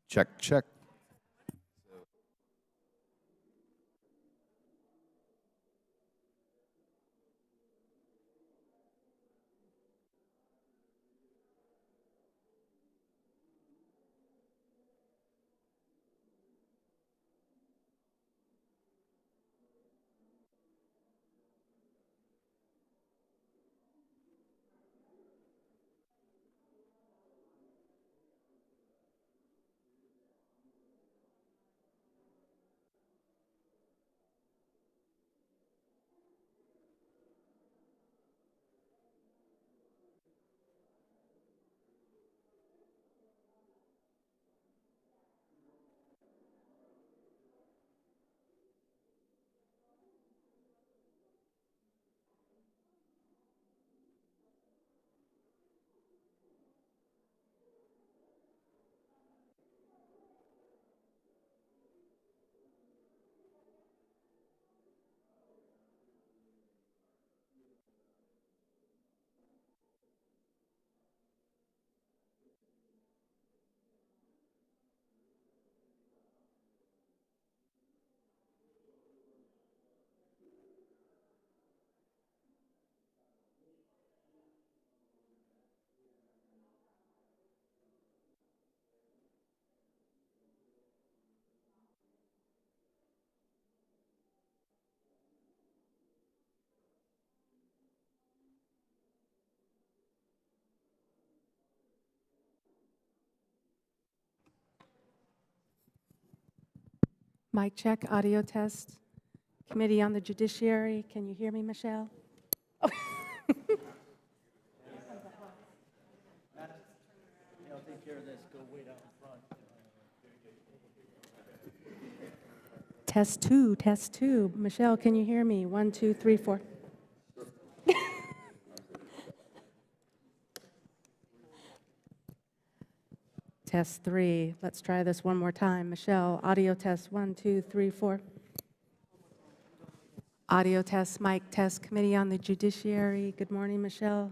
Check, check. Mic check, audio test. Committee on the Judiciary, can you hear me, Michelle? I'll take care of this. Go wait out in front. Test two. Michelle, can you hear me? 1, 2, 3, 4. Test 3. Let's try this one more time. Michelle, audio test 1, 2, 3, 4. Audio test, mic test, Committee on the Judiciary. Good morning, Michelle.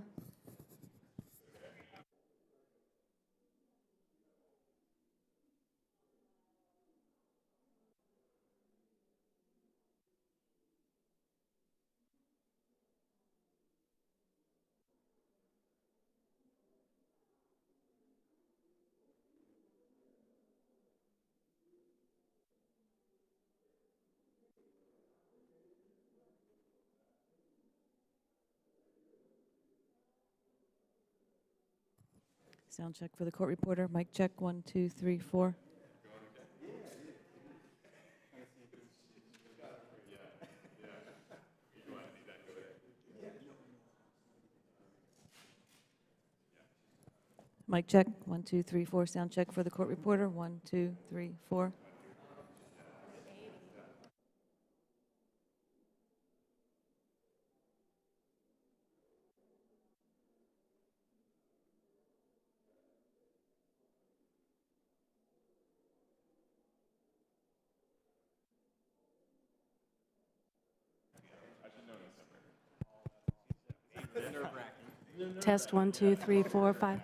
Sound check for the court reporter. Mic check, 1, 2, 3, 4. Mic check, 1, 2, 3, 4. Sound check for the court reporter. 1, 2, 3, 4. Test 1, 2, 3, 4, 5.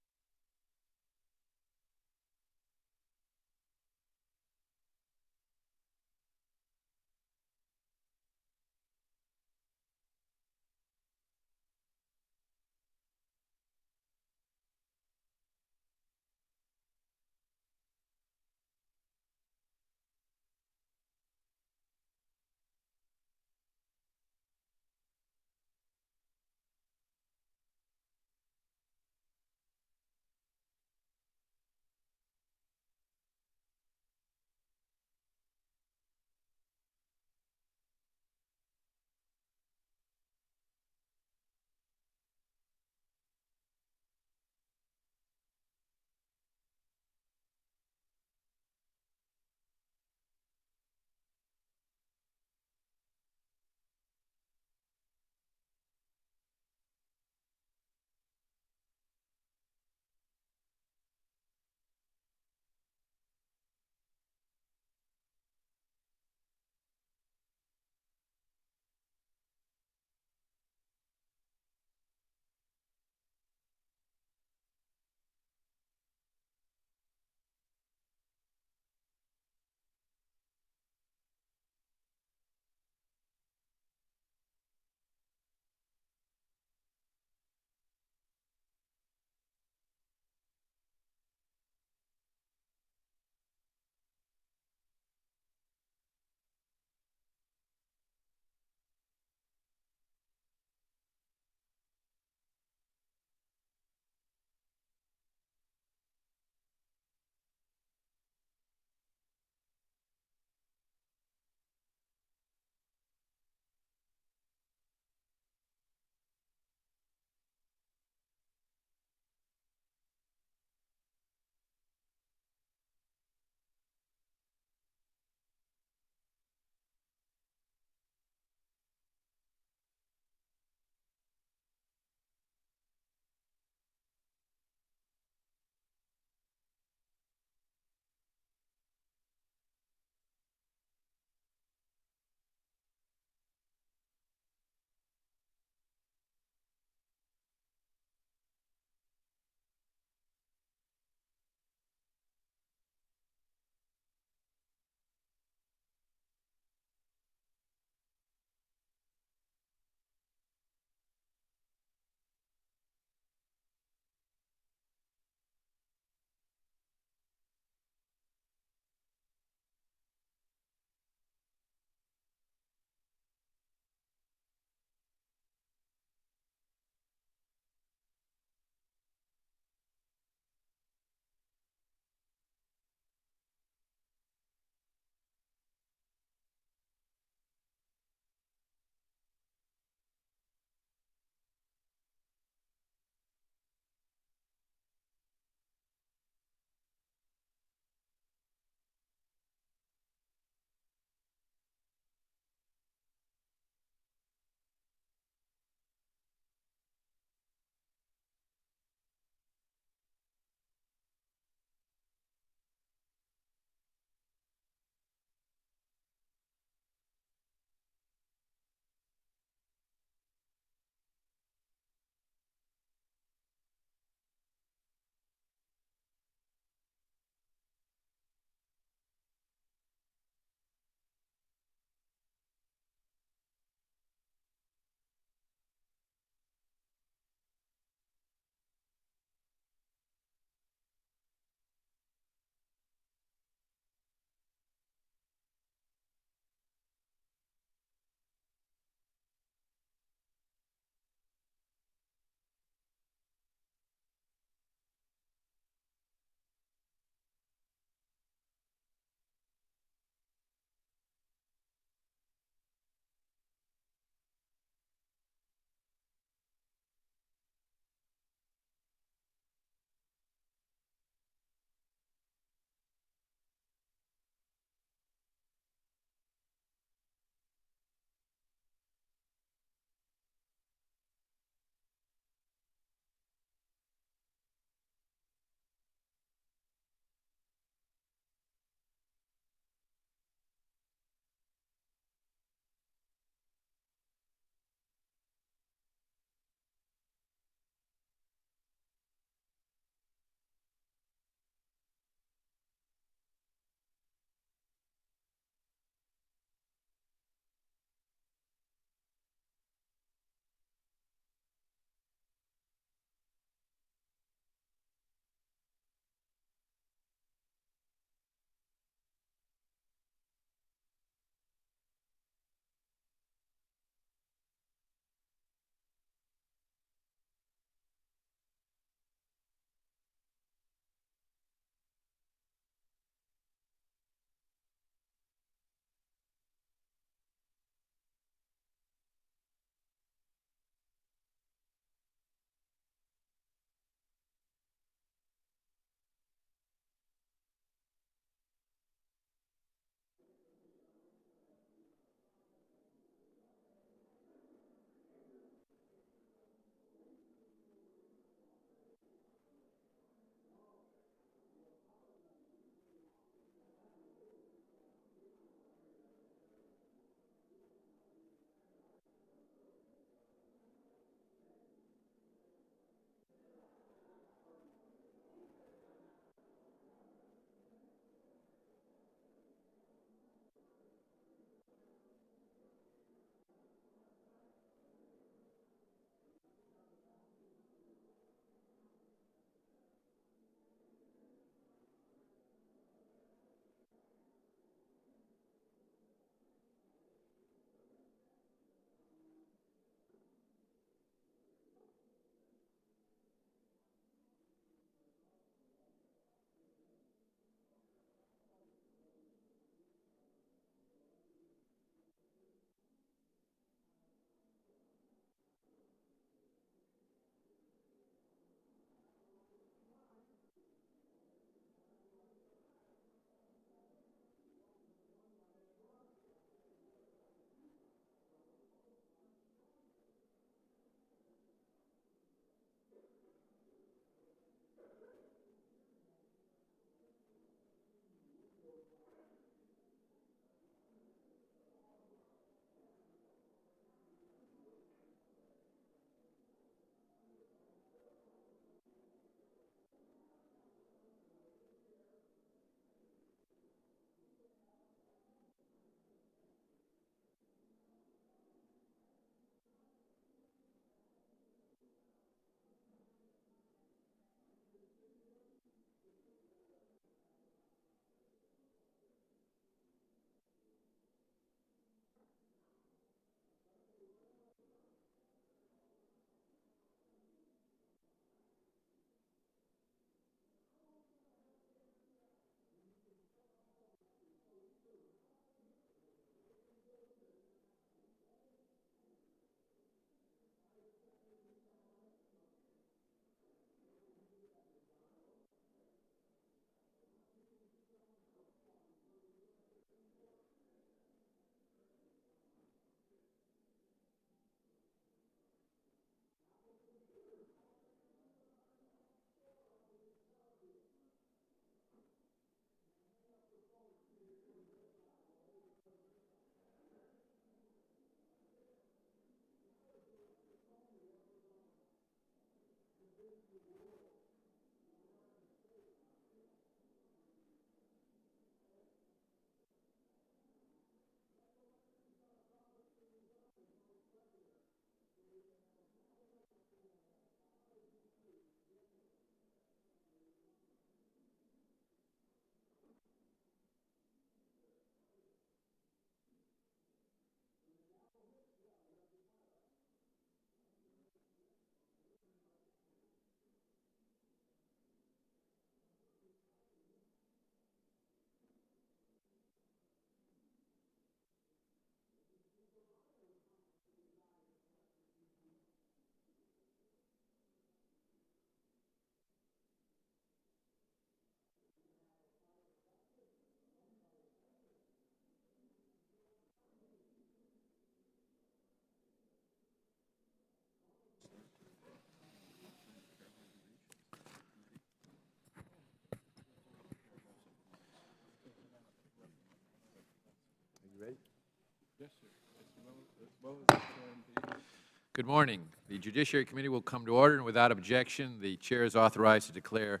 Good morning. The Judiciary Committee will come to order, and without objection, the Chair is authorized to declare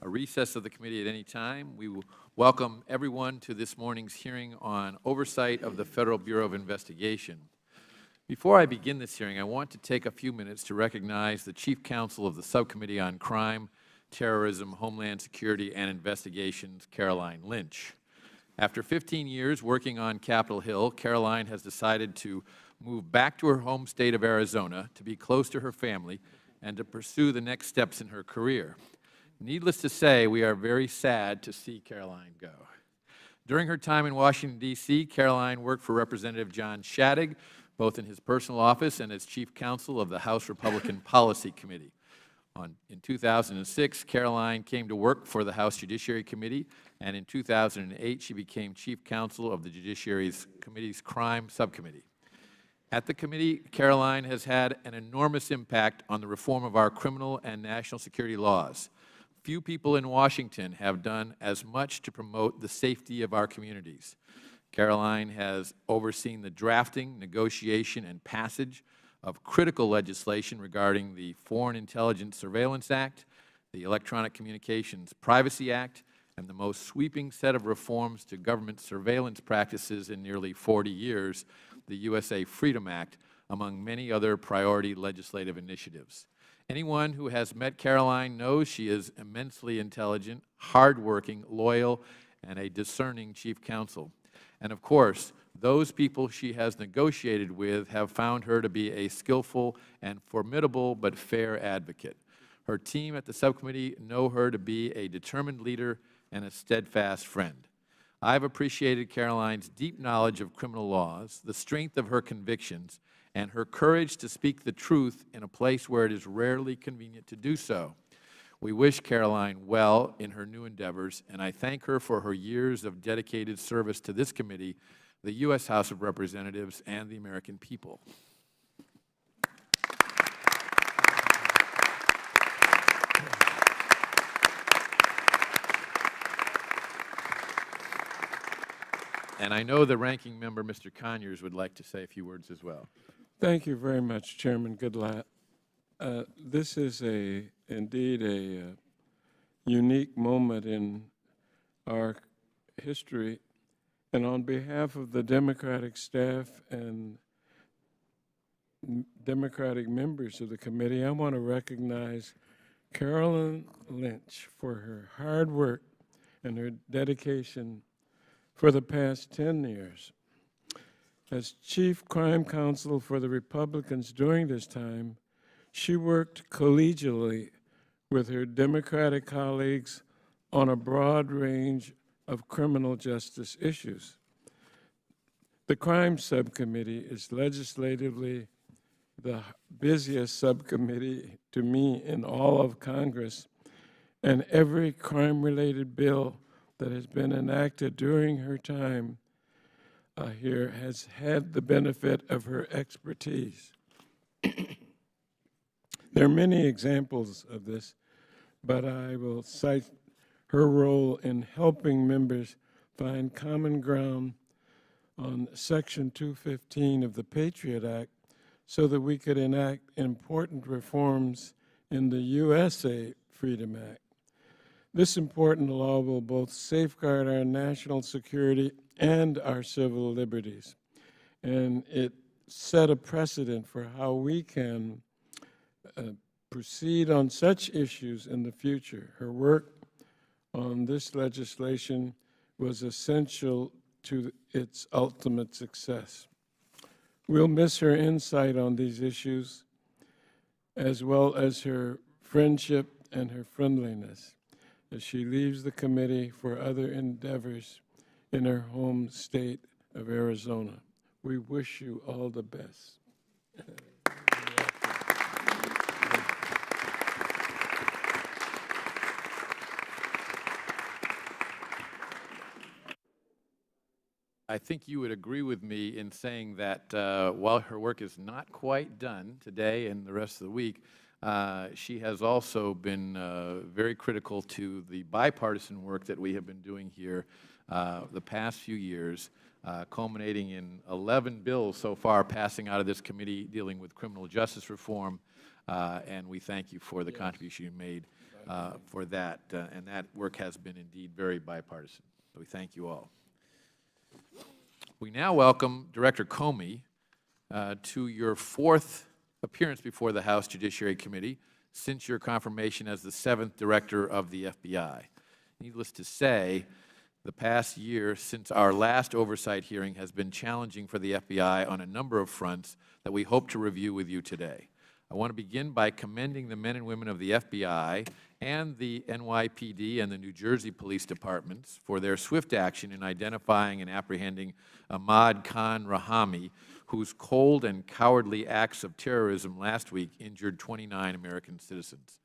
a recess of the committee at any time. We will welcome everyone to this morning's hearing on oversight of the Federal Bureau of Investigation. Before I begin this hearing, I want to take a few minutes to recognize the Chief Counsel of the Subcommittee on Crime, Terrorism, Homeland Security, and Investigations, Caroline Lynch. After 15 years working on Capitol Hill, Caroline has decided to move back to her home state of Arizona to be close to her family and to pursue the next steps in her career. Needless to say, we are very sad to see Caroline go. During her time in Washington, D.C., Caroline worked for Representative John Shadegg, both in his personal office and as Chief Counsel of the House Republican Policy Committee. In 2006, Caroline came to work for the House Judiciary Committee, and in 2008, she became Chief Counsel of the Judiciary Committee's Crime Subcommittee. At the committee, Caroline has had an enormous impact on the reform of our criminal and national security laws. Few people in Washington have done as much to promote the safety of our communities. Caroline has overseen the drafting, negotiation, and passage of critical legislation regarding the Foreign Intelligence Surveillance Act, the Electronic Communications Privacy Act, and the most sweeping set of reforms to government surveillance practices in nearly 40 years, the USA Freedom Act, among many other priority legislative initiatives. Anyone who has met Caroline knows she is immensely intelligent, hardworking, loyal, and a discerning Chief Counsel. And of course, those people she has negotiated with have found her to be a skillful and formidable but fair advocate. Her team at the subcommittee know her to be a determined leader and a steadfast friend. I've appreciated Caroline's deep knowledge of criminal laws, the strength of her convictions, and her courage to speak the truth in a place where it is rarely convenient to do so. We wish Caroline well in her new endeavors, and I thank her for her years of dedicated service to this committee, the U.S. House of Representatives, and the American people. And I know the ranking member, Mr. Conyers, would like to say a few words as well. Thank you very much, Chairman Goodlatte. This is indeed a unique moment in our history, and on behalf of the Democratic staff and Democratic members of the committee, I want to recognize Caroline Lynch for her hard work and her dedication for the past 10 years. As Chief Crime Counsel for the Republicans during this time, she worked collegially with her Democratic colleagues on a broad range of criminal justice issues. The Crime Subcommittee is legislatively the busiest subcommittee to me in all of Congress, and every crime-related bill that has been enacted during her time here has had the benefit of her expertise. There are many examples of this, but I will cite her role in helping members find common ground on Section 215 of the Patriot Act so that we could enact important reforms in the USA Freedom Act. This important law will both safeguard our national security and our civil liberties, and it set a precedent for how we can proceed on such issues in the future. Her work on this legislation was essential to its ultimate success. We'll miss her insight on these issues, as well as her friendship and her friendliness, as she leaves the committee for other endeavors in her home state of Arizona. We wish you all the best. I think you would agree with me in saying that while her work is not quite done today and the rest of the week, She has also been very critical to the bipartisan work that we have been doing here the past few years, culminating in 11 bills so far passing out of this committee dealing with criminal justice reform, and we thank you for the contribution you made for that, and that work has been indeed very bipartisan. So we thank you all. We now welcome Director Comey to your fourth appearance before the House Judiciary Committee since your confirmation as the 7th Director of the FBI. Needless to say, the past year since our last oversight hearing has been challenging for the FBI on a number of fronts that we hope to review with you today. I want to begin by commending the men and women of the FBI and the NYPD and the New Jersey Police Departments for their swift action in identifying and apprehending Ahmad Khan Rahami, whose cold and cowardly acts of terrorism last week injured 29 American citizens.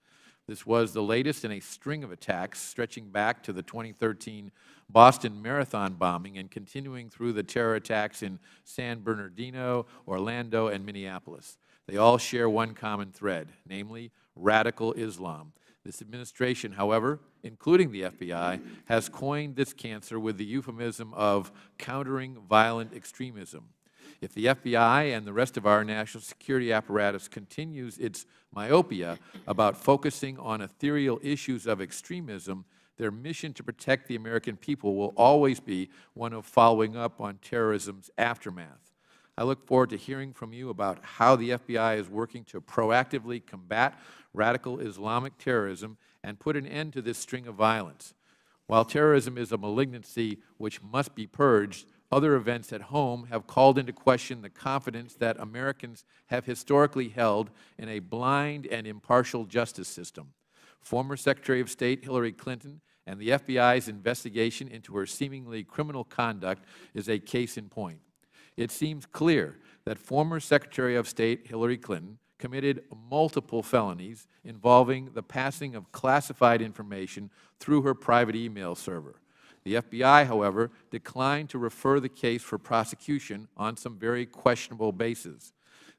This was the latest in a string of attacks stretching back to the 2013 Boston Marathon bombing and continuing through the terror attacks in San Bernardino, Orlando, and Minneapolis. They all share one common thread, namely radical Islam. This administration, however, including the FBI, has coined this cancer with the euphemism of countering violent extremism. If the FBI and the rest of our national security apparatus continues its myopia about focusing on ethereal issues of extremism, their mission to protect the American people will always be one of following up on terrorism's aftermath. I look forward to hearing from you about how the FBI is working to proactively combat radical Islamic terrorism and put an end to this string of violence. While terrorism is a malignancy which must be purged, other events at home have called into question the confidence that Americans have historically held in a blind and impartial justice system. Former Secretary of State Hillary Clinton and the FBI's investigation into her seemingly criminal conduct is a case in point. It seems clear that former Secretary of State Hillary Clinton committed multiple felonies involving the passing of classified information through her private email server. The FBI, however, declined to refer the case for prosecution on some very questionable bases.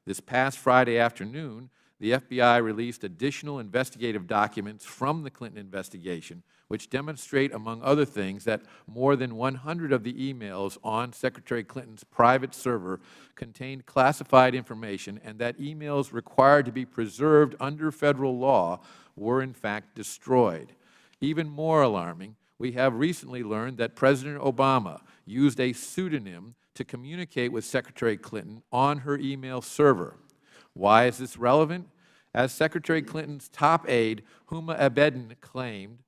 This past Friday afternoon, the FBI released additional investigative documents from the Clinton investigation, which demonstrate, among other things, that more than 100 of the emails on Secretary Clinton's private server contained classified information and that emails required to be preserved under Federal law were, in fact, destroyed. Even more alarming, we have recently learned that President Obama used a pseudonym to communicate with Secretary Clinton on her email server. Why is this relevant? As Secretary Clinton's top aide, Huma Abedin, claimed,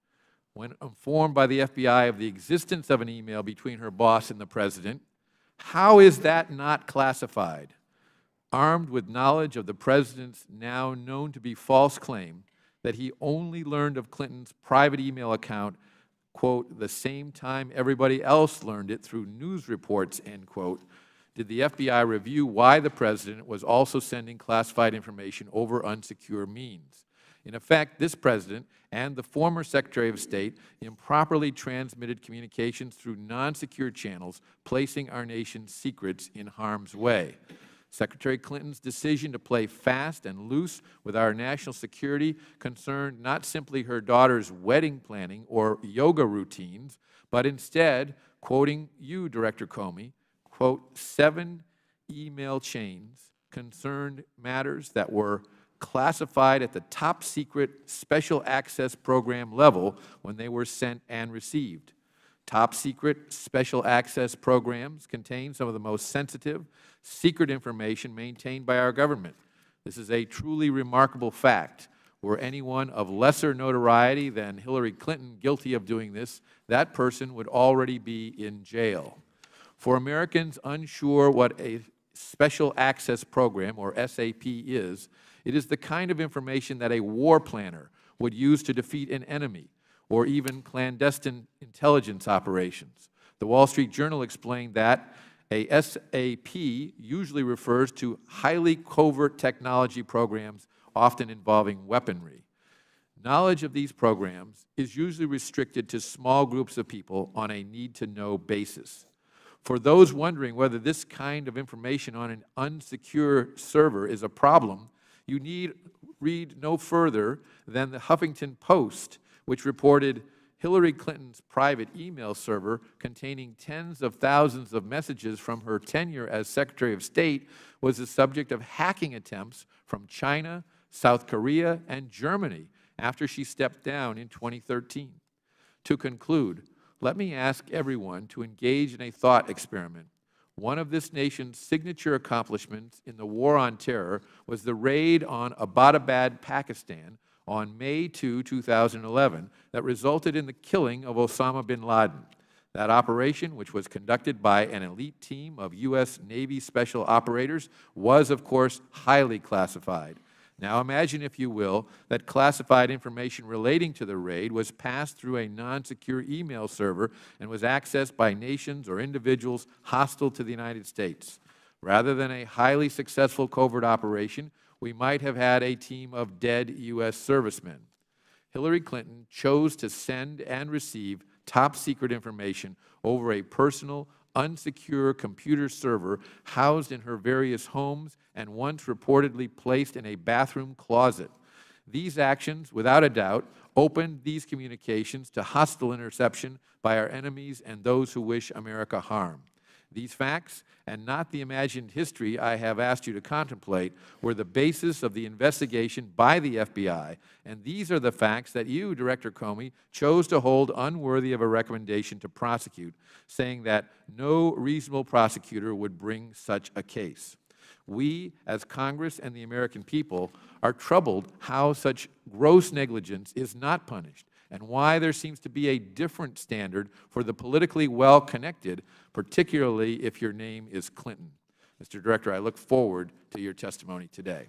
when informed by the FBI of the existence of an email between her boss and the President, how is that not classified? Armed with knowledge of the President's now known to be false claim that he only learned of Clinton's private email account, quote, the same time everybody else learned it through news reports, end quote, did the FBI review why the President was also sending classified information over unsecure means. In effect, this President and the former Secretary of State improperly transmitted communications through non-secure channels, placing our nation's secrets in harm's way. Secretary Clinton's decision to play fast and loose with our national security concerned not simply her daughter's wedding planning or yoga routines, but instead, quoting you, Director Comey, quote, 7 email chains concerned matters that were classified at the top secret special access program level when they were sent and received. Top secret special access programs contain some of the most sensitive, secret information maintained by our government. This is a truly remarkable fact. Were anyone of lesser notoriety than Hillary Clinton guilty of doing this, that person would already be in jail. For Americans unsure what a Special Access Program, or SAP, is, it is the kind of information that a war planner would use to defeat an enemy, or even clandestine intelligence operations. The Wall Street Journal explained that a SAP usually refers to highly covert technology programs, often involving weaponry. Knowledge of these programs is usually restricted to small groups of people on a need-to-know basis. For those wondering whether this kind of information on an unsecure server is a problem, you need read no further than the Huffington Post, which reported Hillary Clinton's private email server containing tens of thousands of messages from her tenure as Secretary of State was the subject of hacking attempts from China, South Korea, and Germany after she stepped down in 2013. To conclude, let me ask everyone to engage in a thought experiment. One of this nation's signature accomplishments in the war on terror was the raid on Abbottabad, Pakistan, on May 2, 2011, that resulted in the killing of Osama bin Laden. That operation, which was conducted by an elite team of U.S. Navy special operators, was, of course, highly classified. Now imagine, if you will, that classified information relating to the raid was passed through a non-secure email server and was accessed by nations or individuals hostile to the United States. Rather than a highly successful covert operation, we might have had a team of dead U.S. servicemen. Hillary Clinton chose to send and receive top-secret information over a personal, unsecure computer server housed in her various homes and once reportedly placed in a bathroom closet. These actions, without a doubt, opened these communications to hostile interception by our enemies and those who wish America harm. These facts, and not the imagined history I have asked you to contemplate, were the basis of the investigation by the FBI, and these are the facts that you, Director Comey, chose to hold unworthy of a recommendation to prosecute, saying that no reasonable prosecutor would bring such a case. We, as Congress and the American people, are troubled how such gross negligence is not punished, and why there seems to be a different standard for the politically well-connected, particularly if your name is Clinton. Mr. Director, I look forward to your testimony today.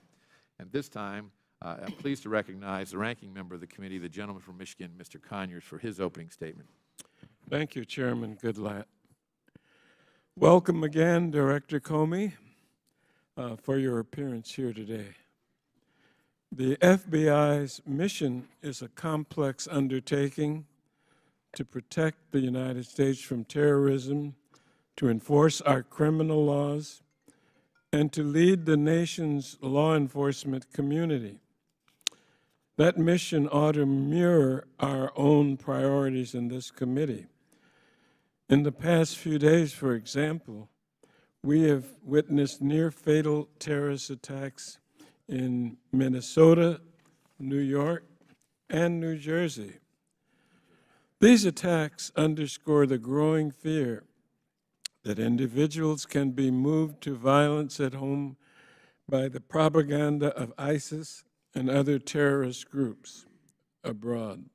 At this time, I'm pleased to recognize the ranking member of the committee, the gentleman from Michigan, Mr. Conyers, for his opening statement. Thank you, Chairman Goodlatte. Welcome again, Director Comey, for your appearance here today. The FBI's mission is a complex undertaking to protect the United States from terrorism, to enforce our criminal laws, and to lead the nation's law enforcement community. That mission ought to mirror our own priorities in this committee. In the past few days, for example, we have witnessed near-fatal terrorist attacks in Minnesota, New York, and New Jersey. These attacks underscore the growing fear that individuals can be moved to violence at home by the propaganda of ISIS and other terrorist groups abroad,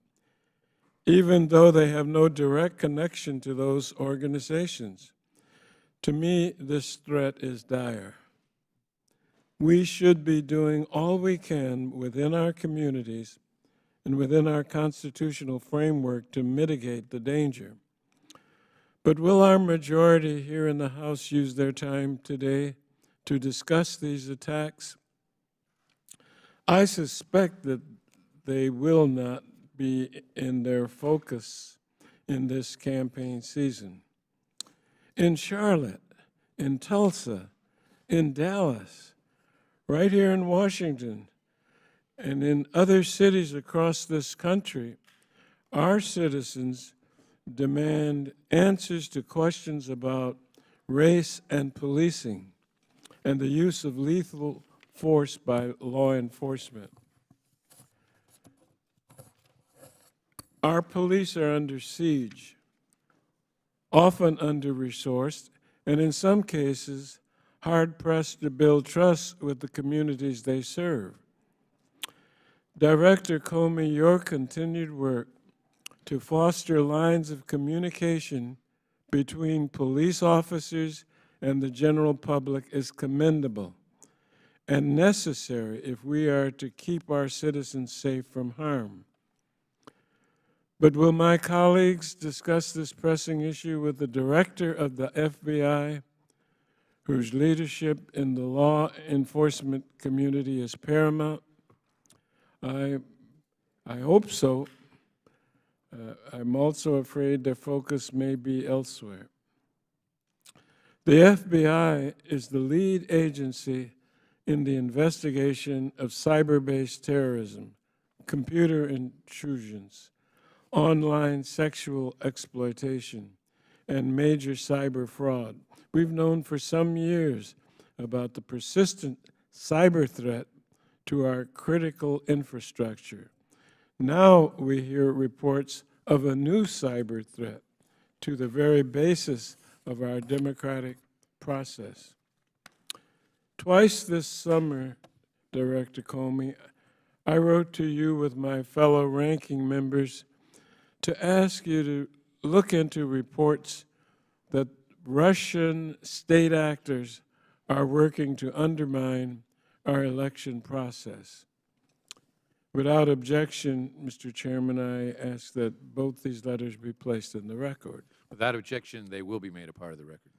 even though they have no direct connection to those organizations. To me, this threat is dire. We should be doing all we can within our communities and within our constitutional framework to mitigate the danger. But will our majority here in the House use their time today to discuss these attacks? I suspect that they will not be in their focus in this campaign season. In Charlotte, in Tulsa, in Dallas, right here in Washington, and in other cities across this country, our citizens demand answers to questions about race and policing and the use of lethal force by law enforcement. Our police are under siege, often under-resourced, and in some cases, hard-pressed to build trust with the communities they serve. Director Comey, your continued work to foster lines of communication between police officers and the general public is commendable and necessary if we are to keep our citizens safe from harm. But will my colleagues discuss this pressing issue with the director of the FBI, whose leadership in the law enforcement community is paramount? I hope so. I'm also afraid their focus may be elsewhere. The FBI is the lead agency in the investigation of cyber-based terrorism, computer intrusions, online sexual exploitation, and major cyber fraud. We've known for some years about the persistent cyber threat to our critical infrastructure. Now we hear reports of a new cyber threat to the very basis of our democratic process. Twice this summer, Director Comey, I wrote to you with my fellow ranking members to ask you to look into reports that Russian state actors are working to undermine our election process. Without objection, Mr. Chairman, I ask that both these letters be placed in the record. Without objection, they will be made a part of the record.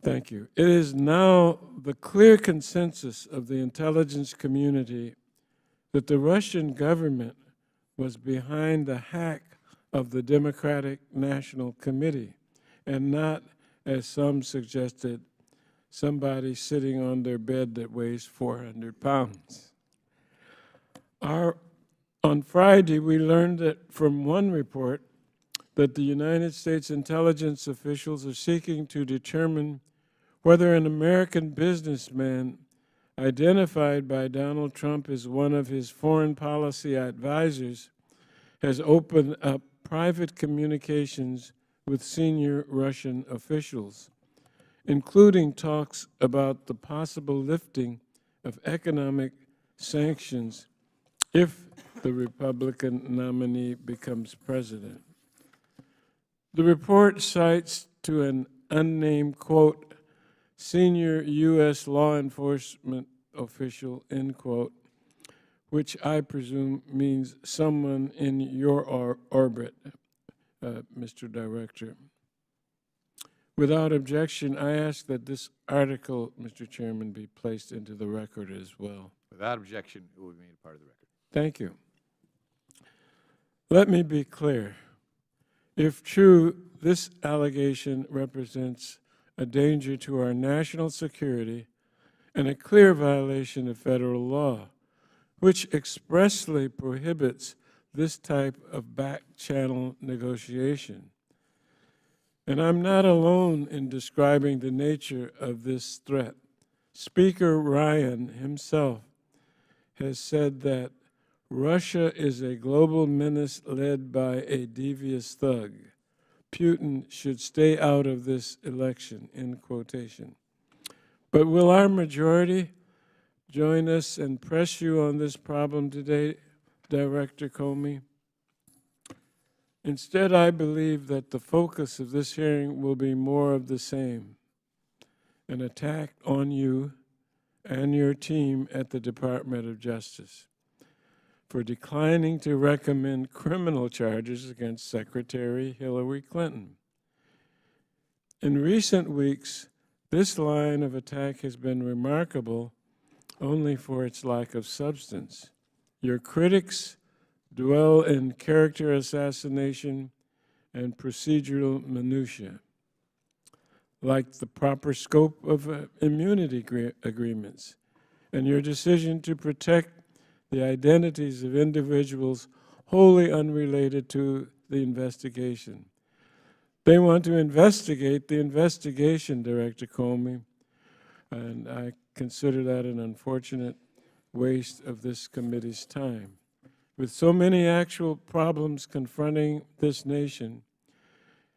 Thank you. It is now the clear consensus of the intelligence community that the Russian government was behind the hack of the Democratic National Committee, and not, as some suggested, somebody sitting on their bed that weighs 400 pounds. On Friday, we learned that from one report that the United States intelligence officials are seeking to determine whether an American businessman identified by Donald Trump as one of his foreign policy advisors has opened up private communications with senior Russian officials, including talks about the possible lifting of economic sanctions if the Republican nominee becomes president. The report cites to an unnamed, quote, senior U.S. law enforcement official, end quote, which I presume means someone in your orbit, Mr. Director. Without objection, I ask that this article, Mr. Chairman, be placed into the record as well. Without objection, it will be made a part of the record. Thank you. Let me be clear. If true, this allegation represents a danger to our national security and a clear violation of federal law, which expressly prohibits this type of back-channel negotiation. And I'm not alone in describing the nature of this threat. Speaker Ryan himself has said that Russia is a global menace led by a devious thug. Putin should stay out of this election, end quotation. But will our majority join us and press you on this problem today, Director Comey? Instead, I believe that the focus of this hearing will be more of the same, an attack on you and your team at the Department of Justice for declining to recommend criminal charges against Secretary Hillary Clinton. In recent weeks, this line of attack has been remarkable only for its lack of substance. Your critics dwell in character assassination and procedural minutiae, like the proper scope of immunity agreements and your decision to protect the identities of individuals wholly unrelated to the investigation. They want to investigate the investigation, Director Comey, and I consider that an unfortunate waste of this committee's time. With so many actual problems confronting this nation,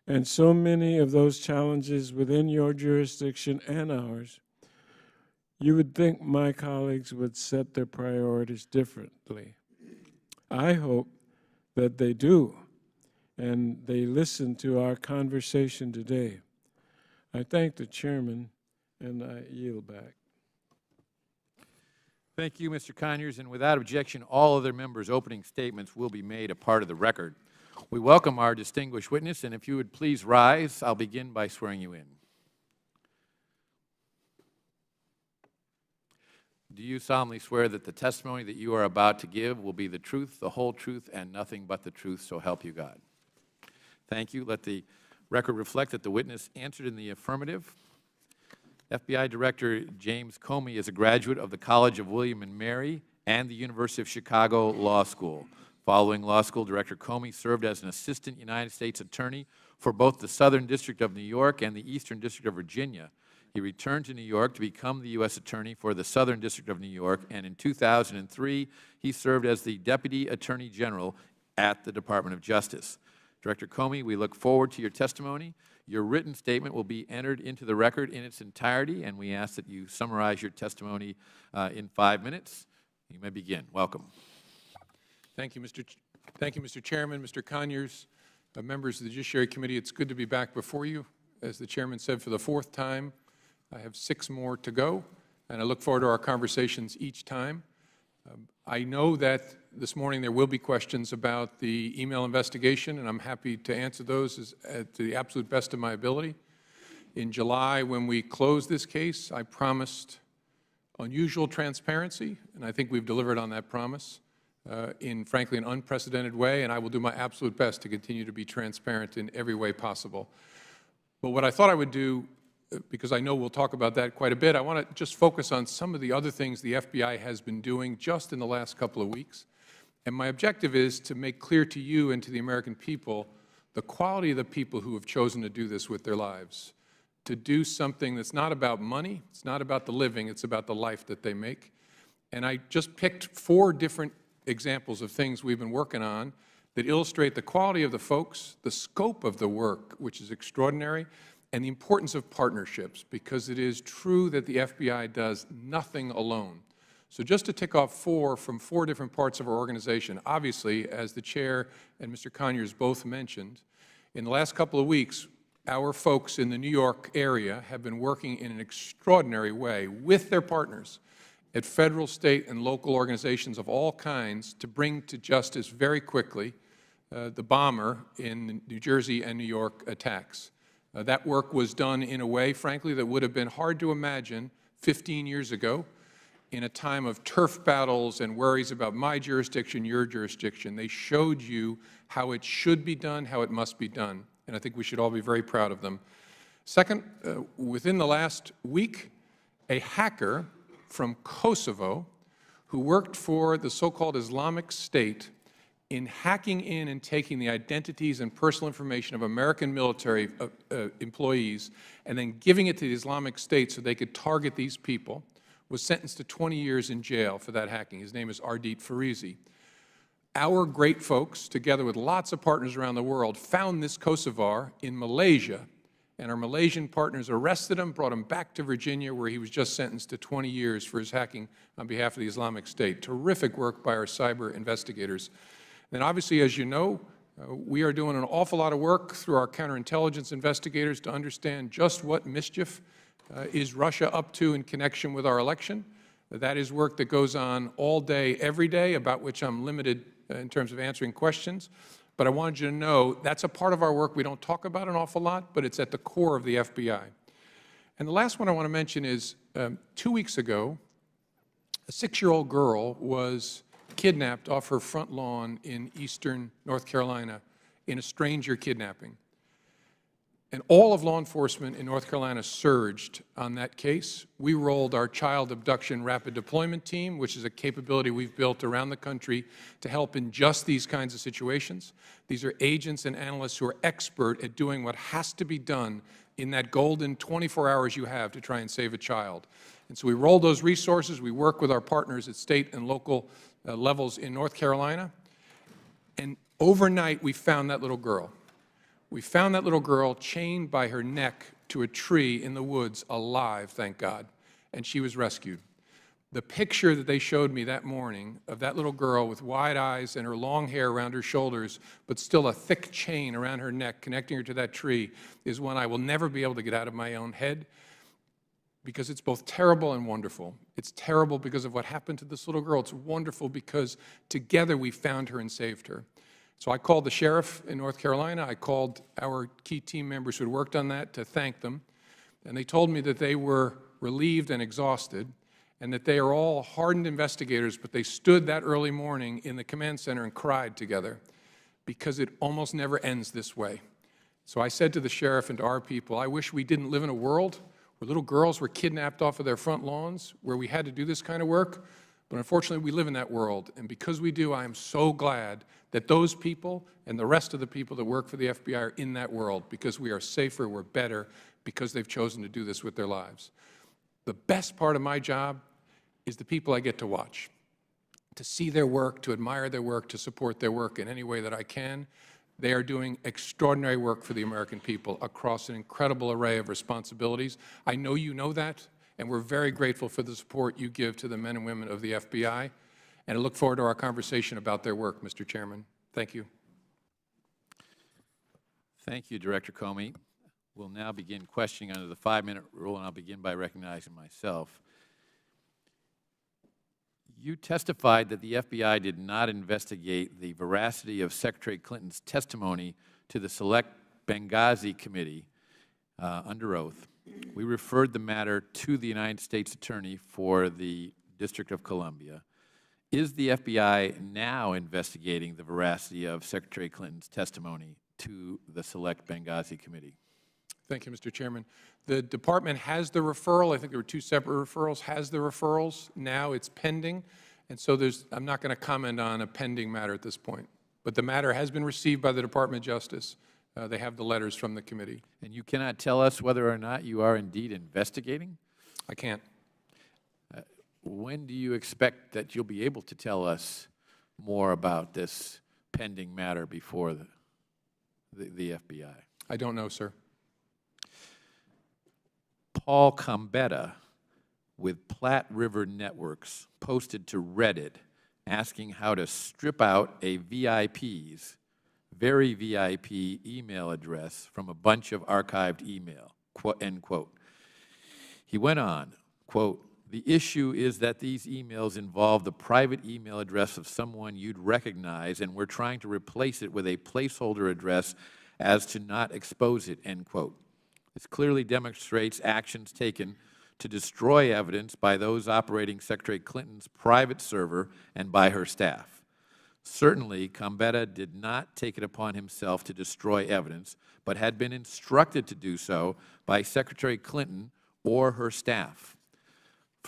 and so many of those challenges within your jurisdiction and ours, you would think my colleagues would set their priorities differently. I hope that they do, and they listen to our conversation today. I thank the chairman, and I yield back. Thank you, Mr. Conyers, and without objection, all other members' opening statements will be made a part of the record. We welcome our distinguished witness, and if you would please rise, I'll begin by swearing you in. Do you solemnly swear that the testimony that you are about to give will be the truth, the whole truth, and nothing but the truth, so help you God? Thank you. Let the record reflect that the witness answered in the affirmative. FBI Director James Comey is a graduate of the College of William and Mary and the University of Chicago Law School. Following law school, Director Comey served as an assistant United States attorney for both the Southern District of New York and the Eastern District of Virginia. He returned to New York to become the U.S. Attorney for the Southern District of New York, and in 2003, he served as the Deputy Attorney General at the Department of Justice. Director Comey, we look forward to your testimony. Your written statement will be entered into the record in its entirety, and we ask that you summarize your testimony in 5 minutes. You may begin. Welcome. Thank you, Mr. Chairman, Mr. Conyers, members of the Judiciary Committee. It's good to be back before you. As the Chairman said, for the 4th time. I have 6 more to go, and I look forward to our conversations each time. I know that this morning there will be questions about the email investigation, and I'm happy to answer those to the absolute best of my ability. In July, when we closed this case, I promised unusual transparency, and I think we've delivered on that promise in, frankly, an unprecedented way, and I will do my absolute best to continue to be transparent in every way possible. But what I thought I would do, because I know we'll talk about that quite a bit, I want to just focus on some of the other things the FBI has been doing just in the last couple of weeks. And my objective is to make clear to you and to the American people the quality of the people who have chosen to do this with their lives, to do something that's not about money, it's not about the living, it's about the life that they make. And I just picked 4 different examples of things we've been working on that illustrate the quality of the folks, the scope of the work, which is extraordinary, and the importance of partnerships, because it is true that the FBI does nothing alone. So just to tick off 4 from 4 different parts of our organization, obviously, as the Chair and Mr. Conyers both mentioned, in the last couple of weeks, our folks in the New York area have been working in an extraordinary way with their partners at federal, state, and local organizations of all kinds to bring to justice very quickly the bomber in New Jersey and New York attacks. That work was done in a way, frankly, that would have been hard to imagine 15 years ago in a time of turf battles and worries about my jurisdiction, your jurisdiction. They showed you how it should be done, how it must be done, and I think we should all be very proud of them. Second, within the last week, a hacker from Kosovo who worked for the so-called Islamic State in hacking in and taking the identities and personal information of American military employees and then giving it to the Islamic State so they could target these people, was sentenced to 20 years in jail for that hacking. His name is Ardit Farizi. Our great folks, together with lots of partners around the world, found this Kosovar in Malaysia, and our Malaysian partners arrested him, brought him back to Virginia, where he was just sentenced to 20 years for his hacking on behalf of the Islamic State. Terrific work by our cyber investigators. Then obviously, as you know, we are doing an awful lot of work through our counterintelligence investigators to understand just what mischief is Russia up to in connection with our election. That is work that goes on all day, every day, about which I'm limited in terms of answering questions. But I wanted you to know that's a part of our work we don't talk about an awful lot, but it's at the core of the FBI. And the last one I want to mention is 2 weeks ago, a 6-year-old girl was kidnapped off her front lawn in eastern North Carolina in a stranger kidnapping. And all of law enforcement in North Carolina surged on that case. We rolled our Child Abduction Rapid Deployment Team, which is a capability we've built around the country to help in just these kinds of situations. These are agents and analysts who are expert at doing what has to be done in that golden 24 hours you have to try and save a child. And so we rolled those resources. We work with our partners at state and local levels in North Carolina. And overnight, we found that little girl. We found that little girl chained by her neck to a tree in the woods, alive, thank God, and she was rescued. The picture that they showed me that morning of that little girl with wide eyes and her long hair around her shoulders, but still a thick chain around her neck connecting her to that tree, is one I will never be able to get out of my own head, because it's both terrible and wonderful. It's terrible because of what happened to this little girl. It's wonderful because together we found her and saved her. So I called the sheriff in North Carolina. I called our key team members who had worked on that to thank them. And they told me that they were relieved and exhausted, and that they are all hardened investigators, but they stood that early morning in the command center and cried together, because it almost never ends this way. So I said to the sheriff and to our people, I wish we didn't live in a world where little girls were kidnapped off of their front lawns, where we had to do this kind of work. But unfortunately, we live in that world. And because we do, I am so glad that those people and the rest of the people that work for the FBI are in that world, because we are safer, we're better, because they've chosen to do this with their lives. The best part of my job is the people I get to watch, to see their work, to admire their work, to support their work in any way that I can. They are doing extraordinary work for the American people across an incredible array of responsibilities. I know you know that, and we're very grateful for the support you give to the men and women of the FBI. And I look forward to our conversation about their work, Mr. Chairman. Thank you. Thank you, Director Comey. We'll now begin questioning under the 5-minute rule, and I'll begin by recognizing myself. You testified that the FBI did not investigate the veracity of Secretary Clinton's testimony to the Select Benghazi Committee under oath. We referred the matter to the United States Attorney for the District of Columbia. Is the FBI now investigating the veracity of Secretary Clinton's testimony to the Select Benghazi Committee? Thank you, Mr. Chairman. The Department has the referral. I think there were 2 separate referrals. Has the referrals. Now it's pending. And so I'm not going to comment on a pending matter at this point. But the matter has been received by the Department of Justice. They have the letters from the committee. And you cannot tell us whether or not you are indeed investigating? I can't. When do you expect that you'll be able to tell us more about this pending matter before the FBI? I don't know, sir. Paul Combetta with Platte River Networks posted to Reddit asking how to strip out a VIP's, very VIP email address from a bunch of archived email, end quote. He went on, quote, "The issue is that these emails involve the private email address of someone you'd recognize, and we're trying to replace it with a placeholder address as to not expose it," end quote. This clearly demonstrates actions taken to destroy evidence by those operating Secretary Clinton's private server and by her staff. Certainly, Combetta did not take it upon himself to destroy evidence, but had been instructed to do so by Secretary Clinton or her staff.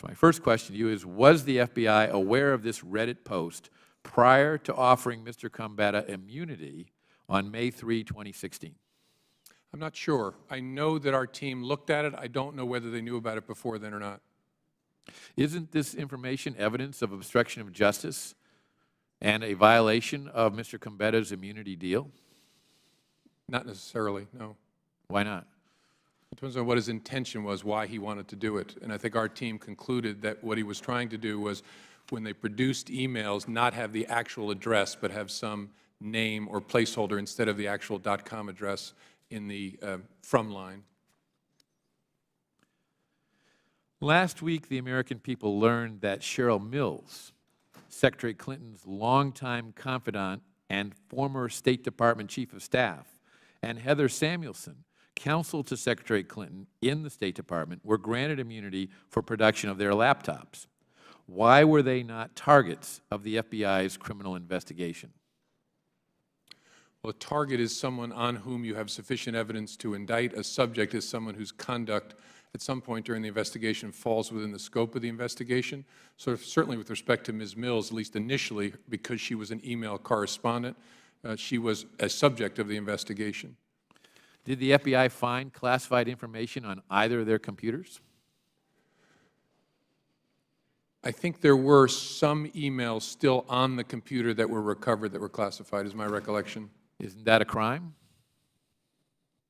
My first question to you is, was the FBI aware of this Reddit post prior to offering Mr. Combetta immunity on May 3, 2016? I'm not sure. I know that our team looked at it. I don't know whether they knew about it before then or not. Isn't this information evidence of obstruction of justice and a violation of Mr. Combetta's immunity deal? Not necessarily, no. Why not? It depends on what his intention was, why he wanted to do it. And I think our team concluded that what he was trying to do was, when they produced emails, not have the actual address, but have some name or placeholder instead of the actual .com address in the from line. Last week, the American people learned that Cheryl Mills, Secretary Clinton's longtime confidant and former State Department Chief of Staff, and Heather Samuelson, counsel to Secretary Clinton in the State Department, were granted immunity for production of their laptops. Why were they not targets of the FBI's criminal investigation? Well, a target is someone on whom you have sufficient evidence to indict. A subject is someone whose conduct at some point during the investigation falls within the scope of the investigation. So certainly with respect to Ms. Mills, at least initially, because she was an email correspondent, she was a subject of the investigation. Did the FBI find classified information on either of their computers? I think there were some emails still on the computer that were recovered that were classified, is my recollection. Isn't that a crime?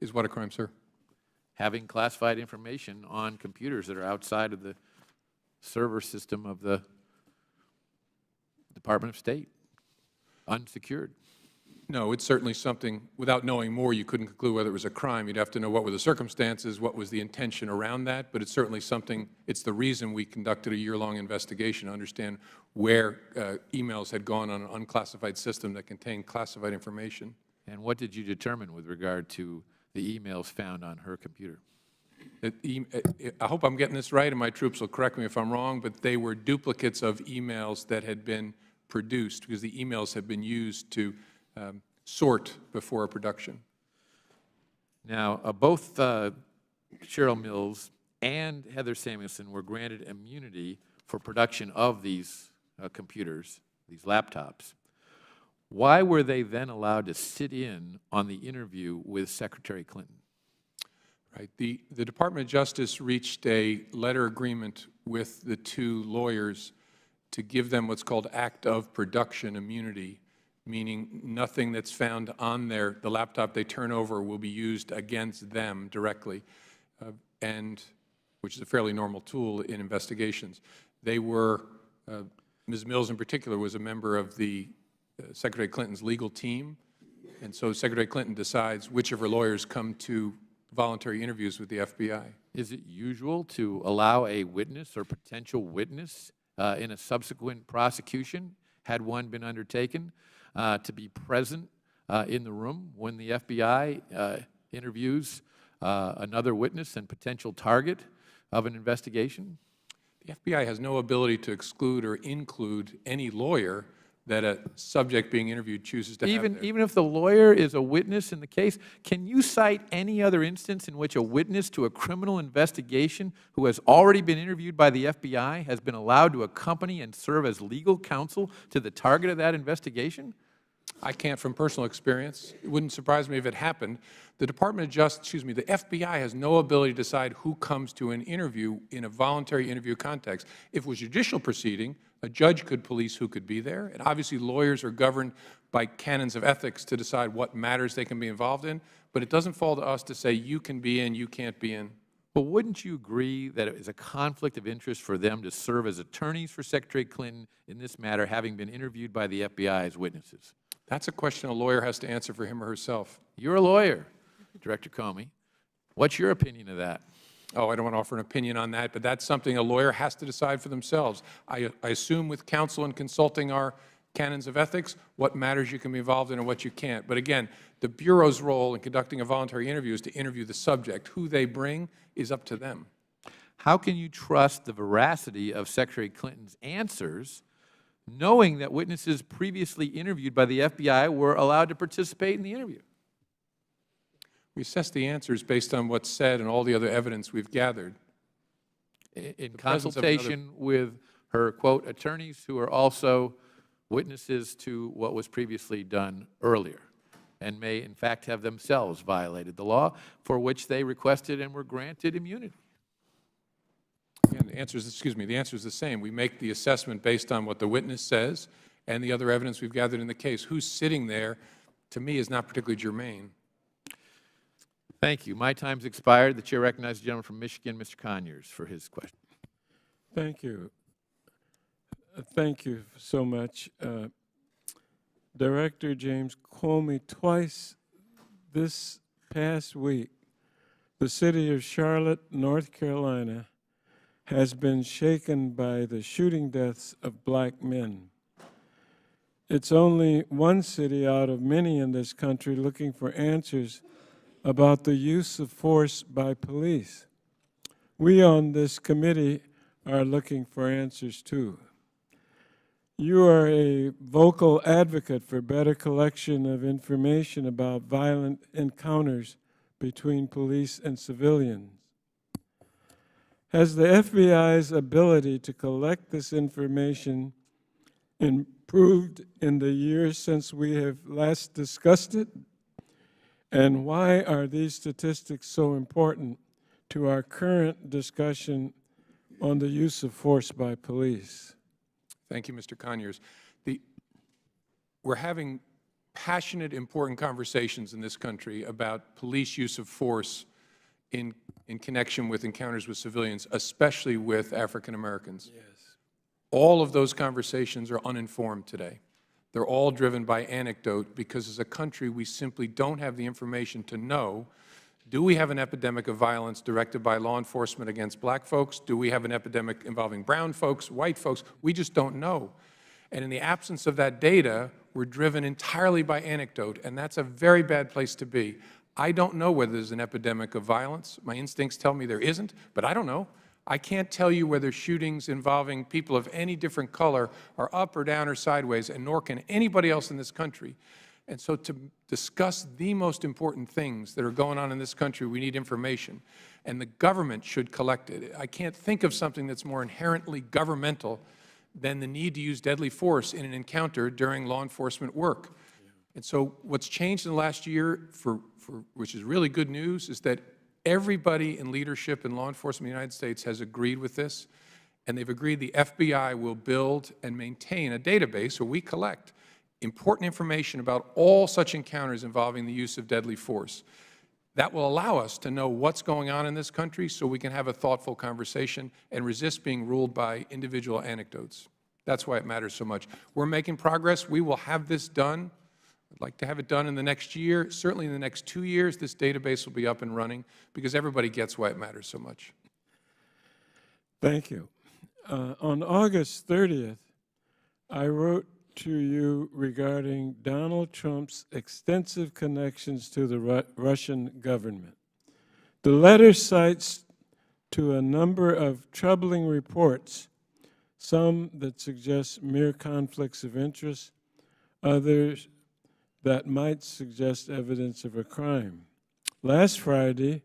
Is what a crime, sir? Having classified information on computers that are outside of the server system of the Department of State, unsecured. No, it's certainly something, without knowing more, you couldn't conclude whether it was a crime. You'd have to know what were the circumstances, what was the intention around that, but it's certainly something, it's the reason we conducted a year-long investigation to understand where emails had gone on an unclassified system that contained classified information. And what did you determine with regard to the emails found on her computer? I hope I'm getting this right, and my troops will correct me if I'm wrong, but they were duplicates of emails that had been produced because the emails had been used to sort before a production. Now, both Cheryl Mills and Heather Samuelson were granted immunity for production of these computers, these laptops. Why were they then allowed to sit in on the interview with Secretary Clinton? Right. The Department of Justice reached a letter agreement with the two lawyers to give them what's called act of production immunity, meaning nothing that's found on the laptop they turn over will be used against them directly, and which is a fairly normal tool in investigations. They were, Ms. Mills in particular was a member of the Secretary Clinton's legal team, and so Secretary Clinton decides which of her lawyers come to voluntary interviews with the FBI. Is it usual to allow a witness or potential witness in a subsequent prosecution, had one been undertaken, to be present in the room when the FBI interviews another witness and potential target of an investigation? The FBI has no ability to exclude or include any lawyer that a subject being interviewed chooses to have there. Even if the lawyer is a witness in the case, can you cite any other instance in which a witness to a criminal investigation who has already been interviewed by the FBI has been allowed to accompany and serve as legal counsel to the target of that investigation? I can't from personal experience. It wouldn't surprise me if it happened. The Department of Justice, the FBI has no ability to decide who comes to an interview in a voluntary interview context. If it was a judicial proceeding, a judge could police who could be there, and obviously lawyers are governed by canons of ethics to decide what matters they can be involved in, but it doesn't fall to us to say you can be in, you can't be in. But wouldn't you agree that it is a conflict of interest for them to serve as attorneys for Secretary Clinton in this matter, having been interviewed by the FBI as witnesses? That's a question a lawyer has to answer for him or herself. You're a lawyer, Director Comey. What's your opinion of that? Oh, I don't want to offer an opinion on that, but that's something a lawyer has to decide for themselves. I assume with counsel and consulting our canons of ethics, what matters you can be involved in and what you can't. But again, the Bureau's role in conducting a voluntary interview is to interview the subject. Who they bring is up to them. How can you trust the veracity of Secretary Clinton's answers, knowing that witnesses previously interviewed by the FBI were allowed to participate in the interview? We assess the answers based on what's said and all the other evidence we've gathered. In consultation with her, quote, attorneys who are also witnesses to what was previously done earlier and may, in fact, have themselves violated the law for which they requested and were granted immunity. And the answer is, the answer is the same. We make the assessment based on what the witness says and the other evidence we've gathered in the case. Who's sitting there, to me, is not particularly germane. Thank you. My time's expired. The Chair recognizes the gentleman from Michigan, Mr. Conyers, for his question. Thank you. Thank you so much. Director James Comey, twice this past week, the city of Charlotte, North Carolina, has been shaken by the shooting deaths of black men. It's only one city out of many in this country looking for answers about the use of force by police. We on this committee are looking for answers too. You are a vocal advocate for better collection of information about violent encounters between police and civilians. Has the FBI's ability to collect this information improved in the years since we have last discussed it? And why are these statistics so important to our current discussion on the use of force by police? Thank you, Mr. Conyers. We're having passionate, important conversations in this country about police use of force in connection with encounters with civilians, especially with African Americans. Yes. All of those conversations are uninformed today. They're all driven by anecdote because as a country we simply don't have the information to know, do we have an epidemic of violence directed by law enforcement against black folks? Do we have an epidemic involving brown folks, white folks? We just don't know. And in the absence of that data, we're driven entirely by anecdote, and that's a very bad place to be. I don't know whether there's an epidemic of violence. My instincts tell me there isn't, but I don't know. I can't tell you whether shootings involving people of any different color are up or down or sideways, and nor can anybody else in this country. And so to discuss the most important things that are going on in this country. We need information, and the government should collect it. I can't think of something that's more inherently governmental than the need to use deadly force in an encounter during law enforcement work. And so what's changed in the last year, which is really good news, is that everybody in leadership in law enforcement in the United States has agreed with this, and they've agreed the FBI will build and maintain a database where we collect important information about all such encounters involving the use of deadly force. That will allow us to know what's going on in this country so we can have a thoughtful conversation and resist being ruled by individual anecdotes. That's why it matters so much. We're making progress. We will have this done. I'd like to have it done in the next year. Certainly in the next 2 years, this database will be up and running because everybody gets why it matters so much. Thank you. On August 30th, I wrote to you regarding Donald Trump's extensive connections to the Russian government. The letter cites to a number of troubling reports, some that suggest mere conflicts of interest, others that might suggest evidence of a crime. Last Friday,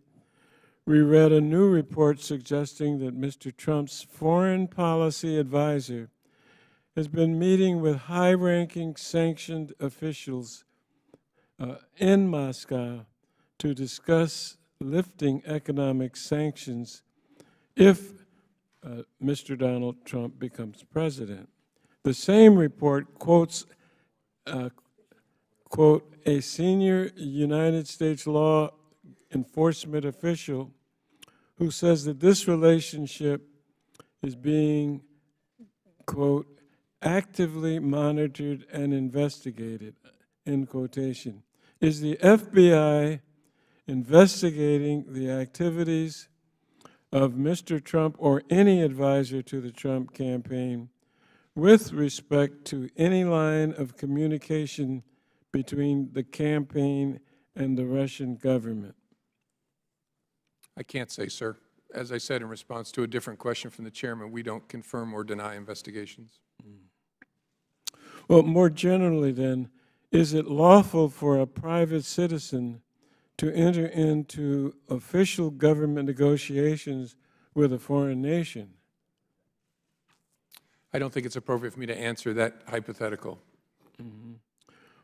we read a new report suggesting that Mr. Trump's foreign policy advisor has been meeting with high-ranking sanctioned officials in Moscow to discuss lifting economic sanctions if Mr. Donald Trump becomes president. The same report quotes, quote, a senior United States law enforcement official who says that this relationship is being, quote, actively monitored and investigated, end quotation. Is the FBI investigating the activities of Mr. Trump or any advisor to the Trump campaign with respect to any line of communication between the campaign and the Russian government? I can't say, sir. As I said in response to a different question from the chairman, we don't confirm or deny investigations. Well, more generally then, is it lawful for a private citizen to enter into official government negotiations with a foreign nation? I don't think it's appropriate for me to answer that hypothetical.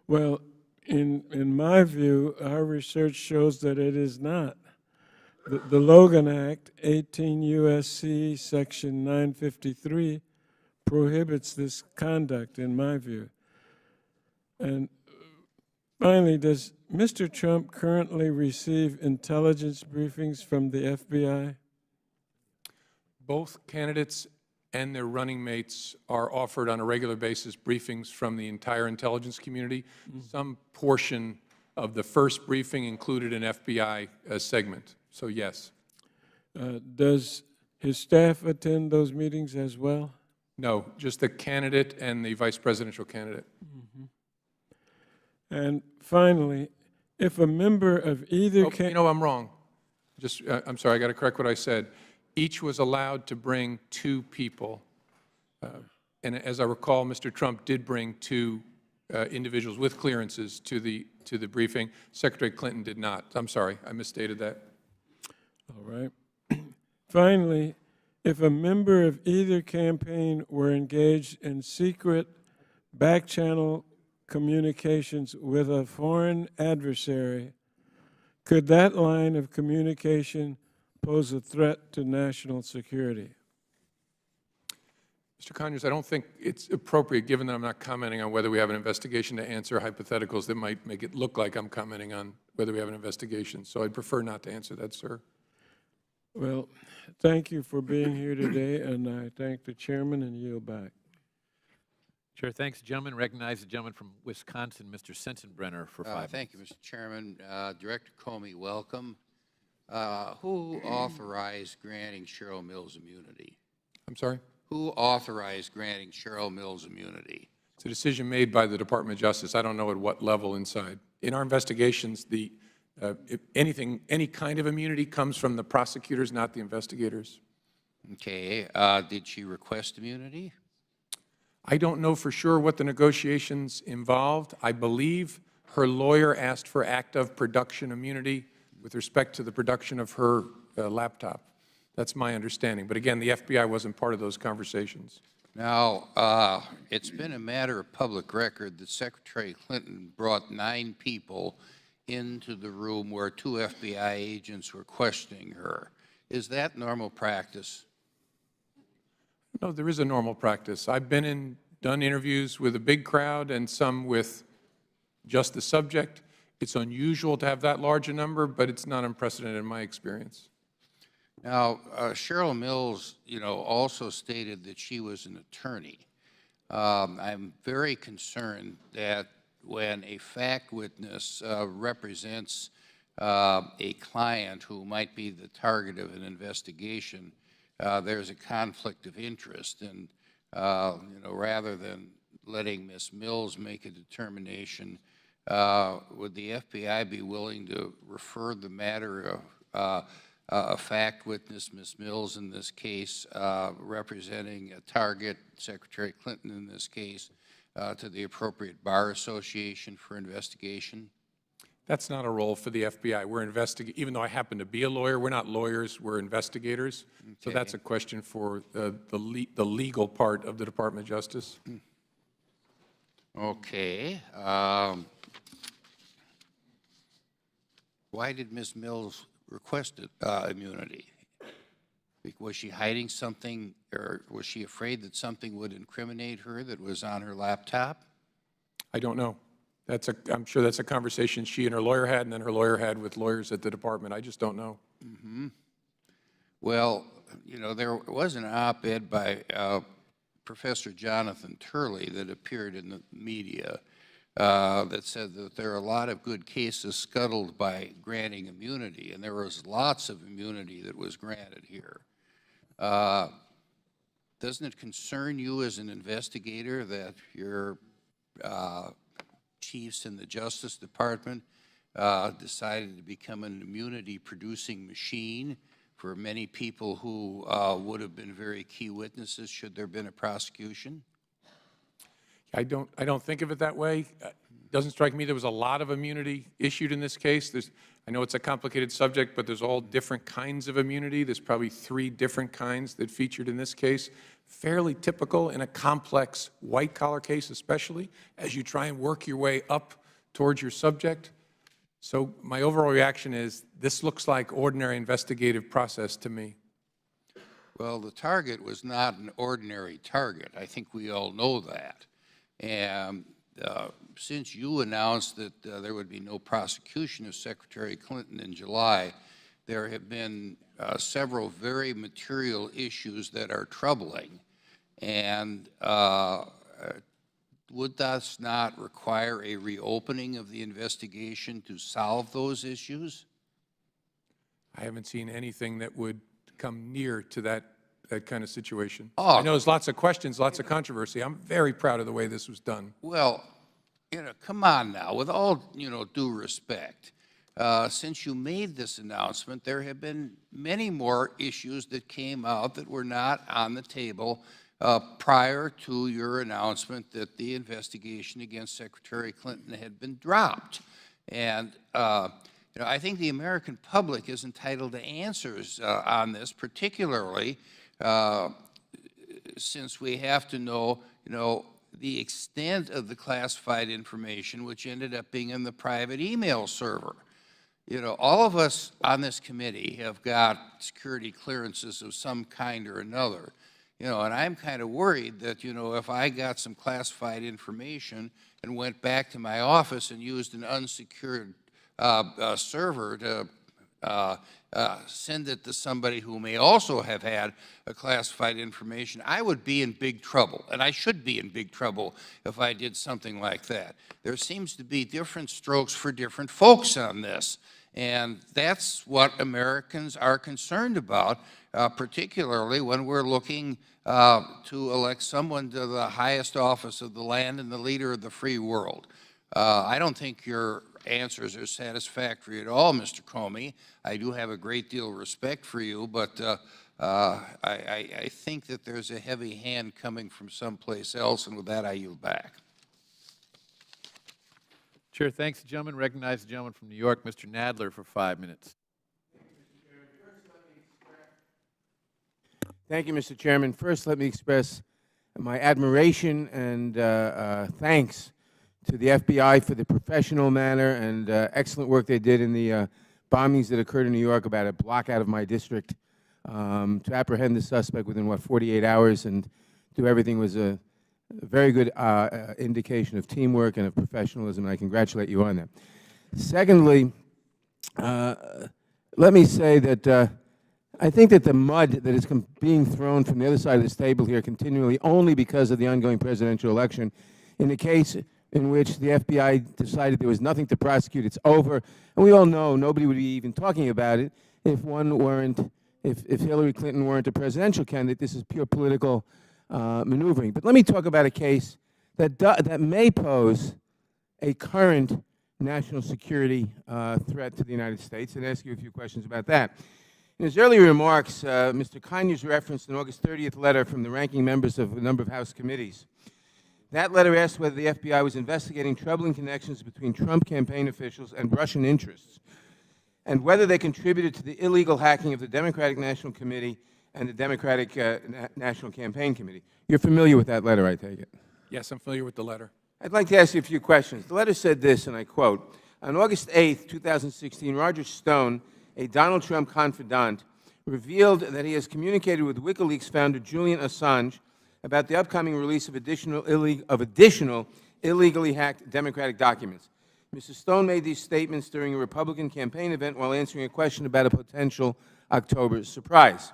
Well, in my view, our research shows that it is not. The Logan Act, 18 U.S.C. Section 953, prohibits this conduct, in my view. And finally, does Mr. Trump currently receive intelligence briefings from the FBI? Both candidates and their running mates are offered on a regular basis briefings from the entire intelligence community. Some portion of the first briefing included an FBI segment, so yes. Does his staff attend those meetings as well? No, just the candidate and the vice presidential candidate. And finally, if a member of either You know, I'm wrong. I'm sorry, I got to correct what I said. Each was allowed to bring 2 people. And as I recall, Mr. Trump did bring 2 individuals with clearances to the briefing. Secretary Clinton did not. I'm sorry, I misstated that. All right. Finally, if a member of either campaign were engaged in secret back-channel communications with a foreign adversary, could that line of communication pose a threat to national security? Mr. Conyers, I don't think it's appropriate, given that I'm not commenting on whether we have an investigation, to answer hypotheticals that might make it look like I'm commenting on whether we have an investigation. So I'd prefer not to answer that, sir. Well, thank you for being here today, and I thank the chairman and yield back. Chair, thanks, gentlemen. Recognize the gentleman from Wisconsin, Mr. Sensenbrenner, for 5 minutes. Thank you, Mr. Chairman. Director Comey, welcome. Who authorized granting Cheryl Mills immunity? I'm sorry? Who authorized granting Cheryl Mills immunity? It's a decision made by the Department of Justice. I don't know at what level inside. In our investigations, if any kind of immunity comes from the prosecutors, not the investigators. Okay. Did she request immunity? I don't know for sure what the negotiations involved. I believe Her lawyer asked for act of production immunity with respect to the production of her laptop. That's my understanding. But again, the FBI wasn't part of those conversations. Now, it's been a matter of public record that Secretary Clinton brought 9 people into the room where 2 FBI agents were questioning her. Is that normal practice? No, there is a normal practice. I've been done interviews with a big crowd and some with just the subject. It's unusual to have that large a number, but it's not unprecedented in my experience. Now, Cheryl Mills, also stated that she was an attorney. I'm very concerned that when a fact witness represents a client who might be the target of an investigation, there's a conflict of interest. And, rather than letting Ms. Mills make a determination, would the FBI be willing to refer the matter of a fact witness, Ms. Mills in this case, representing a target, Secretary Clinton in this case, to the appropriate bar association for investigation? That's not a role for the FBI. We're investigating, even though I happen to be a lawyer, we're not lawyers, we're investigators. Okay. So that's a question for the legal part of the Department of Justice. Okay. Why did Ms. Mills request immunity? Was she hiding something, or was she afraid that something would incriminate her that was on her laptop? I don't know. I'm sure that's a conversation she and her lawyer had, and then her lawyer had with lawyers at the department. I just don't know. Mm-hmm. Well, there was an op-ed by Professor Jonathan Turley that appeared in the media that said that there are a lot of good cases scuttled by granting immunity, and there was lots of immunity that was granted here. Doesn't it concern you as an investigator that your chiefs in the Justice Department decided to become an immunity-producing machine for many people who would have been very key witnesses should there have been a prosecution? I don't think of it that way. It doesn't strike me there was a lot of immunity issued in this case. I know it's a complicated subject, but there's all different kinds of immunity. There's probably 3 different kinds that featured in this case. Fairly typical in a complex white-collar case, especially, as you try and work your way up towards your subject. So my overall reaction is this looks like ordinary investigative process to me. Well, the target was not an ordinary target. I think we all know that. And since you announced that there would be no prosecution of Secretary Clinton in July, there have been several very material issues that are troubling. And would thus not require a reopening of the investigation to solve those issues? I haven't seen anything that would come near to that kind of situation. Oh. I know there's lots of questions, lots of controversy. I'm very proud of the way this was done. Well, come on now, with all, due respect, since you made this announcement, there have been many more issues that came out that were not on the table prior to your announcement that the investigation against Secretary Clinton had been dropped. And I think the American public is entitled to answers on this, particularly since we have to know, the extent of the classified information which ended up being in the private email server. All of us on this committee have got security clearances of some kind or another. And I'm kind of worried that, if I got some classified information and went back to my office and used an unsecured server to send it to somebody who may also have had a classified information, I would be in big trouble, and I should be in big trouble if I did something like that. There seems to be different strokes for different folks on this, and that's what Americans are concerned about, particularly when we're looking to elect someone to the highest office of the land and the leader of the free world. I don't think your answers are satisfactory at all, Mr. Comey. I do have a great deal of respect for you, but I think that there's a heavy hand coming from someplace else, and with that, I yield back. Chair thanks the gentleman. Recognize the gentleman from New York, Mr. Nadler, for 5 minutes. Thank you, Mr. Chairman. First, let me express my admiration and thanks to the FBI for the professional manner and excellent work they did in the bombings that occurred in New York about a block out of my district to apprehend the suspect within, 48 hours and do everything was a very good indication of teamwork and of professionalism, and I congratulate you on that. Secondly, let me say that I think that the mud that is being thrown from the other side of this table here continually only because of the ongoing presidential election, in the case in which the FBI decided there was nothing to prosecute, it's over. And we all know nobody would be even talking about it if if Hillary Clinton weren't a presidential candidate. This is pure political maneuvering. But let me talk about a case that may pose a current national security threat to the United States, and ask you a few questions about that. In his earlier remarks, Mr. Conyers referenced an August 30th letter from the ranking members of a number of House committees. That letter asked whether the FBI was investigating troubling connections between Trump campaign officials and Russian interests, and whether they contributed to the illegal hacking of the Democratic National Committee and the Democratic National Campaign Committee. You're familiar with that letter, I take it? Yes, I'm familiar with the letter. I'd like to ask you a few questions. The letter said this, and I quote, on August 8th, 2016, Roger Stone, a Donald Trump confidant, revealed that he has communicated with WikiLeaks founder Julian Assange about the upcoming release of additional illegally hacked Democratic documents. Mr. Stone made these statements during a Republican campaign event while answering a question about a potential October surprise.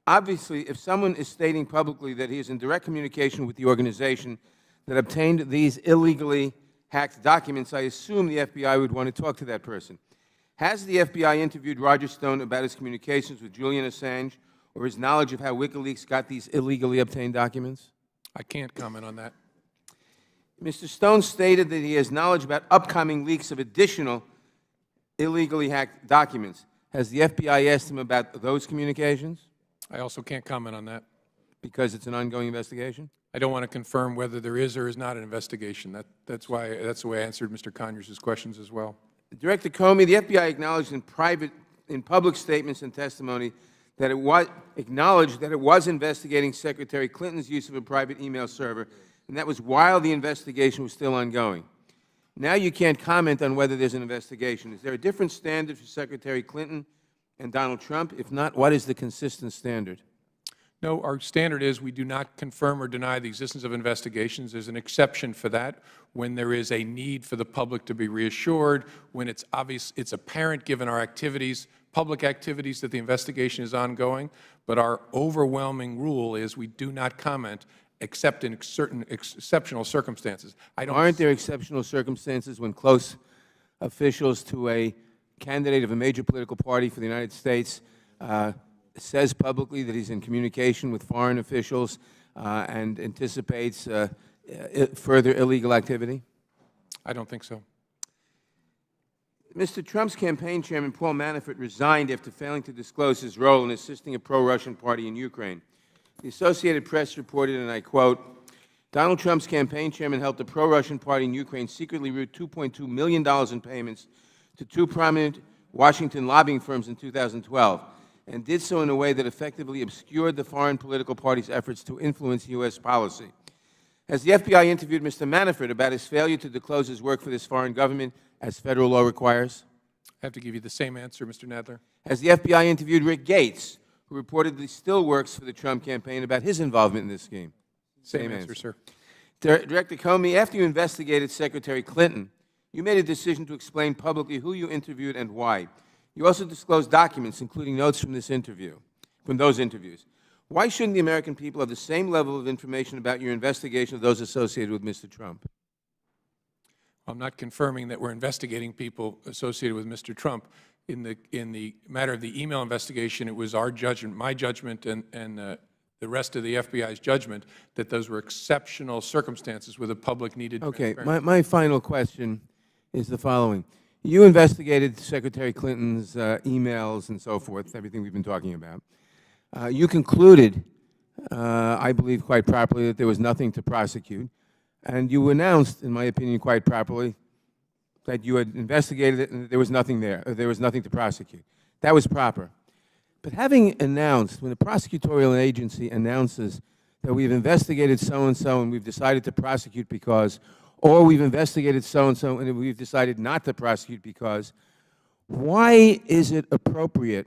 Obviously, if someone is stating publicly that he is in direct communication with the organization that obtained these illegally hacked documents, I assume the FBI would want to talk to that person. Has the FBI interviewed Roger Stone about his communications with Julian Assange or his knowledge of how WikiLeaks got these illegally obtained documents? I can't comment on that. Mr. Stone stated that he has knowledge about upcoming leaks of additional illegally hacked documents. Has the FBI asked him about those communications? I also can't comment on that. Because it's an ongoing investigation? I don't want to confirm whether there is or is not an investigation. That's the way I answered Mr. Conyers' questions as well. Director Comey, the FBI acknowledged in public statements and testimony that it was investigating Secretary Clinton's use of a private email server, and that was while the investigation was still ongoing. Now you can't comment on whether there's an investigation. Is there a different standard for Secretary Clinton and Donald Trump? If not, what is the consistent standard? No, our standard is we do not confirm or deny the existence of investigations. There's an exception for that when there is a need for the public to be reassured, when it's obvious, it's apparent given our activities, public activities, that the investigation is ongoing. But our overwhelming rule is we do not comment except in certain exceptional circumstances. Aren't there exceptional circumstances when close officials to a candidate of a major political party for the United States says publicly that he's in communication with foreign officials and anticipates further illegal activity? I don't think so. Mr. Trump's campaign chairman, Paul Manafort, resigned after failing to disclose his role in assisting a pro-Russian party in Ukraine. The Associated Press reported, and I quote, Donald Trump's campaign chairman helped a pro-Russian party in Ukraine secretly route $2.2 million in payments to two prominent Washington lobbying firms in 2012, and did so in a way that effectively obscured the foreign political party's efforts to influence U.S. policy. Has the FBI interviewed Mr. Manafort about his failure to disclose his work for this foreign government, as federal law requires? I have to give you the same answer, Mr. Nadler. Has the FBI interviewed Rick Gates, who reportedly still works for the Trump campaign, about his involvement in this scheme? Same answer, sir. Director Comey, after you investigated Secretary Clinton, you made a decision to explain publicly who you interviewed and why. You also disclosed documents, including notes from those interviews. Why shouldn't the American people have the same level of information about your investigation of those associated with Mr. Trump? I'm not confirming that we're investigating people associated with Mr. Trump. In the matter of the email investigation, it was our judgment, my judgment, and the rest of the FBI's judgment that those were exceptional circumstances where the public needed transparency. Okay, my final question is the following. You investigated Secretary Clinton's emails and so forth, everything we've been talking about. You concluded, I believe quite properly, that there was nothing to prosecute. And you announced, in my opinion quite properly, that you had investigated it and that there was nothing there, or there was nothing to prosecute. That was proper. But having announced, when the prosecutorial agency announces that we've investigated so-and-so and we've decided to prosecute because, or we've investigated so-and-so and we've decided not to prosecute because, why is it appropriate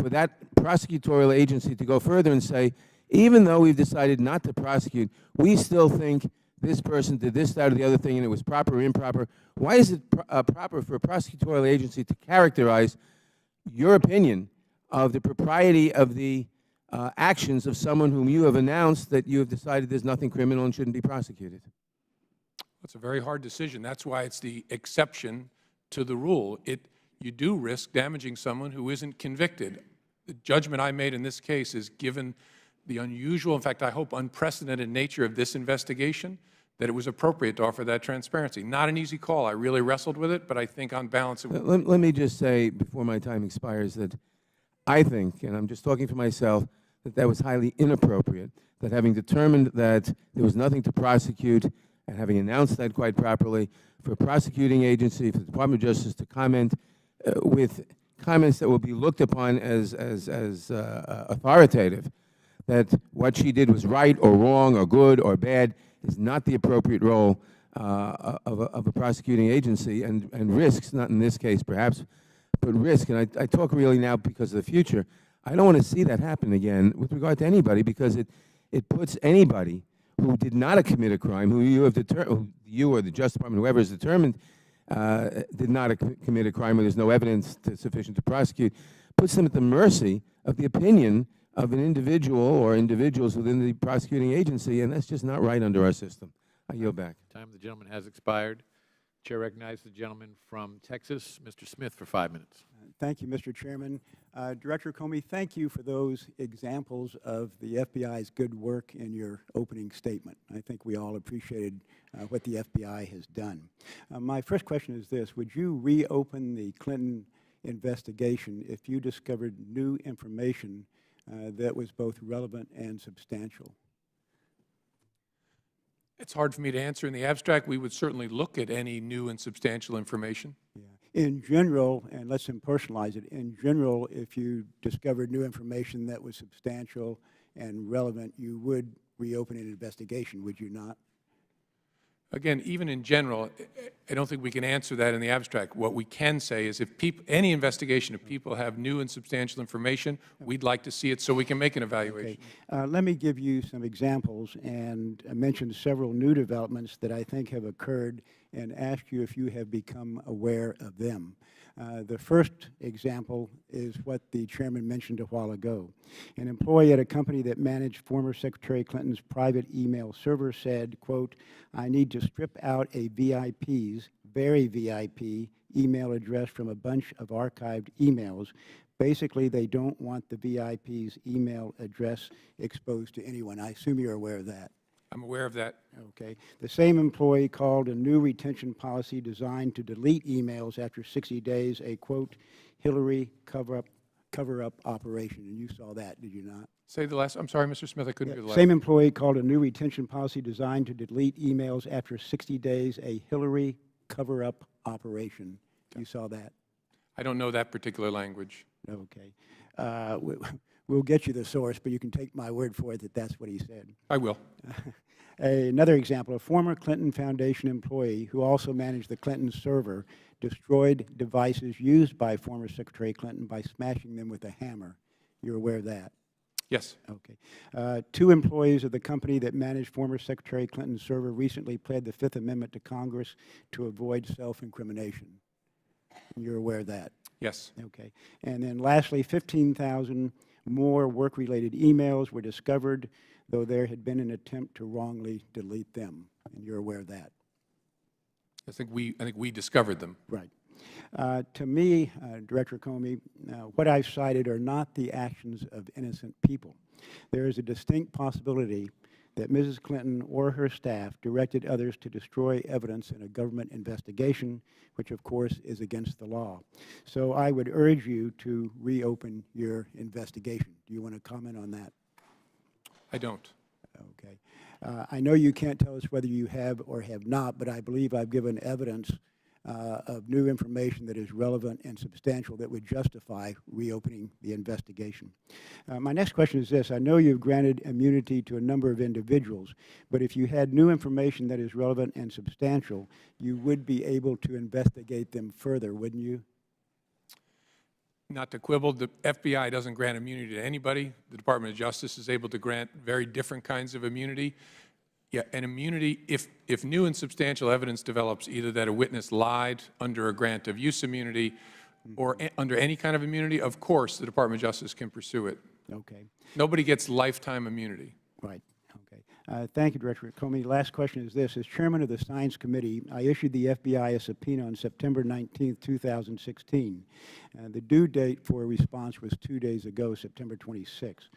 for that prosecutorial agency to go further and say, even though we've decided not to prosecute, we still think this person did this, that, or the other thing, and it was proper or improper? Why is it proper for a prosecutorial agency to characterize your opinion of the propriety of the actions of someone whom you have announced that you have decided there's nothing criminal and shouldn't be prosecuted? It's a very hard decision. That's why it's the exception to the rule. You do risk damaging someone who isn't convicted. The judgment I made in this case is, given the unusual, in fact, I hope unprecedented nature of this investigation, that it was appropriate to offer that transparency. Not an easy call. I really wrestled with it, but I think on balance it was. Let me just say, before my time expires, that I think, and I'm just talking for myself, that that was highly inappropriate, that having determined that there was nothing to prosecute and having announced that quite properly, for a prosecuting agency, for the Department of Justice to comment with comments that will be looked upon as authoritative, that what she did was right or wrong or good or bad, is not the appropriate role of a prosecuting agency, and risks, not in this case perhaps, but risk. And I talk really now because of the future. I don't want to see that happen again with regard to anybody, because it puts anybody who did not commit a crime, who you have determined, you or the Justice Department, whoever is determined, did not commit a crime, or there's no evidence sufficient to prosecute, puts them at the mercy of the opinion of an individual or individuals within the prosecuting agency, and that's just not right under our system. I yield back. Time of the gentleman has expired. Chair recognizes the gentleman from Texas, Mr. Smith, for 5 minutes. Thank you, Mr. Chairman. Director Comey, thank you for those examples of the FBI's good work in your opening statement. I think we all appreciated what the FBI has done. My first question is this: would you reopen the Clinton investigation if you discovered new information that was both relevant and substantial? It's hard for me to answer in the abstract. We would certainly look at any new and substantial information. Yeah. In general, and let's impersonalize it, in general, if you discovered new information that was substantial and relevant, you would reopen an investigation, would you not? Again, even in general, I don't think we can answer that in the abstract. What we can say is if any investigation, if people have new and substantial information, we'd like to see it so we can make an evaluation. Okay. Let me give you some examples and mention several new developments that I think have occurred and ask you if you have become aware of them. The first example is what the chairman mentioned a while ago. An employee at a company that managed former Secretary Clinton's private email server said, quote, "I need to strip out a VIP's, very VIP, email address from a bunch of archived emails. Basically, they don't want the VIP's email address exposed to anyone." I assume you're aware of that. I'm aware of that. Okay. The same employee called a new retention policy designed to delete emails after 60 days a, quote, Hillary cover-up operation. And you saw that, did you not? Say the last. I'm sorry, Mr. Smith, I couldn't hear the last. Same employee called a new retention policy designed to delete emails after 60 days a Hillary cover-up operation. You saw that? I don't know that particular language. Okay. We'll get you the source, but you can take my word for it that that's what he said. I will. Another example, a former Clinton Foundation employee who also managed the Clinton server destroyed devices used by former Secretary Clinton by smashing them with a hammer. You're aware of that? Yes. Okay. Two employees of the company that managed former Secretary Clinton's server recently pled the Fifth Amendment to Congress to avoid self-incrimination. You're aware of that? Yes. Okay. And then lastly, 15,000 more work-related emails were discovered, though there had been an attempt to wrongly delete them. And you're aware of that? I think we discovered them. Right. To me, Director Comey, what I've cited are not the actions of innocent people. There is a distinct possibility that Mrs. Clinton or her staff directed others to destroy evidence in a government investigation, which of course is against the law. So I would urge you to reopen your investigation. Do you want to comment on that? I don't. Okay. I know you can't tell us whether you have or have not, but I believe I've given evidence of new information that is relevant and substantial that would justify reopening the investigation. My next question is this. I know you've granted immunity to a number of individuals, but if you had new information that is relevant and substantial, you would be able to investigate them further, wouldn't you? Not to quibble, the FBI doesn't grant immunity to anybody. The Department of Justice is able to grant very different kinds of immunity. Yeah, and immunity, if new and substantial evidence develops, either that a witness lied under a grant of use immunity or under any kind of immunity, of course the Department of Justice can pursue it. Okay. Nobody gets lifetime immunity. Right. Okay. Thank you, Director Comey. Last question is this. As Chairman of the Science Committee, I issued the FBI a subpoena on September 19, 2016. The due date for a response was 2 days ago, September 26.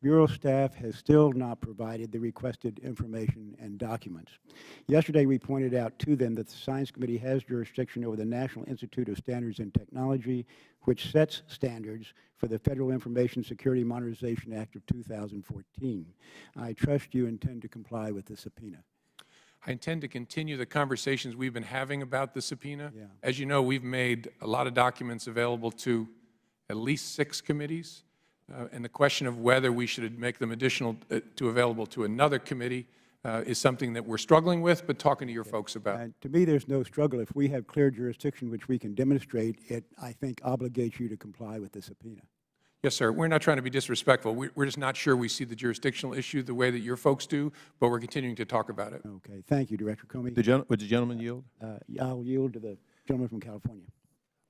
Bureau staff has still not provided the requested information and documents. Yesterday, we pointed out to them that the Science Committee has jurisdiction over the National Institute of Standards and Technology, which sets standards for the Federal Information Security Modernization Act of 2014. I trust you intend to comply with the subpoena. I intend to continue the conversations we've been having about the subpoena. Yeah. As you know, we've made a lot of documents available to at least 6 committees. And the question of whether we should make them additional available to another committee is something that we're struggling with, but talking to your folks about. To me, there's no struggle. If we have clear jurisdiction which we can demonstrate, it, I think, obligates you to comply with the subpoena. Yes, sir. We're not trying to be disrespectful. We're just not sure we see the jurisdictional issue the way that your folks do, but we're continuing to talk about it. Okay. Thank you, Director Comey. Would the gentleman yield? I'll yield to the gentleman from California.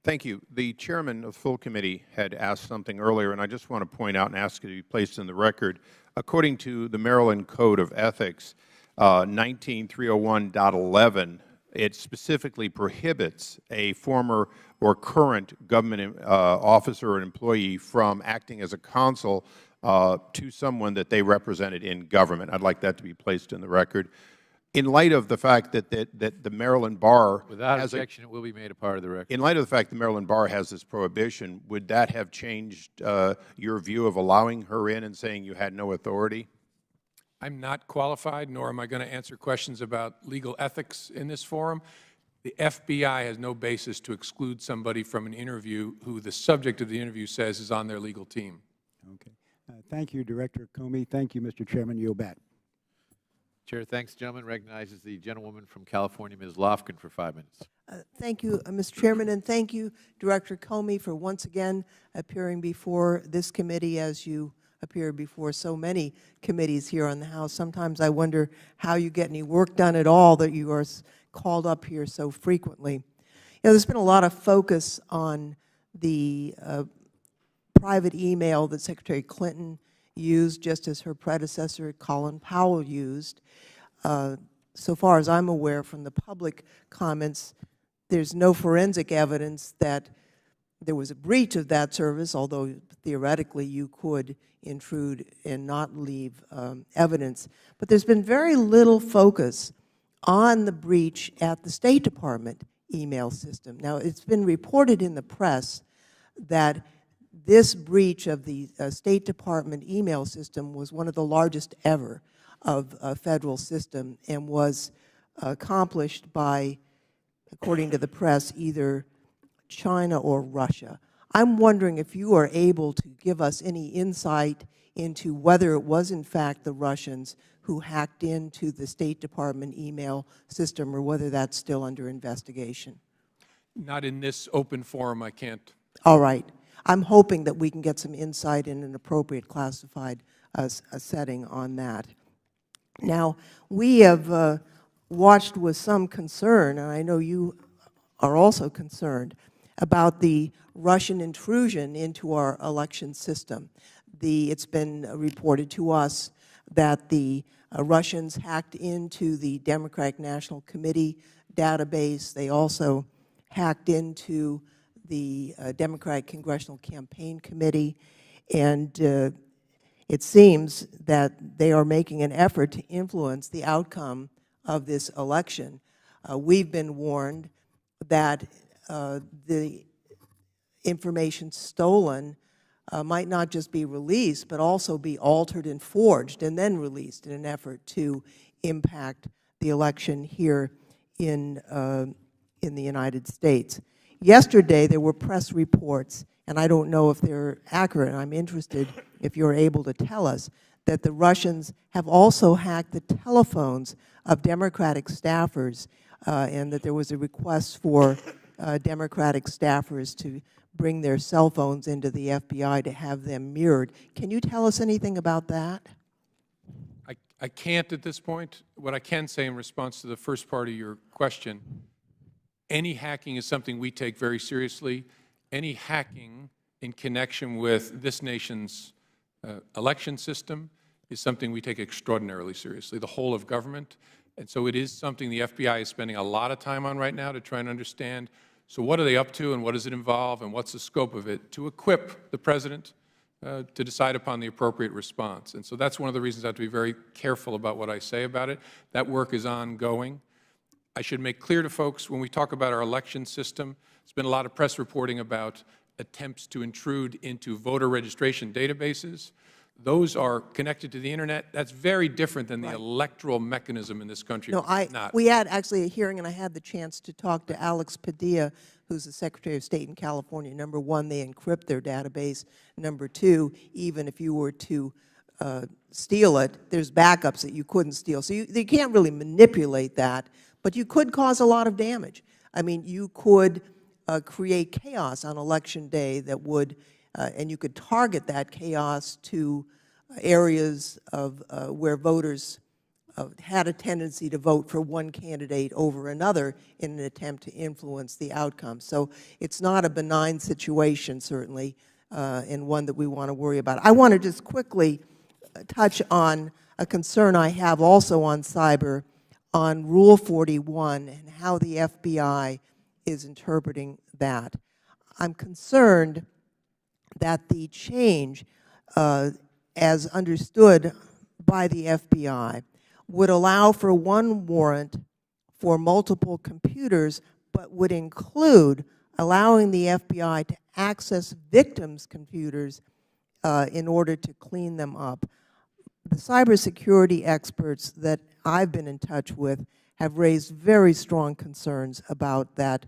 Thank you. The chairman of the full committee had asked something earlier, and I just want to point out and ask it to be placed in the record. According to the Maryland Code of Ethics, 19301.11, it specifically prohibits a former or current government officer or employee from acting as a counsel to someone that they represented in government. I'd like that to be placed in the record. In light of the fact that the Maryland Bar Without objection, it will be made a part of the record. In light of the fact the Maryland Bar has this prohibition, would that have changed your view of allowing her in and saying you had no authority? I'm not qualified, nor am I going to answer questions about legal ethics in this forum. The FBI has no basis to exclude somebody from an interview who the subject of the interview says is on their legal team. Okay. Thank you, Director Comey. Thank you, Mr. Chairman. Yield back. Chair thanks the gentleman, recognizes the gentlewoman from California, Ms. Lofgren, for 5 minutes. Thank you, Mr. Chairman, and thank you, Director Comey, for once again appearing before this committee as you appear before so many committees here on the House. Sometimes I wonder how you get any work done at all that you are called up here so frequently. You know, there's been a lot of focus on the private email that Secretary Clinton used, just as her predecessor, Colin Powell, used. So far as I'm aware from the public comments, there's no forensic evidence that there was a breach of that service, although theoretically you could intrude and not leave evidence. But there's been very little focus on the breach at the State Department email system. Now, it's been reported in the press that this breach of the State Department email system was one of the largest ever of a federal system and was accomplished by, according to the press, either China or Russia. I'm wondering if you are able to give us any insight into whether it was in fact the Russians who hacked into the State Department email system or whether that's still under investigation. Not in this open forum, I can't. All right. I'm hoping that we can get some insight in an appropriate classified setting on that. Now, we have watched with some concern, and I know you are also concerned, about the Russian intrusion into our election system. It's been reported to us that the Russians hacked into the Democratic National Committee database. They also hacked into the Democratic Congressional Campaign Committee, and it seems that they are making an effort to influence the outcome of this election. We've been warned that the information stolen might not just be released, but also be altered and forged and then released in an effort to impact the election here in in the United States. Yesterday, there were press reports, and I don't know if they're accurate, and I'm interested if you're able to tell us, that the Russians have also hacked the telephones of Democratic staffers, and that there was a request for Democratic staffers to bring their cell phones into the FBI to have them mirrored. Can you tell us anything about that? I can't at this point. What I can say in response to the first part of your question, any hacking is something we take very seriously. Any hacking in connection with this nation's election system is something we take extraordinarily seriously, the whole of government. And so it is something the FBI is spending a lot of time on right now to try and understand, so what are they up to and what does it involve and what's the scope of it, to equip the President to decide upon the appropriate response. And so that's one of the reasons I have to be very careful about what I say about it. That work is ongoing. I should make clear to folks, when we talk about our election system, there's been a lot of press reporting about attempts to intrude into voter registration databases. Those are connected to the Internet. That's very different than the electoral mechanism in this country. No, we had actually a hearing, and I had the chance to talk to Alex Padilla, who's the Secretary of State in California. Number one, they encrypt their database. Number two, even if you were to steal it, there's backups that you couldn't steal. So you can't really manipulate that, but you could cause a lot of damage. I mean, you could create chaos on Election Day that would, and you could target that chaos to areas of where voters had a tendency to vote for one candidate over another in an attempt to influence the outcome. So it's not a benign situation, certainly, and one that we want to worry about. I want to just quickly touch on a concern I have also on cyber, on Rule 41 and how the FBI is interpreting that. I'm concerned that the change, as understood by the FBI, would allow for one warrant for multiple computers, but would include allowing the FBI to access victims' computers in order to clean them up. The cybersecurity experts that I've been in touch with have raised very strong concerns about that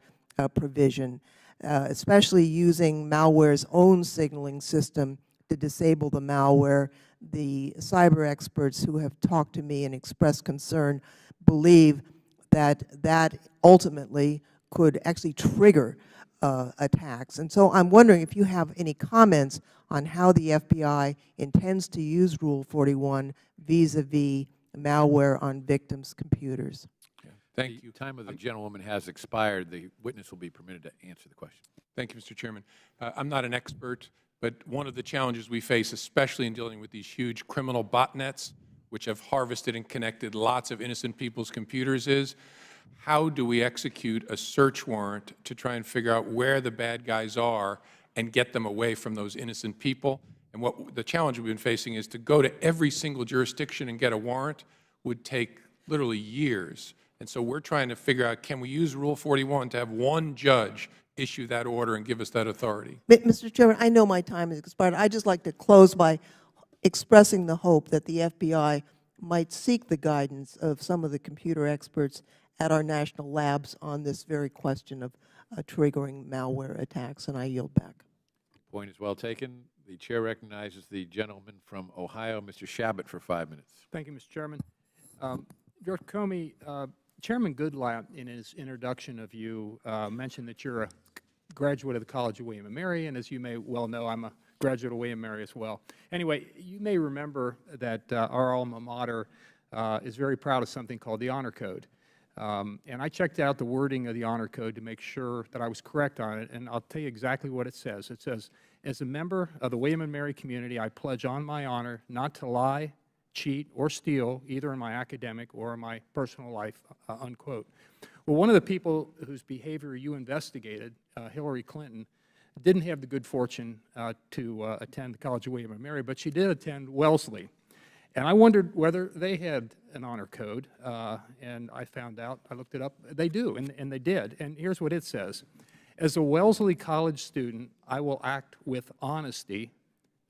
provision, especially using malware's own signaling system to disable the malware. The cyber experts who have talked to me and expressed concern believe that that ultimately could actually trigger attacks. And so I'm wondering if you have any comments on how the FBI intends to use Rule 41 vis-a-vis malware on victims' computers. Thank you. The time of the gentlewoman has expired. The witness will be permitted to answer the question. Thank you, Mr. Chairman. I'm not an expert, but one of the challenges we face, especially in dealing with these huge criminal botnets, which have harvested and connected lots of innocent people's computers, is how do we execute a search warrant to try and figure out where the bad guys are and get them away from those innocent people? And what the challenge we've been facing is to go to every single jurisdiction and get a warrant would take literally years. And so we're trying to figure out, can we use Rule 41 to have one judge issue that order and give us that authority? Mr. Chairman, I know my time has expired. I'd just like to close by expressing the hope that the FBI might seek the guidance of some of the computer experts at our national labs on this very question of triggering malware attacks, and I yield back. Point is well taken. The Chair recognizes the gentleman from Ohio, Mr. Shabbat, for 5 minutes. Thank you, Mr. Chairman. Director Comey, Chairman Goodlatte, in his introduction of you, mentioned that you're a graduate of the College of William & Mary, and as you may well know, I'm a graduate of William & Mary as well. Anyway, you may remember that our alma mater is very proud of something called the Honor Code. And I checked out the wording of the Honor Code to make sure that I was correct on it, and I'll tell you exactly what it says. It says, as a member of the William & Mary community, I pledge on my honor not to lie, cheat, or steal, either in my academic or in my personal life, unquote. Well, one of the people whose behavior you investigated, Hillary Clinton, didn't have the good fortune to attend the College of William & Mary, but she did attend Wellesley. And I wondered whether they had an honor code, and I found out, I looked it up, they do, and they did. And here's what it says. As a Wellesley College student, I will act with honesty,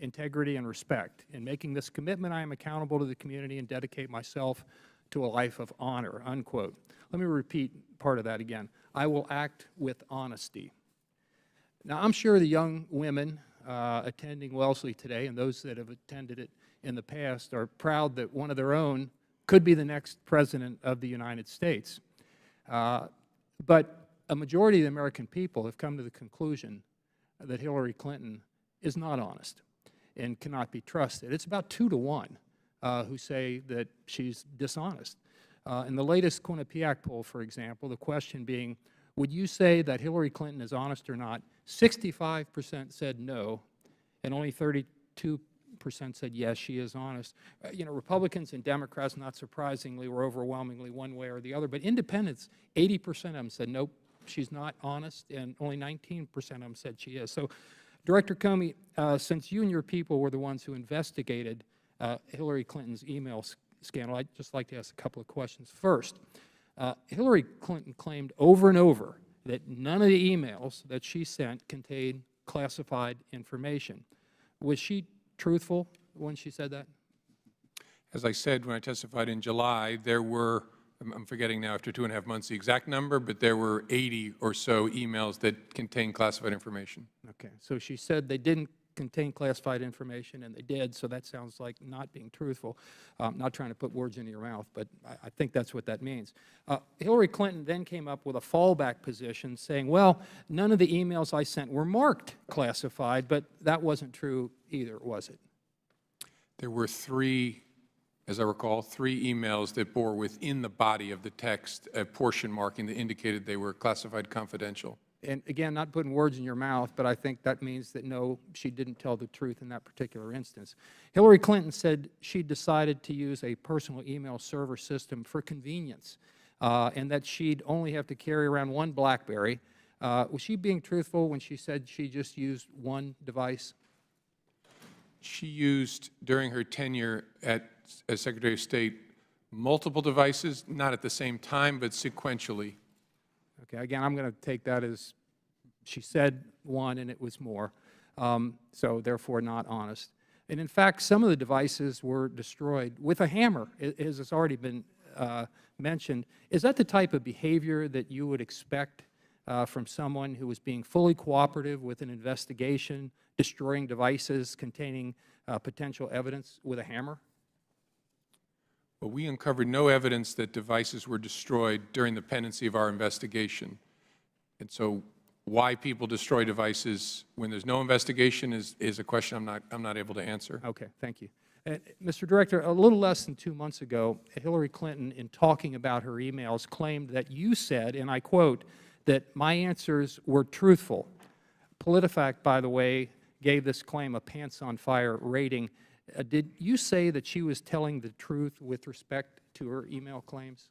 integrity, and respect. In making this commitment, I am accountable to the community and dedicate myself to a life of honor, unquote. Let me repeat part of that again. I will act with honesty. Now, I'm sure the young women attending Wellesley today and those that have attended it in the past are proud that one of their own could be the next President of the United States. But a majority of the American people have come to the conclusion that Hillary Clinton is not honest and cannot be trusted. It's about 2 to 1 who say that she's dishonest. In the latest Quinnipiac poll, for example, the question being, would you say that Hillary Clinton is honest or not? 65% said no, and only 32% said yes, she is honest. You know, Republicans and Democrats, not surprisingly, were overwhelmingly one way or the other, but independents, 80% of them said nope, she's not honest, and only 19% of them said she is. So, Director Comey, since you and your people were the ones who investigated Hillary Clinton's email scandal, I'd just like to ask a couple of questions. First, Hillary Clinton claimed over and over that none of the emails that she sent contained classified information. Was she truthful when she said that? As I said when I testified in July, there were, I'm forgetting now after 2.5 months the exact number, but there were 80 or so emails that contained classified information. Okay, so she said they didn't contain classified information, and they did, so that sounds like not being truthful. Not trying to put words into your mouth, but I think that's what that means. Hillary Clinton then came up with a fallback position saying, well, none of the emails I sent were marked classified, but that wasn't true either, was it? There were 3, as I recall, 3 emails that bore within the body of the text a portion marking that indicated they were classified confidential. And again, not putting words in your mouth, but I think that means that no, she didn't tell the truth in that particular instance. Hillary Clinton said she decided to use a personal email server system for convenience, and that she'd only have to carry around one BlackBerry. Was she being truthful when she said she just used one device? She used, during her tenure as Secretary of State, multiple devices, not at the same time, but sequentially. Okay, again, I'm going to take that as she said one and it was more, so therefore not honest. And in fact, some of the devices were destroyed with a hammer, as has already been mentioned. Is that the type of behavior that you would expect from someone who was being fully cooperative with an investigation, destroying devices containing potential evidence with a hammer? Well, we uncovered no evidence that devices were destroyed during the pendency of our investigation. And so why people destroy devices when there's no investigation is a question I'm not able to answer. Okay, thank you. Mr. Director, a little less than 2 months ago, Hillary Clinton, in talking about her emails, claimed that you said, and I quote, that my answers were truthful. PolitiFact, by the way, gave this claim a pants-on-fire rating. Did you say that she was telling the truth with respect to her email claims?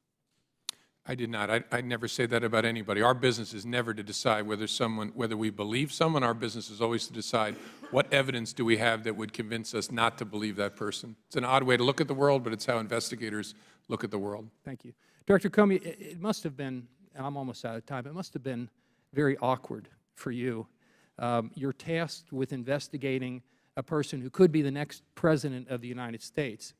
I did not. I'd never say that about anybody. Our business is never to decide whether we believe someone. Our business is always to decide what evidence do we have that would convince us not to believe that person. It's an odd way to look at the world, but it's how investigators look at the world. Thank you. Director Comey, it must have been, and I'm almost out of time, it must have been very awkward for you. You're tasked with investigating a person who could be the next President of the United States.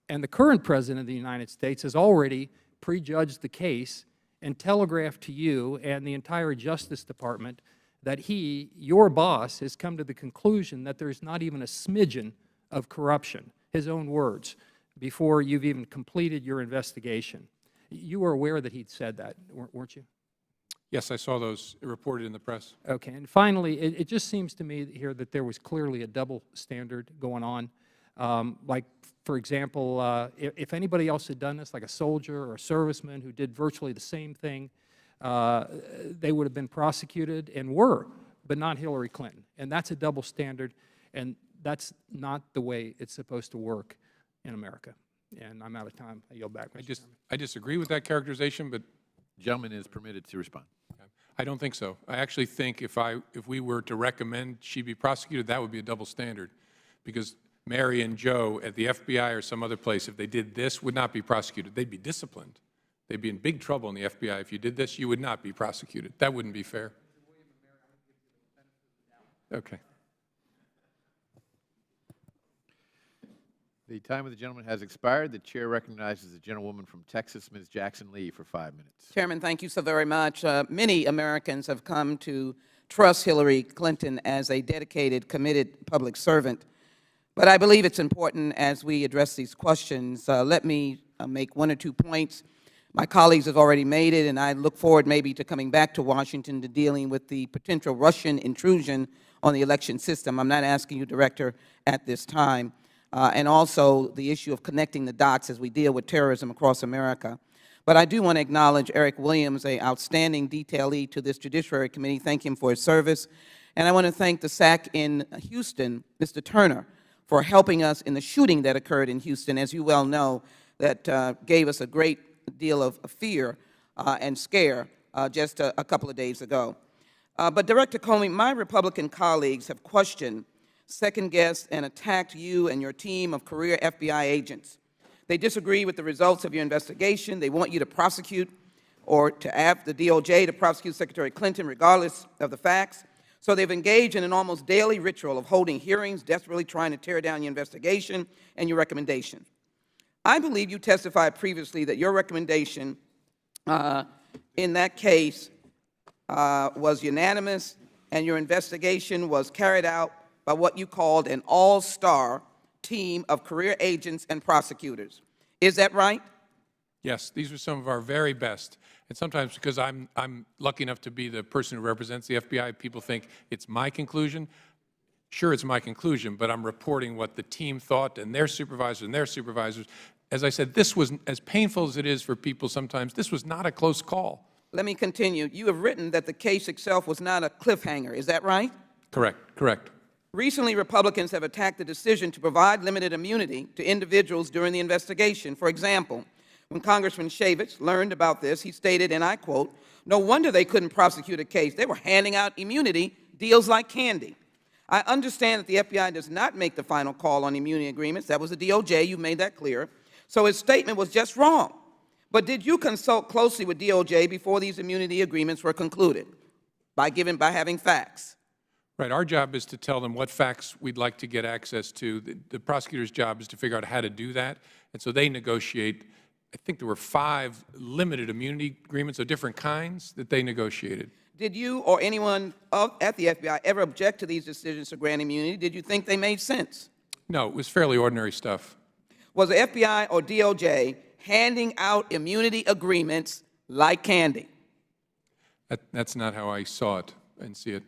And the current President of the United States has already prejudged the case and telegraphed to you and the entire Justice Department that he, your boss, has come to the conclusion that there's not even a smidgen of corruption, his own words, before you've even completed your investigation. You were aware that he'd said that, weren't you? Yes, I saw those reported in the press. Okay, and finally, it just seems to me here that there was clearly a double standard going on. Like, for example, if anybody else had done this, like a soldier or a serviceman who did virtually the same thing, they would have been prosecuted and were, but not Hillary Clinton. And that's a double standard, and that's not the way it's supposed to work in America. And I'm out of time. I yield back, Mr. Chairman. I disagree with that characterization, but The gentleman is permitted to respond. I don't think so. I actually think if we were to recommend she be prosecuted, that would be a double standard, because Mary and Joe at the FBI or some other place, if they did this, would not be prosecuted. They'd be disciplined. They'd be in big trouble in the FBI. If you did this, you would not be prosecuted. That wouldn't be fair. Okay. The time of the gentleman has expired. The chair recognizes the gentlewoman from Texas, Ms. Jackson Lee, for 5 minutes. Chairman, thank you so very much. Many Americans have come to trust Hillary Clinton as a dedicated, committed public servant. But I believe it's important as we address these questions. Let me make 1 or 2 points. My colleagues have already made it, and I look forward maybe to coming back to Washington to dealing with the potential Russian intrusion on the election system. I'm not asking you, Director, at this time. And also the issue of connecting the dots as we deal with terrorism across America. But I do want to acknowledge Eric Williams, an outstanding detailee to this Judiciary Committee. Thank him for his service. And I want to thank the SAC in Houston, Mr. Turner, for helping us in the shooting that occurred in Houston, as you well know, that gave us a great deal of fear and scare just a couple of days ago. But Director Comey, my Republican colleagues have questioned, second-guessed, and attacked you and your team of career FBI agents. They disagree with the results of your investigation. They want you to prosecute or to have the DOJ to prosecute Secretary Clinton regardless of the facts. So they've engaged in an almost daily ritual of holding hearings, desperately trying to tear down your investigation and your recommendations. I believe you testified previously that your recommendation in that case was unanimous, and your investigation was carried out by what you called an all-star team of career agents and prosecutors. Is that right? Yes, these were some of our very best. And sometimes because I'm lucky enough to be the person who represents the FBI, people think it's my conclusion. Sure, it's my conclusion, but I'm reporting what the team thought and their supervisors. As I said, this was, as painful as it is for people sometimes, this was not a close call. Let me continue. You have written that the case itself was not a cliffhanger. Is that right? Correct. Recently, Republicans have attacked the decision to provide limited immunity to individuals during the investigation. For example, when Congressman Shavitz learned about this, he stated, and I quote, "No wonder they couldn't prosecute a case. They were handing out immunity deals like candy." I understand that the FBI does not make the final call on immunity agreements. That was the DOJ. You made that clear. So his statement was just wrong. But did you consult closely with DOJ before these immunity agreements were concluded by having facts? Right. Our job is to tell them what facts we'd like to get access to. The prosecutor's job is to figure out how to do that. And so they negotiate. I think there were 5 limited immunity agreements of different kinds that they negotiated. Did you or anyone at the FBI ever object to these decisions to grant immunity? Did you think they made sense? No, it was fairly ordinary stuff. Was the FBI or DOJ handing out immunity agreements like candy? That's not how I saw it and see it.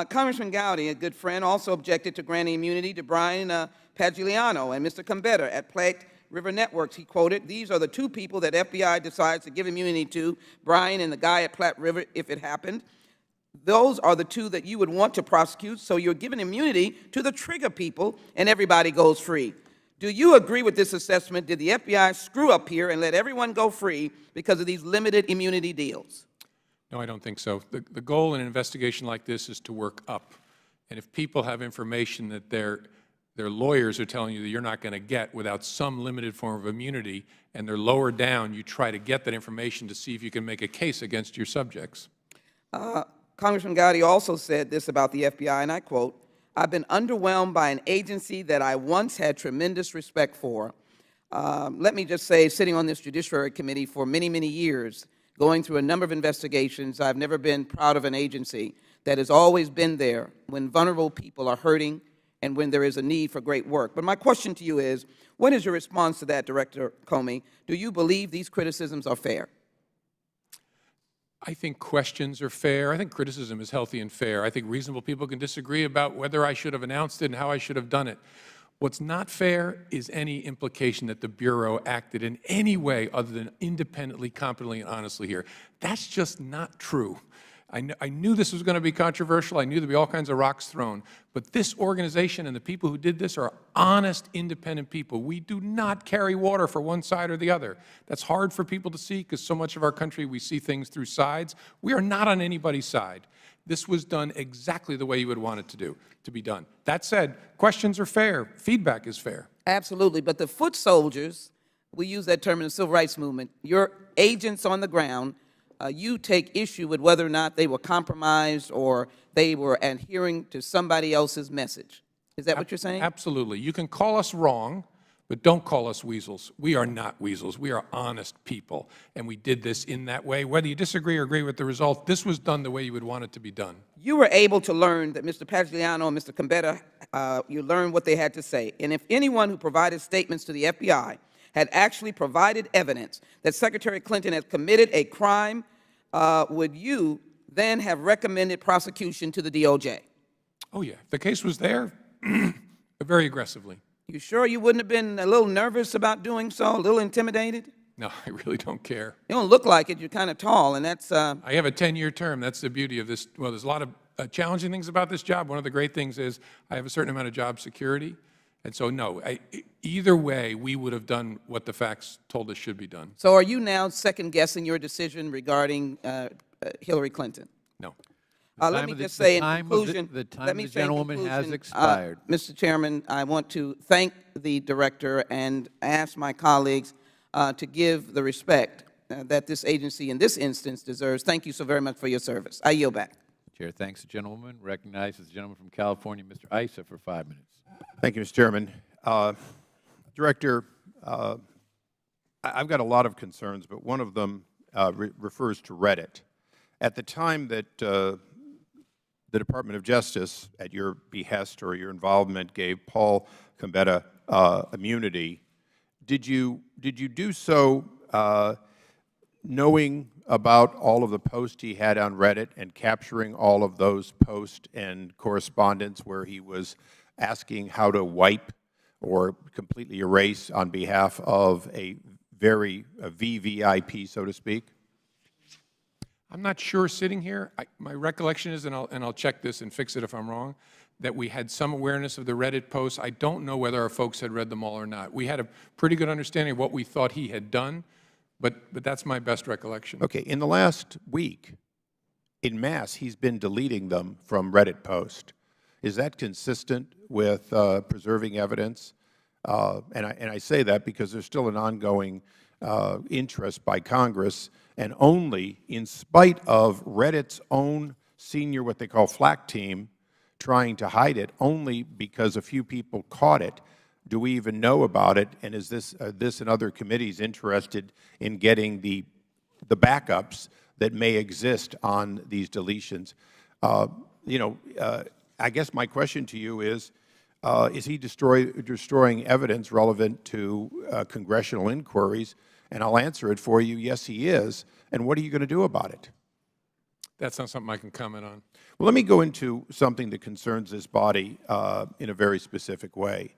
Congressman Gowdy, a good friend, also objected to granting immunity to Brian Pagliano and Mr. Combetta at Platte River Networks. He quoted, "These are the 2 people that FBI decides to give immunity to, Brian and the guy at Platte River, if it happened. Those are the 2 that you would want to prosecute, so you're giving immunity to the trigger people, and everybody goes free." Do you agree with this assessment? Did the FBI screw up here and let everyone go free because of these limited immunity deals? No, I don't think so. The goal in an investigation like this is to work up. And if people have information that their lawyers are telling you that you're not going to get without some limited form of immunity, and they're lower down, you try to get that information to see if you can make a case against your subjects. Congressman Gowdy also said this about the FBI, and I quote, "I've been underwhelmed by an agency that I once had tremendous respect for." Let me just say, sitting on this Judiciary Committee for many, many years, going through a number of investigations, I've never been proud of an agency that has always been there when vulnerable people are hurting and when there is a need for great work. But my question to you is, what is your response to that, Director Comey? Do you believe these criticisms are fair? I think questions are fair. I think criticism is healthy and fair. I think reasonable people can disagree about whether I should have announced it and how I should have done it. What's not fair is any implication that the Bureau acted in any way other than independently, competently, and honestly here. That's just not true. I knew this was going to be controversial. I knew there'd be all kinds of rocks thrown. But this organization and the people who did this are honest, independent people. We do not carry water for one side or the other. That's hard for people to see because so much of our country we see things through sides. We are not on anybody's side. This was done exactly the way you would want it to be done. That said, questions are fair. Feedback is fair. Absolutely. But the foot soldiers, we use that term in the civil rights movement, your agents on the ground, you take issue with whether or not they were compromised or they were adhering to somebody else's message. Is that what you're saying? Absolutely. You can call us wrong, but don't call us weasels. We are not weasels. We are honest people, and we did this in that way. Whether you disagree or agree with the result, this was done the way you would want it to be done. You were able to learn that Mr. Pagliano and Mr. Gambetta, you learned what they had to say. And if anyone who provided statements to the FBI had actually provided evidence that Secretary Clinton had committed a crime, would you then have recommended prosecution to the DOJ? Oh, yeah. If the case was there, very aggressively. You sure you wouldn't have been a little nervous about doing so, a little intimidated? No, I really don't care. You don't look like it. You're kind of tall, and that's... I have a 10-year term. That's the beauty of this. Well, there's a lot of challenging things about this job. One of the great things is I have a certain amount of job security. And so, no, either way, we would have done what the facts told us should be done. So are you now second-guessing your decision regarding Hillary Clinton? No. Let me just say in conclusion, the time of the gentleman has expired. Mr. Chairman, I want to thank the Director and ask my colleagues to give the respect that this agency in this instance deserves. Thank you so very much for your service. I yield back. Chair thanks the gentleman. Recognizes the gentleman from California, Mr. Issa, for 5 minutes. Thank you, Mr. Chairman. Director, I've got a lot of concerns, but one of them refers to Reddit. At the time that the Department of Justice, at your behest or your involvement, gave Paul Gambetta immunity, did you do so knowing about all of the posts he had on Reddit and capturing all of those posts and correspondence where he was asking how to wipe or completely erase on behalf of a VVIP, so to speak? I'm not sure sitting here. My recollection is, and I'll check this and fix it if I'm wrong, that we had some awareness of the Reddit posts. I don't know whether our folks had read them all or not. We had a pretty good understanding of what we thought he had done, but that's my best recollection. Okay. In the last week, en masse, he's been deleting them from Reddit posts. Is that consistent with preserving evidence? And I say that because there's still an ongoing interest by Congress, and only in spite of Reddit's own senior, what they call flak team, trying to hide it, only because a few people caught it, do we even know about it, and is this and other committees interested in getting the backups that may exist on these deletions? I guess my question to you is he destroying evidence relevant to congressional inquiries? And I'll answer it for you, yes, he is. And what are you going to do about it? That's not something I can comment on. Well, let me go into something that concerns this body in a very specific way.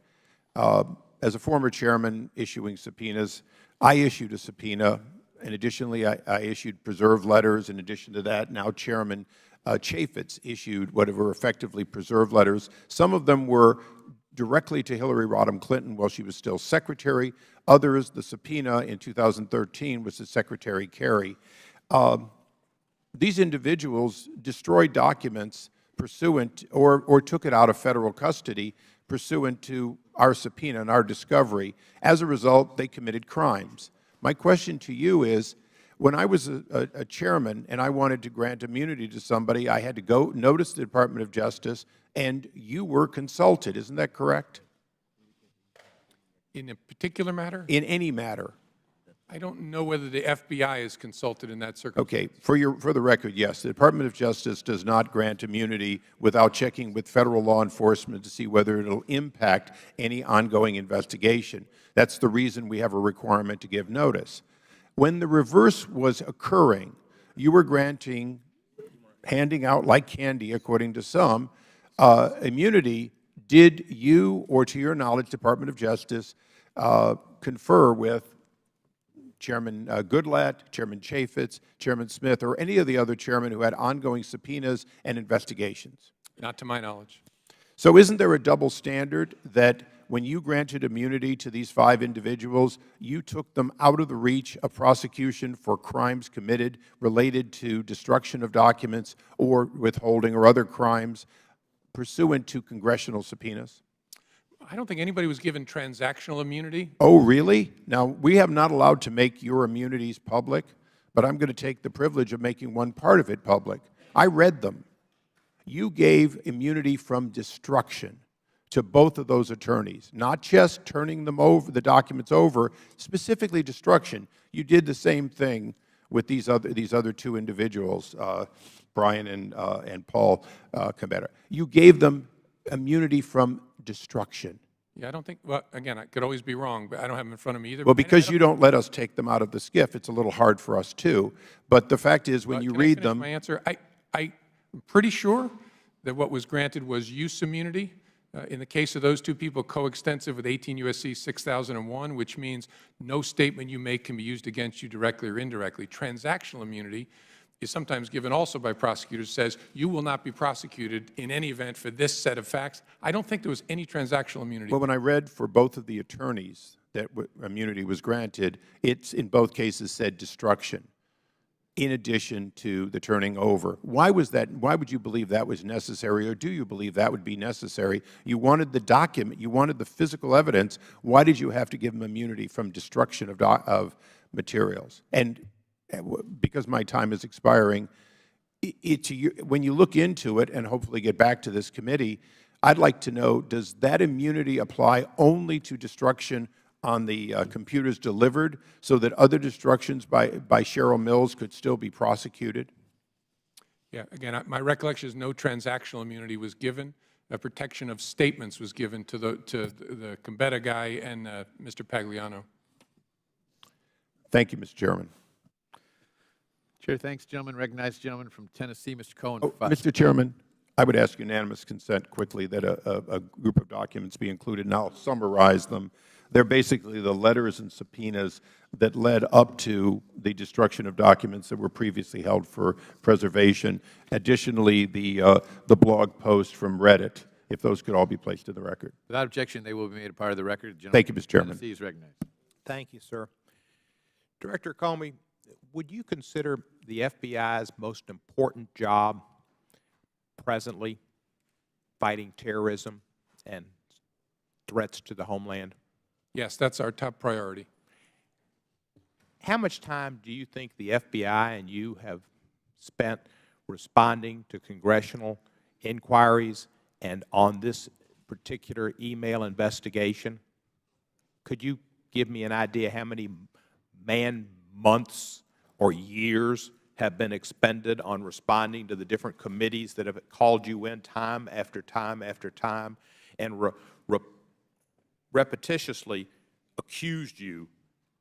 As a former chairman issuing subpoenas, I issued a subpoena, and additionally, I issued preserved letters. In addition to that, now Chairman Chaffetz issued what were effectively preserved letters. Some of them were directly to Hillary Rodham Clinton while she was still Secretary. Others, the subpoena in 2013 was to Secretary Kerry. These individuals destroyed documents pursuant or took it out of Federal custody pursuant to our subpoena and our discovery. As a result, they committed crimes. My question to you is, when I was a chairman and I wanted to grant immunity to somebody, I had to go notice the Department of Justice, and you were consulted. Isn't that correct? In a particular matter? In any matter. I don't know whether the FBI is consulted in that circumstance. Okay. For the record, yes, the Department of Justice does not grant immunity without checking with Federal law enforcement to see whether it will impact any ongoing investigation. That's the reason we have a requirement to give notice. When the reverse was occurring, you were handing out like candy, according to some, immunity. Did you, or to your knowledge, Department of Justice, confer with Chairman Goodlatte, Chairman Chaffetz, Chairman Smith, or any of the other chairmen who had ongoing subpoenas and investigations? Not to my knowledge. So isn't there a double standard that when you granted immunity to these 5 individuals, you took them out of the reach of prosecution for crimes committed related to destruction of documents or withholding or other crimes pursuant to congressional subpoenas? I don't think anybody was given transactional immunity. Oh, really? Now, we have not allowed to make your immunities public, but I'm going to take the privilege of making one part of it public. I read them. You gave immunity from destruction, to both of those attorneys, not just turning them over, the documents over, specifically destruction. You did the same thing with these other two individuals, Brian and Paul Cabetta. You gave them immunity from destruction. Yeah, I don't think, well, again, I could always be wrong, but I don't have them in front of me either. Well, Brian, because you don't let us take them out of the SCIF, it's a little hard for us too. But the fact is, when you Can I read finish them, my answer? I'm pretty sure that what was granted was use immunity. In the case of those two people, coextensive with 18 U.S.C. 6001, which means no statement you make can be used against you directly or indirectly. Transactional immunity is sometimes given also by prosecutors, says you will not be prosecuted in any event for this set of facts. I don't think there was any transactional immunity. well, when I read for both of the attorneys that immunity was granted, it's in both cases said destruction, in addition to the turning over. Why was that? Why would you believe that was necessary, or do you believe that would be necessary? You wanted the document, you wanted the physical evidence. Why did you have to give them immunity from destruction of materials? And because my time is expiring, when you look into it and hopefully get back to this committee, I'd like to know, does that immunity apply only to destruction on the computers delivered, so that other destructions by Cheryl Mills could still be prosecuted? Yeah, again, my recollection is no transactional immunity was given. A protection of statements was given to the Cabetta guy and Mr. Pagliano. Thank you, Mr. Chairman. Chair, thanks, gentlemen. Recognize gentleman from Tennessee, Mr. Cohen. Mr. Chairman, I would ask unanimous consent quickly that a group of documents be included, and I'll summarize them. They're basically the letters and subpoenas that led up to the destruction of documents that were previously held for preservation. Additionally, the blog post from Reddit, if those could all be placed in the record. Without objection, they will be made a part of the record. Thank you, Mr. Chairman. Tennessee is recognized. Thank you, sir. Director Comey, would you consider the FBI's most important job presently fighting terrorism and threats to the homeland? Yes, that's our top priority. How much time do you think the FBI and you have spent responding to congressional inquiries and on this particular email investigation? Could you give me an idea how many months or years have been expended on responding to the different committees that have called you in time after time after time and repetitiously accused you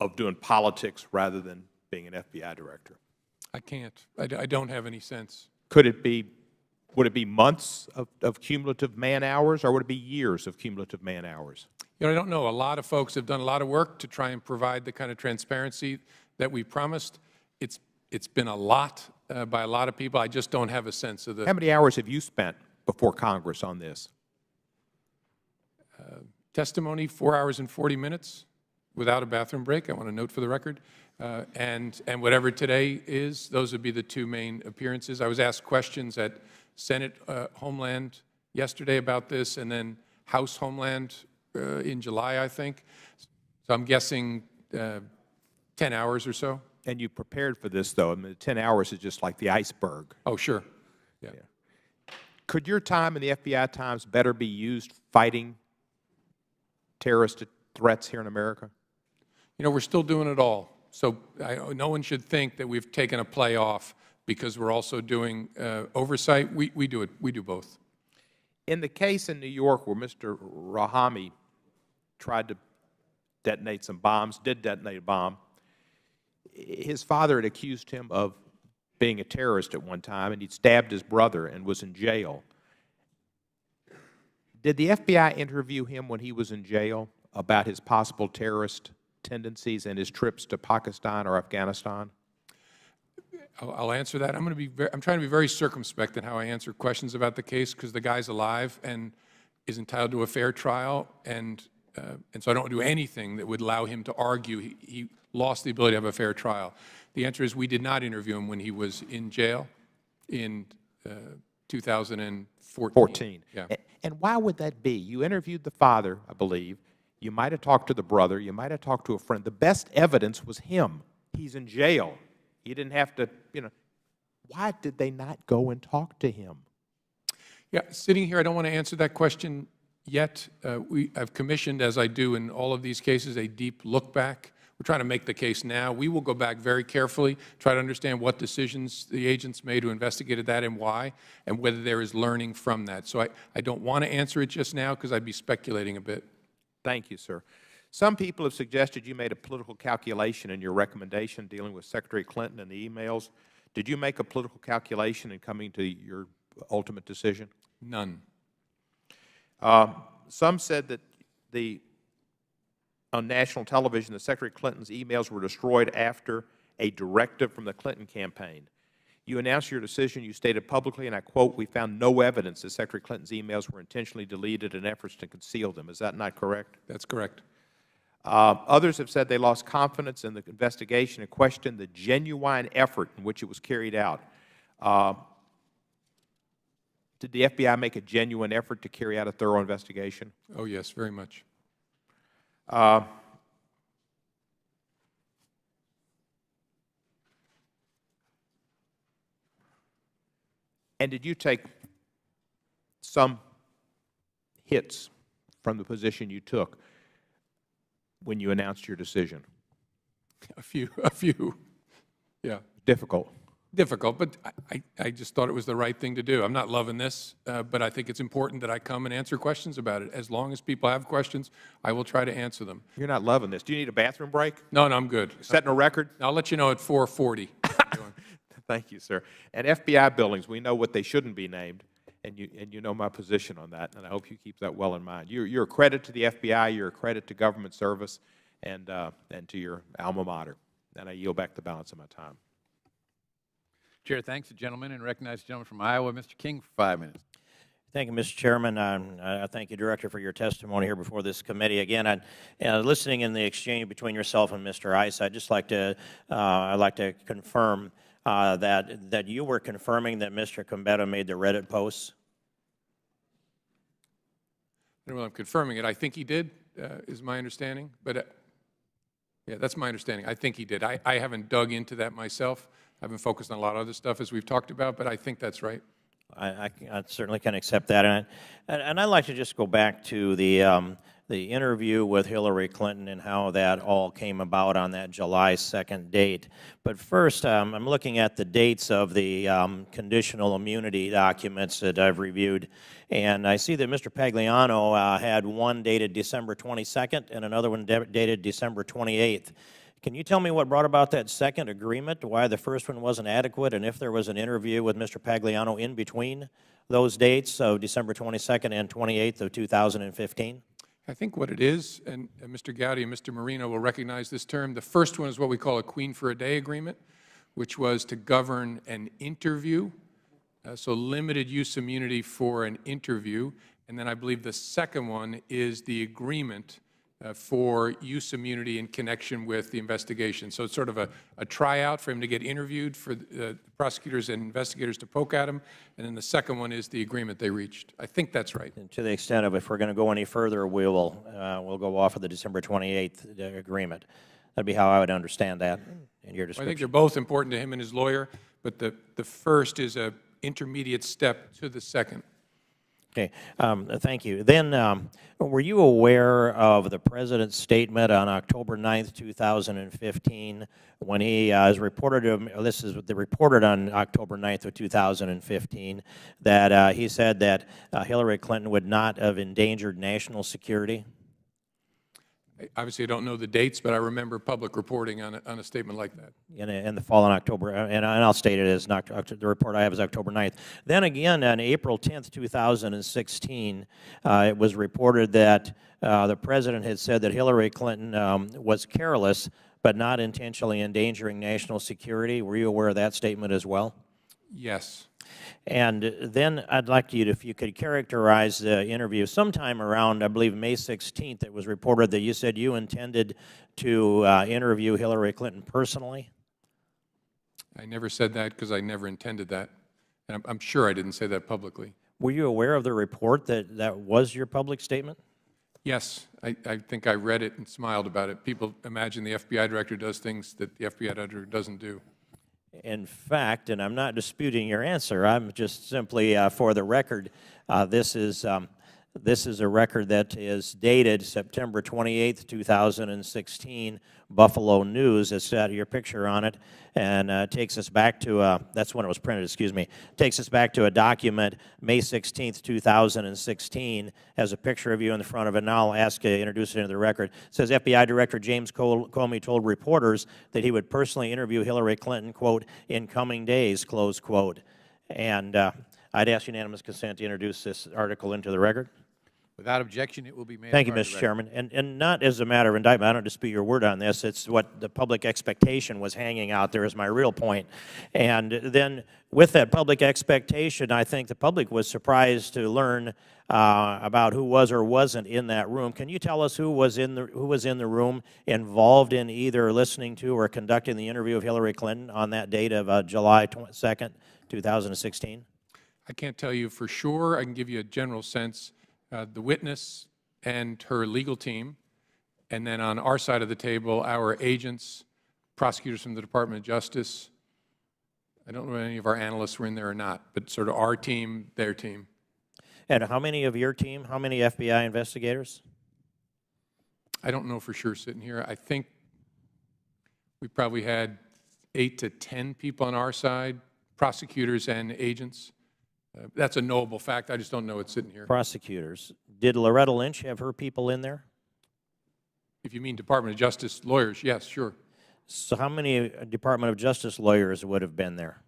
of doing politics rather than being an FBI director? I can't. I don't have any sense. Would it be months of cumulative man-hours, or would it be years of cumulative man-hours? You know, I don't know. A lot of folks have done a lot of work to try and provide the kind of transparency that we promised. It's been a lot by a lot of people. I just don't have a sense of the... How many hours have you spent before Congress on this? Testimony, 4 hours and 40 minutes without a bathroom break, I want to note for the record. And whatever today is, those would be the two main appearances. I was asked questions at Senate Homeland yesterday about this, and then House Homeland in July, I think. So I'm guessing 10 hours or so. And you prepared for this, though. I mean, 10 hours is just like the iceberg. Oh, sure. Yeah. Could your time and the FBI times better be used fighting terrorist threats here in America? You know, we're still doing it all. So no one should think that we've taken a play off because we're also doing oversight. We do it. We do both. In the case in New York where Mr. Rahami tried to detonate some bombs, did detonate a bomb, his father had accused him of being a terrorist at one time, and he'd stabbed his brother and was in jail. Did the FBI interview him when he was in jail about his possible terrorist tendencies and his trips to Pakistan or Afghanistan? I'll answer that. I'm trying to be very circumspect in how I answer questions about the case because the guy's alive and is entitled to a fair trial, and so I don't do anything that would allow him to argue he lost the ability to have a fair trial. The answer is we did not interview him when he was in jail in 2014. Yeah. And why would that be? You interviewed the father, I believe. You might have talked to the brother. You might have talked to a friend. The best evidence was him. He's in jail. You didn't have to, you know. Why did they not go and talk to him? Yeah, sitting here, I don't want to answer that question yet. I've commissioned, as I do in all of these cases, a deep look back. We're trying to make the case now. We will go back very carefully, try to understand what decisions the agents made who investigated that and why, and whether there is learning from that. So I don't want to answer it just now because I'd be speculating a bit. Thank you, sir. Some people have suggested you made a political calculation in your recommendation dealing with Secretary Clinton and the emails. Did you make a political calculation in coming to your ultimate decision? None. Some said that on national television, that Secretary Clinton's emails were destroyed after a directive from the Clinton campaign. You announced your decision. You stated publicly, and I quote, "We found no evidence that Secretary Clinton's emails were intentionally deleted in efforts to conceal them." Is that not correct? That's correct. Others have said they lost confidence in the investigation and questioned the genuine effort in which it was carried out. Did the FBI make a genuine effort to carry out a thorough investigation? Oh, yes, very much. And did you take some hits from the position you took when you announced your decision? A few, yeah. Difficult. Difficult, but I just thought it was the right thing to do. I'm not loving this, but I think it's important that I come and answer questions about it. As long as people have questions, I will try to answer them. You're not loving this. Do you need a bathroom break? No, I'm good. Setting a record? I'll let you know at 4:40. Thank you, sir. And FBI buildings, we know what they shouldn't be named, and you know my position on that, and I hope you keep that well in mind. You're a credit to the FBI, you're a credit to government service, and to your alma mater. And I yield back the balance of my time. Chair thanks the gentleman and recognize the gentleman from Iowa, Mr. King, for 5 minutes. Thank you, Mr. Chairman. I thank you, Director, for your testimony here before this committee. Again, listening in the exchange between yourself and Mr. Ice, I'd just like to confirm that you were confirming that Mr. Combetta made the Reddit posts. Well, I'm confirming it. I think he did, is my understanding. But yeah, that's my understanding. I think he did. I haven't dug into that myself. I've been focused on a lot of other stuff, as we've talked about, but I think that's right. I certainly can accept that. And I'd like to just go back to the interview with Hillary Clinton and how that all came about on that July 2nd date. But first, I'm looking at the dates of the conditional immunity documents that I've reviewed, and I see that Mr. Pagliano had one dated December 22nd and another one dated December 28th. Can you tell me what brought about that second agreement, why the first one wasn't adequate, and if there was an interview with Mr. Pagliano in between those dates of December 22nd and 28th of 2015? I think what it is, and Mr. Gowdy and Mr. Marino will recognize this term, the first one is what we call a Queen for a Day agreement, which was to govern an interview, so limited use immunity for an interview. And then I believe the second one is the agreement for use immunity in connection with the investigation. So it's sort of a tryout for him to get interviewed, for prosecutors and investigators to poke at him, and then the second one is the agreement they reached. I think that's right. And to the extent of if we're going to go any further, we'll go off of the December 28th agreement. That'd be how I would understand that in your description. Well, I think they're both important to him and his lawyer, but the first is an intermediate step to the second. Okay, thank you. Then, were you aware of the President's statement on October 9th, 2015, when he is reported, this is reported on October 9th of 2015, that he said that Hillary Clinton would not have endangered national security? Obviously, I don't know the dates, but I remember public reporting on a statement like that. In the fall in October, and I'll state it as the report I have is October 9th. Then again, on April 10th, 2016, it was reported that the President had said that Hillary Clinton was careless but not intentionally endangering national security. Were you aware of that statement as well? Yes. And then I'd like you to, if you could characterize the interview. Sometime around, I believe, May 16th, it was reported that you said you intended to interview Hillary Clinton personally. I never said that because I never intended that. And I'm sure I didn't say that publicly. Were you aware of the report that was your public statement? Yes. I think I read it and smiled about it. People imagine the FBI director does things that the FBI director doesn't do. In fact, and I'm not disputing your answer, I'm just simply, for the record, this is This is a record that is dated September 28th, 2016, Buffalo News. It's got your picture on it, and takes us back to, that's when it was printed, excuse me, takes us back to a document, May 16th, 2016, has a picture of you in the front of it. Now I'll ask you to introduce it into the record. It says FBI Director James Comey told reporters that he would personally interview Hillary Clinton, quote, in coming days, close quote. And I'd ask unanimous consent to introduce this article into the record. Without objection, it will be made. Thank you, Mr. Chairman. And not as a matter of indictment, I don't dispute your word on this. It's what the public expectation was hanging out there is my real point. And then with that public expectation, I think the public was surprised to learn about who was or wasn't in that room. Can you tell us who was in the room involved in either listening to or conducting the interview of Hillary Clinton on that date of July 2nd, 2016? I can't tell you for sure. I can give you a general sense. The witness and her legal team, and then on our side of the table, our agents, prosecutors from the Department of Justice. I don't know if any of our analysts were in there or not, but sort of our team, their team. And how many of your team, how many FBI investigators? I don't know for sure sitting here. I think we probably had 8 to 10 people on our side, prosecutors and agents. That's a knowable fact. I just don't know it sitting here. Prosecutors. Did Loretta Lynch have her people in there? If you mean Department of Justice lawyers, yes, sure. So how many Department of Justice lawyers would have been there?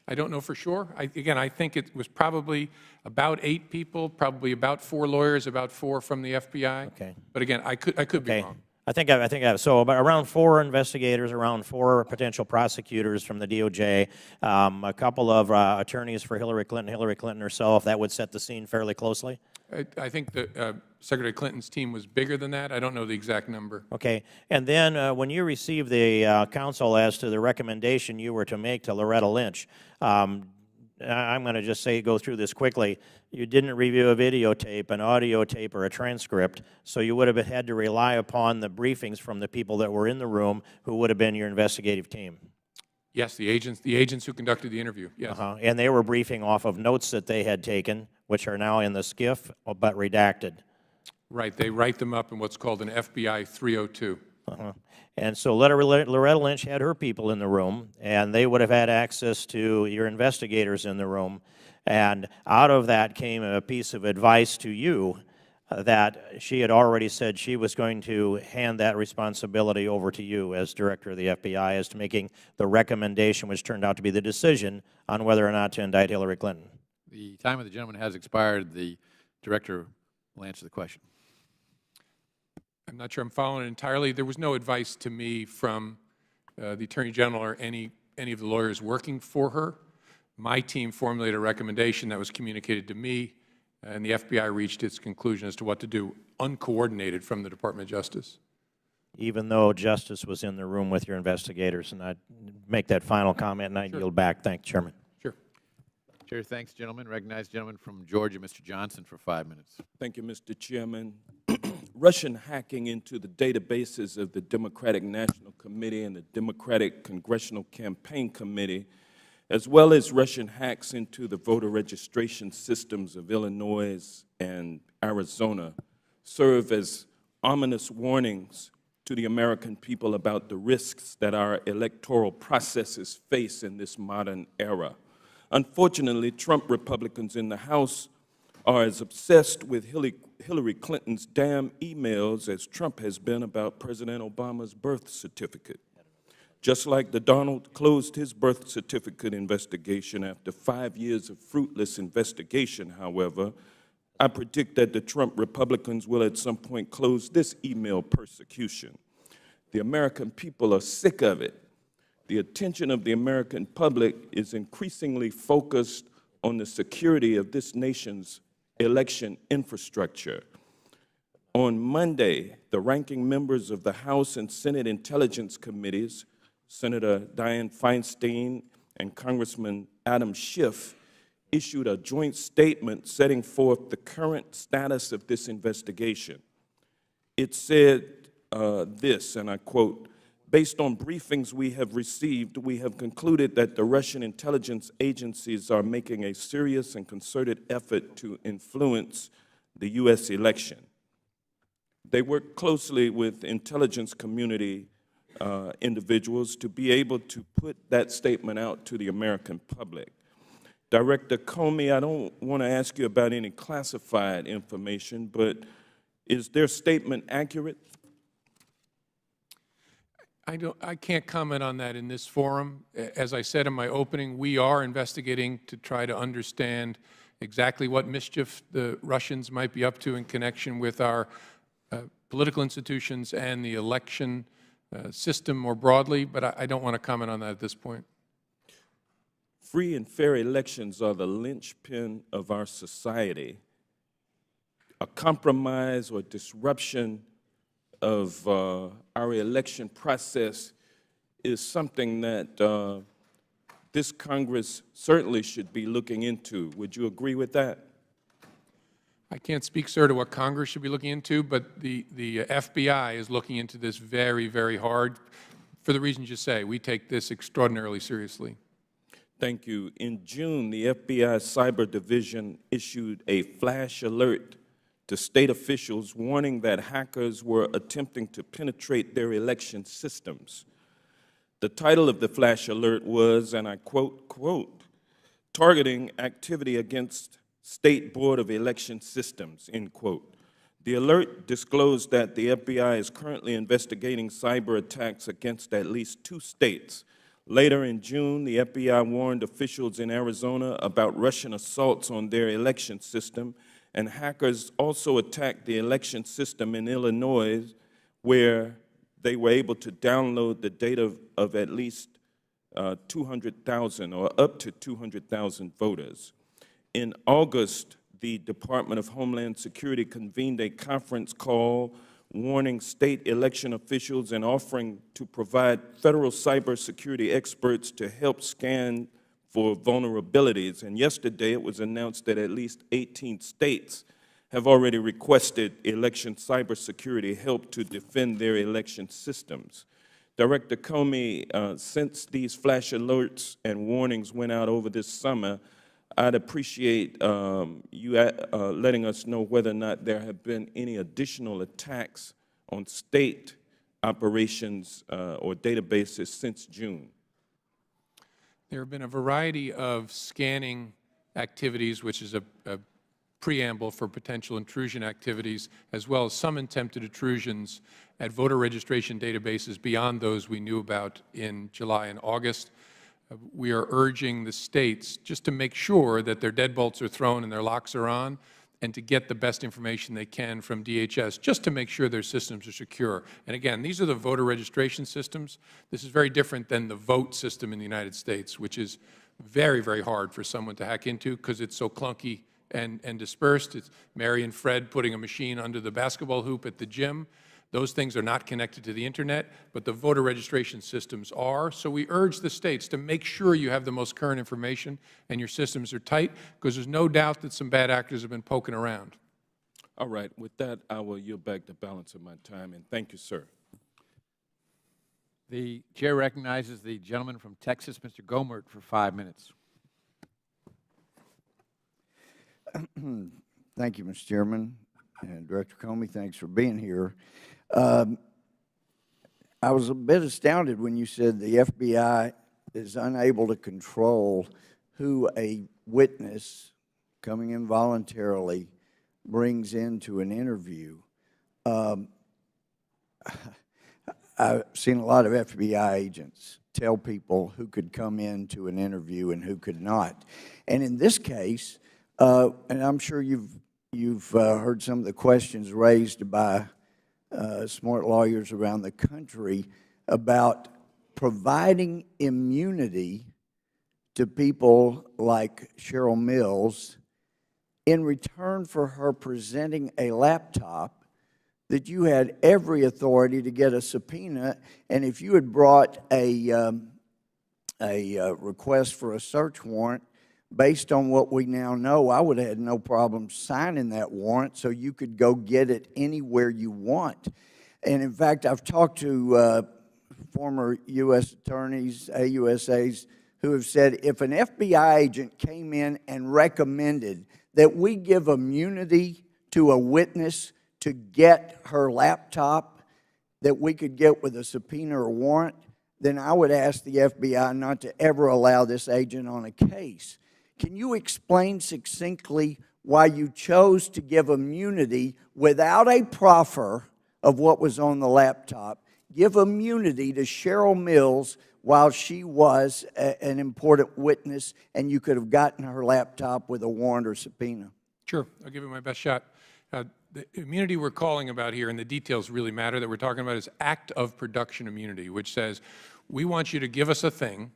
I don't know for sure. Again, I think it was probably about 8 people, probably about 4 lawyers, about 4 from the FBI. Okay. But again, I could be wrong. I think so about around 4 investigators, around 4 potential prosecutors from the DOJ, a couple of attorneys for Hillary Clinton herself. That would set the scene fairly closely. I think that Secretary Clinton's team was bigger than that. I don't know the exact number. Okay. And then when you received the counsel as to the recommendation you were to make to Loretta Lynch, I'm going to just go through this quickly. You didn't review a videotape, an audio tape, or a transcript, so you would have had to rely upon the briefings from the people that were in the room who would have been your investigative team. Yes, the agents who conducted the interview, yes. And they were briefing off of notes that they had taken, which are now in the SCIF, but redacted. Right. They write them up in what's called an FBI 302. And so Loretta Lynch had her people in the room, and they would have had access to your investigators in the room. And out of that came a piece of advice to you that she had already said she was going to hand that responsibility over to you as director of the FBI as to making the recommendation, which turned out to be the decision on whether or not to indict Hillary Clinton. The time of the gentleman has expired. The director will answer the question. I'm not sure I'm following it entirely. There was no advice to me from the Attorney General or any of the lawyers working for her. My team formulated a recommendation that was communicated to me, and the FBI reached its conclusion as to what to do, uncoordinated from the Department of Justice. Even though Justice was in the room with your investigators, and I'd make that final comment, and I'd yield back. Thank you, Chairman. Sure. Chair, thanks, gentlemen. Recognize gentleman from Georgia, Mr. Johnson, for 5 minutes. Thank you, Mr. Chairman. Russian hacking into the databases of the Democratic National Committee and the Democratic Congressional Campaign Committee, as well as Russian hacks into the voter registration systems of Illinois and Arizona, serve as ominous warnings to the American people about the risks that our electoral processes face in this modern era. Unfortunately, Trump Republicans in the House are as obsessed with Hillary Clinton's damn emails as Trump has been about President Obama's birth certificate. Just like the Donald closed his birth certificate investigation after 5 years of fruitless investigation, however, I predict that the Trump Republicans will at some point close this email persecution. The American people are sick of it. The attention of the American public is increasingly focused on the security of this nation's election infrastructure. On Monday, the ranking members of the House and Senate Intelligence Committees, Senator Dianne Feinstein and Congressman Adam Schiff, issued a joint statement setting forth the current status of this investigation. It said this, and I quote, "Based on briefings we have received, we have concluded that the Russian intelligence agencies are making a serious and concerted effort to influence the U.S. election. They worked closely with intelligence community individuals to be able to put that statement out to the American public. Director Comey, I don't want to ask you about any classified information, but is their statement accurate? I can't comment on that in this forum. As I said in my opening, we are investigating to try to understand exactly what mischief the Russians might be up to in connection with our political institutions and the election system more broadly, but I don't want to comment on that at this point. Free and fair elections are the linchpin of our society. A compromise or disruption of our election process is something that this Congress certainly should be looking into. Would you agree with that? I can't speak, sir, to what Congress should be looking into, but the FBI is looking into this very, very hard for the reasons you say. We take this extraordinarily seriously. Thank you. In June, the FBI Cyber Division issued a flash alert to state officials warning that hackers were attempting to penetrate their election systems. The title of the flash alert was, and I quote, "Targeting Activity Against State Board of Election Systems," end quote. The alert disclosed that the FBI is currently investigating cyber attacks against at least 2 states. Later in June, the FBI warned officials in Arizona about Russian assaults on their election system, and hackers also attacked the election system in Illinois, where they were able to download the data of at least 200,000 or up to 200,000 voters. In August, the Department of Homeland Security convened a conference call warning state election officials and offering to provide federal cybersecurity experts to help scan for vulnerabilities. And yesterday it was announced that at least 18 states have already requested election cybersecurity help to defend their election systems. Director Comey, since these flash alerts and warnings went out over this summer, I'd appreciate you letting us know whether or not there have been any additional attacks on state operations or databases since June. There have been a variety of scanning activities, which is a preamble for potential intrusion activities, as well as some attempted intrusions at voter registration databases beyond those we knew about in July and August. We are urging the states just to make sure that their deadbolts are thrown and their locks are on, and to get the best information they can from DHS, just to make sure their systems are secure. And again, these are the voter registration systems. This is very different than the vote system in the United States, which is very, very hard for someone to hack into because it's so clunky and dispersed. It's Mary and Fred putting a machine under the basketball hoop at the gym. Those things are not connected to the Internet, but the voter registration systems are. So we urge the states to make sure you have the most current information and your systems are tight, because there's no doubt that some bad actors have been poking around. All right. With that, I will yield back the balance of my time, and thank you, sir. The chair recognizes the gentleman from Texas, Mr. Gomert, for 5 minutes. Thank you, Mr. Chairman. And Director Comey, thanks for being here. I was a bit astounded when you said the FBI is unable to control who a witness coming in voluntarily brings into an interview. I've seen a lot of FBI agents tell people who could come into an interview and who could not. And in this case, and I'm sure you've heard some of the questions raised by smart lawyers around the country about providing immunity to people like Cheryl Mills in return for her presenting a laptop that you had every authority to get a subpoena, and if you had brought a request for a search warrant, based on what we now know, I would have had no problem signing that warrant so you could go get it anywhere you want. And in fact, I've talked to former U.S. attorneys, AUSAs, who have said if an FBI agent came in and recommended that we give immunity to a witness to get her laptop that we could get with a subpoena or warrant, then I would ask the FBI not to ever allow this agent on a case. Can you explain succinctly why you chose to give immunity without a proffer of what was on the laptop, give immunity to Cheryl Mills while she was an important witness, and you could have gotten her laptop with a warrant or subpoena? Sure, I'll give it my best shot. The immunity we're calling about here, and the details really matter that we're talking about, is act of production immunity, which says we want you to give us a thing.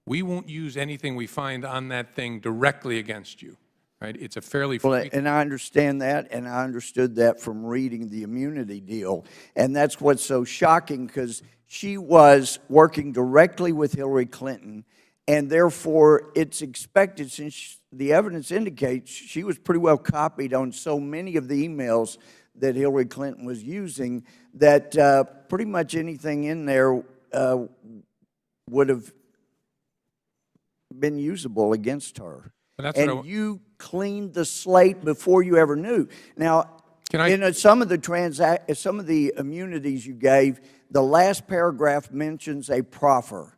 We won't use anything we find on that thing directly against you. Right? It's a fairly well, and I understand that, and I understood that from reading the immunity deal. And that's what's so shocking, because she was working directly with Hillary Clinton, and therefore it's expected, since the evidence indicates she was pretty well copied on so many of the emails that Hillary Clinton was using, that pretty much anything in there would have been usable against her. And you cleaned the slate before you ever knew. Now, in some of the immunities you gave, the last paragraph mentions a proffer.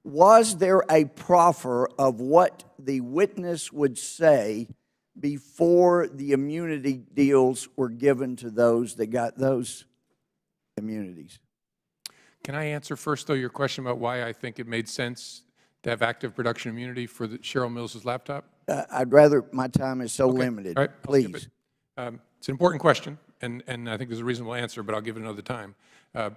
Was there a proffer of what the witness would say before the immunity deals were given to those that got those immunities? Can I answer first, though, your question about why I think it made sense to have active production immunity for Cheryl Mills' laptop? I'd rather, my time is so limited. All right, please. it's an important question, and I think there's a reasonable answer, but I'll give it another time. I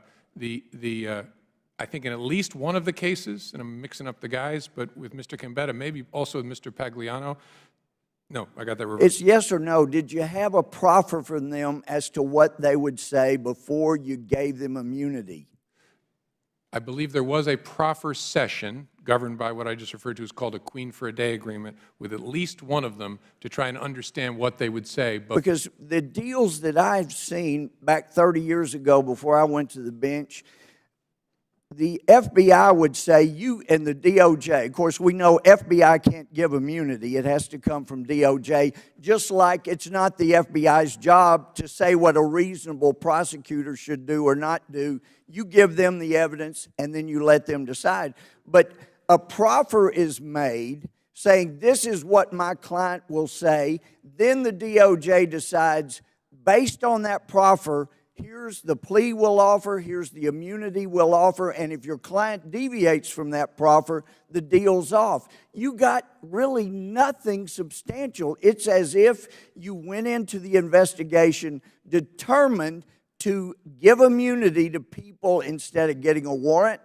think in at least one of the cases, and I'm mixing up the guys, but with Mr. Gambetta, maybe also with Mr. Pagliano. No, I got that reversed. It's yes or no. Did you have a proffer from them as to what they would say before you gave them immunity? I believe there was a proffer session governed by what I just referred to as called a Queen for a Day agreement with at least one of them to try and understand what they would say. Because the deals that I've seen back 30 years ago before I went to the bench, the FBI would say, you and the DOJ, of course, we know FBI can't give immunity. It has to come from DOJ, just like it's not the FBI's job to say what a reasonable prosecutor should do or not do. You give them the evidence, and then you let them decide. But a proffer is made saying, this is what my client will say. Then the DOJ decides, based on that proffer, here's the plea we'll offer, here's the immunity we'll offer, and if your client deviates from that proffer, the deal's off. You got really nothing substantial. It's as if you went into the investigation determined to give immunity to people instead of getting a warrant.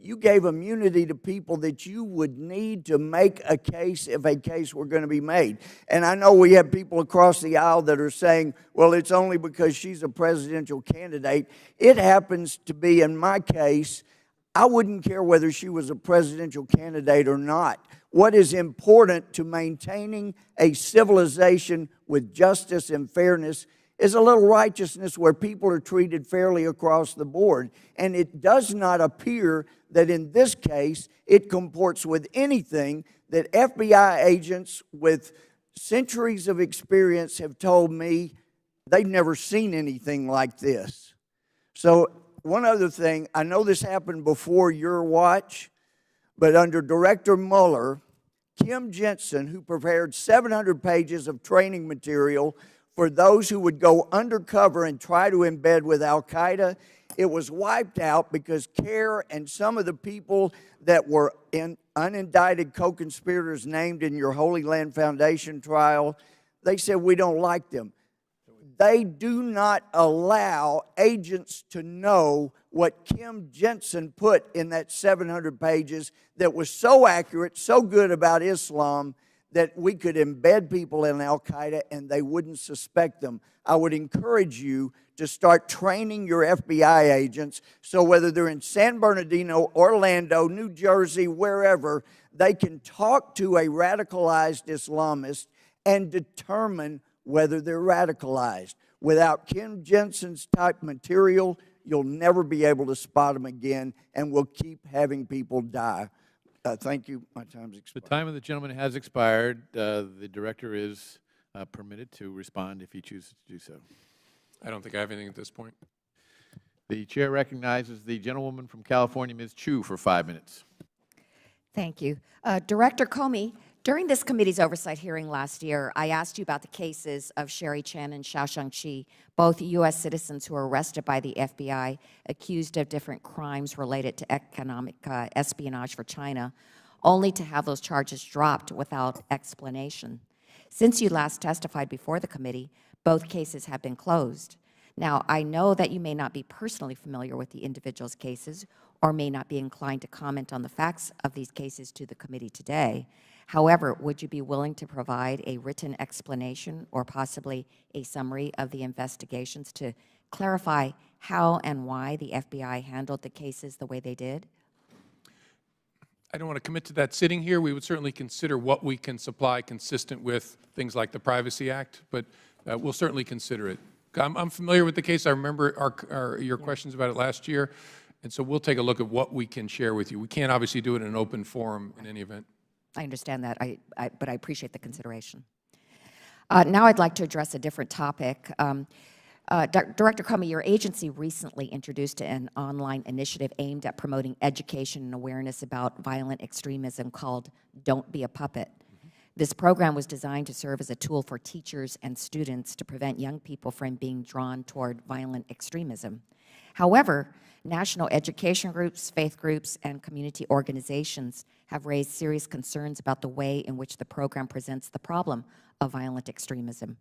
You gave immunity to people that you would need to make a case if a case were going to be made. And I know we have people across the aisle that are saying, well, it's only because she's a presidential candidate. It happens to be, in my case, I wouldn't care whether she was a presidential candidate or not. What is important to maintaining a civilization with justice and fairness is a little righteousness where people are treated fairly across the board. And it does not appear that in this case it comports with anything that FBI agents with centuries of experience have told me they've never seen anything like this. So one other thing, I know this happened before your watch, but under Director Mueller, Kim Jensen, who prepared 700 pages of training material for those who would go undercover and try to embed with al-Qaeda, it was wiped out because CARE and some of the people that were unindicted co-conspirators named in your Holy Land Foundation trial, they said, we don't like them. They do not allow agents to know what Kim Jensen put in that 700 pages that was so accurate, so good about Islam, that we could embed people in al-Qaeda and they wouldn't suspect them. I would encourage you to start training your FBI agents so whether they're in San Bernardino, Orlando, New Jersey, wherever, they can talk to a radicalized Islamist and determine whether they're radicalized. Without Kim Jensen's type material, you'll never be able to spot them again, and we'll keep having people die. Thank you. My time's expired. The time of the gentleman has expired. The director is permitted to respond if he chooses to do so. I don't think I have anything at this point. The chair recognizes the gentlewoman from California, Ms. Chu, for 5 minutes. Thank you. Director Comey, during this committee's oversight hearing last year, I asked you about the cases of Sherry Chen and Xiaoshang Qi, both U.S. citizens who were arrested by the FBI, accused of different crimes related to economic espionage for China, only to have those charges dropped without explanation. Since you last testified before the committee, both cases have been closed. Now, I know that you may not be personally familiar with the individual's cases or may not be inclined to comment on the facts of these cases to the committee today. However, would you be willing to provide a written explanation or possibly a summary of the investigations to clarify how and why the FBI handled the cases the way they did? I don't want to commit to that sitting here. We would certainly consider what we can supply consistent with things like the Privacy Act, but we'll certainly consider it. I'm familiar with the case. I remember your questions about it last year, and so we'll take a look at what we can share with you. We can't obviously do it in an open forum in any event. I understand that, but I appreciate the consideration. Now I'd like to address a different topic. Director Comey, your agency recently introduced an online initiative aimed at promoting education and awareness about violent extremism called Don't Be a Puppet. This program was designed to serve as a tool for teachers and students to prevent young people from being drawn toward violent extremism. However, national education groups, faith groups, and community organizations have raised serious concerns about the way in which the program presents the problem of violent extremism.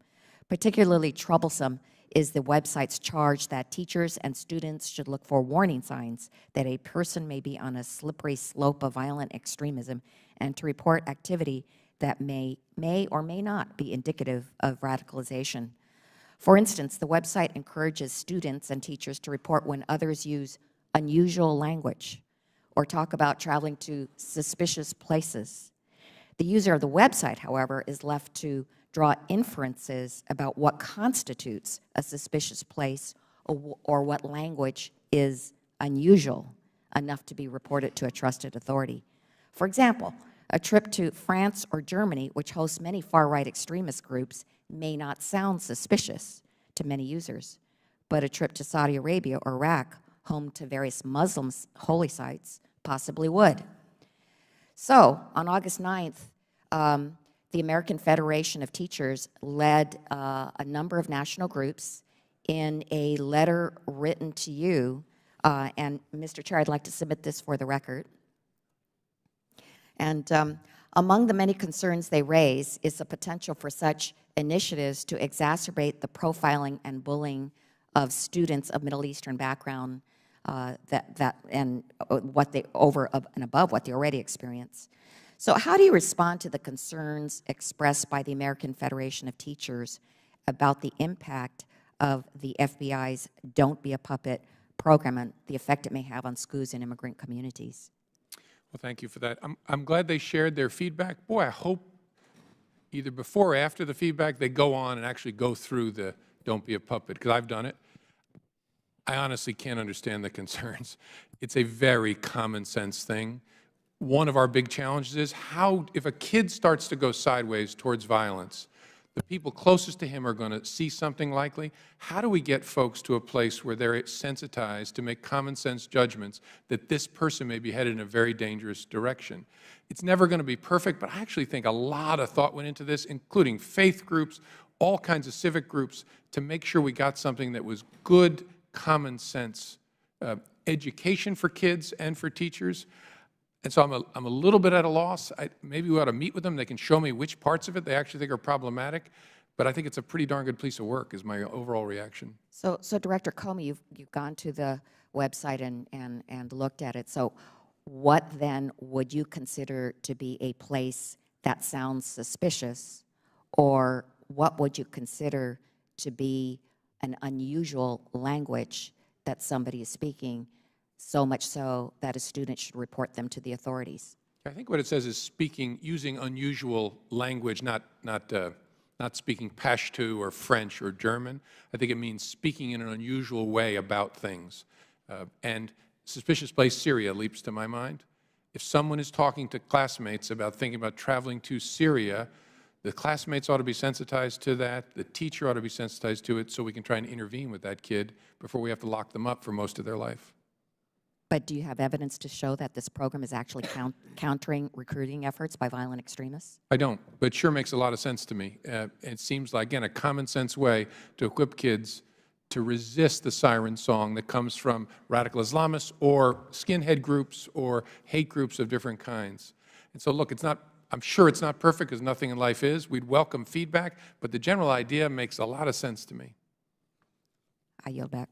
Particularly troublesome is the website's charge that teachers and students should look for warning signs that a person may be on a slippery slope of violent extremism and to report activity that may or may not be indicative of radicalization. For instance, the website encourages students and teachers to report when others use unusual language or talk about traveling to suspicious places. The user of the website, however, is left to draw inferences about what constitutes a suspicious place or what language is unusual enough to be reported to a trusted authority. For example, a trip to France or Germany, which hosts many far-right extremist groups, may not sound suspicious to many users, but a trip to Saudi Arabia or Iraq, home to various Muslim holy sites, possibly would. So, on August 9th, the American Federation of Teachers led a number of national groups in a letter written to you, and Mr. Chair, I'd like to submit this for the record. And among the many concerns they raise is the potential for such initiatives to exacerbate the profiling and bullying of students of Middle Eastern background and what they over and above what they already experience. So how do you respond to the concerns expressed by the American Federation of Teachers about the impact of the FBI's Don't Be a Puppet program and the effect it may have on schools and immigrant communities? Well, thank you for that. I'm glad they shared their feedback. Boy, I hope either before or after the feedback, they go on and actually go through the Don't Be a Puppet, because I've done it. I honestly can't understand the concerns. It's a very common sense thing. One of our big challenges is how, if a kid starts to go sideways towards violence, the people closest to him are going to see something likely. How do we get folks to a place where they're sensitized to make common sense judgments that this person may be headed in a very dangerous direction? It's never going to be perfect, but I actually think a lot of thought went into this, including faith groups, all kinds of civic groups, to make sure we got something that was good, common sense education for kids and for teachers. And so I'm a little bit at a loss. Maybe we ought to meet with them. They can show me which parts of it they actually think are problematic. But I think it's a pretty darn good piece of work is my overall reaction. So Director Comey, you've gone to the website and looked at it. So what then would you consider to be a place that sounds suspicious, or what would you consider to be an unusual language that somebody is speaking, so much so that a student should report them to the authorities? I think what it says is using unusual language, not speaking Pashto or French or German. I think it means speaking in an unusual way about things. And suspicious place, Syria, leaps to my mind. If someone is talking to classmates about thinking about traveling to Syria, The classmates ought to be sensitized to that. The teacher ought to be sensitized to it so we can try and intervene with that kid before we have to lock them up for most of their life. But do you have evidence to show that this program is actually countering recruiting efforts by violent extremists? I don't, but it sure makes a lot of sense to me. It seems like, again, a common sense way to equip kids to resist the siren song that comes from radical Islamists or skinhead groups or hate groups of different kinds. And so, look, it's not, I'm sure it's not perfect, because nothing in life is. We'd welcome feedback, but the general idea makes a lot of sense to me. I yield back.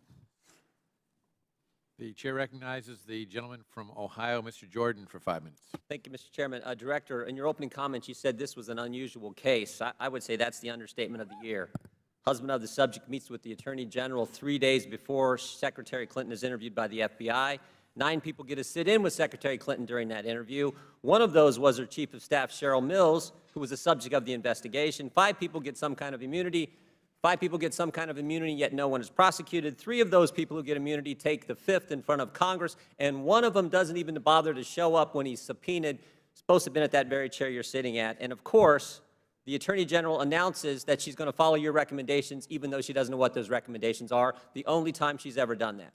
The chair recognizes the gentleman from Ohio, Mr. Jordan, for 5 minutes. Thank you, Mr. Chairman. Director, in your opening comments, you said this was an unusual case. I would say that's the understatement of the year. Husband of the subject meets with the Attorney General 3 days before Secretary Clinton is interviewed by the FBI. 9 people get to sit in with Secretary Clinton during that interview. One of those was her Chief of Staff, Cheryl Mills, who was the subject of the investigation. 5 people get some kind of immunity. 5 people get some kind of immunity, yet no one is prosecuted. 3 of those people who get immunity take the 5th in front of Congress, and one of them doesn't even bother to show up when he's subpoenaed, supposed to have been at that very chair you're sitting at. And of course, the Attorney General announces that she's going to follow your recommendations, even though she doesn't know what those recommendations are, the only time she's ever done that.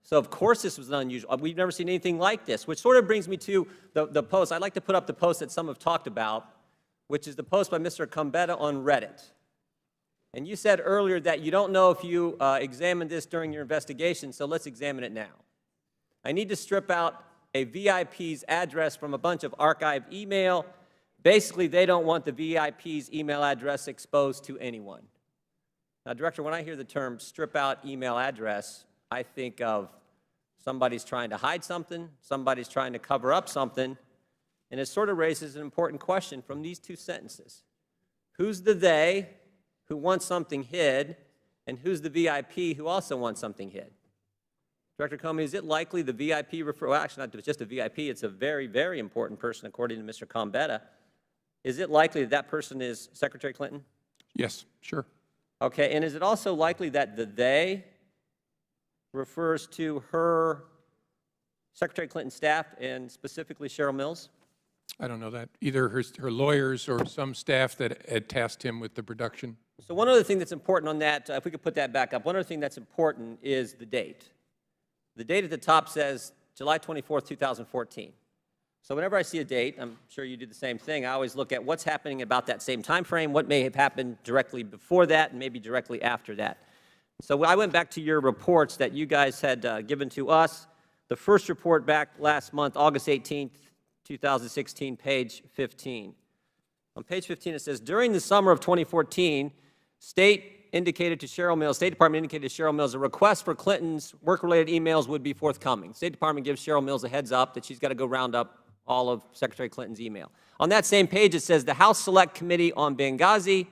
So of course this was unusual. We've never seen anything like this, which sort of brings me to the post. I'd like to put up the post that some have talked about, which is the post by Mr. Combetta on Reddit. And you said earlier that you don't know if you examined this during your investigation, so let's examine it now. I need to strip out a VIP's address from a bunch of archived email. Basically, they don't want the VIP's email address exposed to anyone. Now, Director, when I hear the term strip out email address, I think of somebody's trying to hide something, somebody's trying to cover up something, and it sort of raises an important question from these 2 sentences. Who's the they who wants something hid, and who's the VIP who also wants something hid? Director Comey, is it likely the VIP well, actually not just a VIP, it's a very, very important person according to Mr. Combetta. Is it likely that that person is Secretary Clinton? Yes, sure. Okay, and is it also likely that the they refers to her Secretary Clinton's staff and specifically Cheryl Mills? I don't know that. Either her lawyers or some staff that had tasked him with the production. So one other thing that's important on that, if we could put that back up, one other thing that's important is the date. The date at the top says July 24th, 2014. So whenever I see a date, I'm sure you do the same thing, I always look at what's happening about that same time frame, what may have happened directly before that, and maybe directly after that. So I went back to your reports that you guys had given to us. The first report back last month, August 18th, 2016, page 15. On page 15, it says, during the summer of 2014, State Department indicated to Cheryl Mills a request for Clinton's work-related emails would be forthcoming. State Department gives Cheryl Mills a heads up that she's got to go round up all of Secretary Clinton's email. On that same page, it says the House Select Committee on Benghazi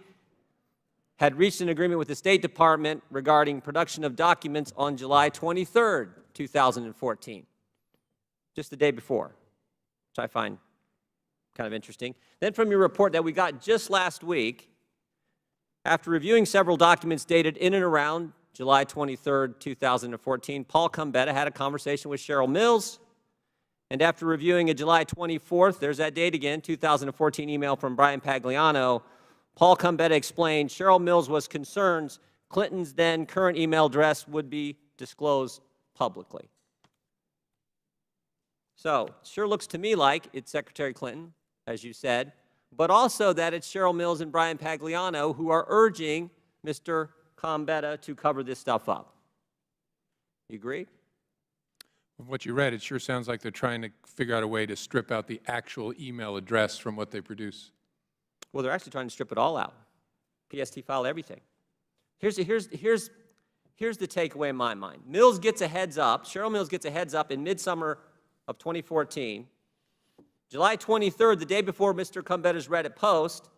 had reached an agreement with the State Department regarding production of documents on July 23rd, 2014, just the day before, which I find kind of interesting. Then from your report that we got just last week, after reviewing several documents dated in and around July 23rd, 2014, Paul Combetta had a conversation with Cheryl Mills, and after reviewing a July 24th, there's that date again, 2014 email from Brian Pagliano, Paul Combetta explained Cheryl Mills was concerned Clinton's then current email address would be disclosed publicly. So, it sure looks to me like it's Secretary Clinton, as you said, but also that it's Cheryl Mills and Brian Pagliano who are urging Mr. Combetta to cover this stuff up. You agree? From what you read, it sure sounds like they're trying to figure out a way to strip out the actual email address from what they produce. Well, they're actually trying to strip it all out. PST file, everything. Here's the takeaway in my mind. Mills gets a heads up, Cheryl Mills gets a heads up in midsummer of 2014. July 23rd, the day before Mr. Combetta's Reddit post,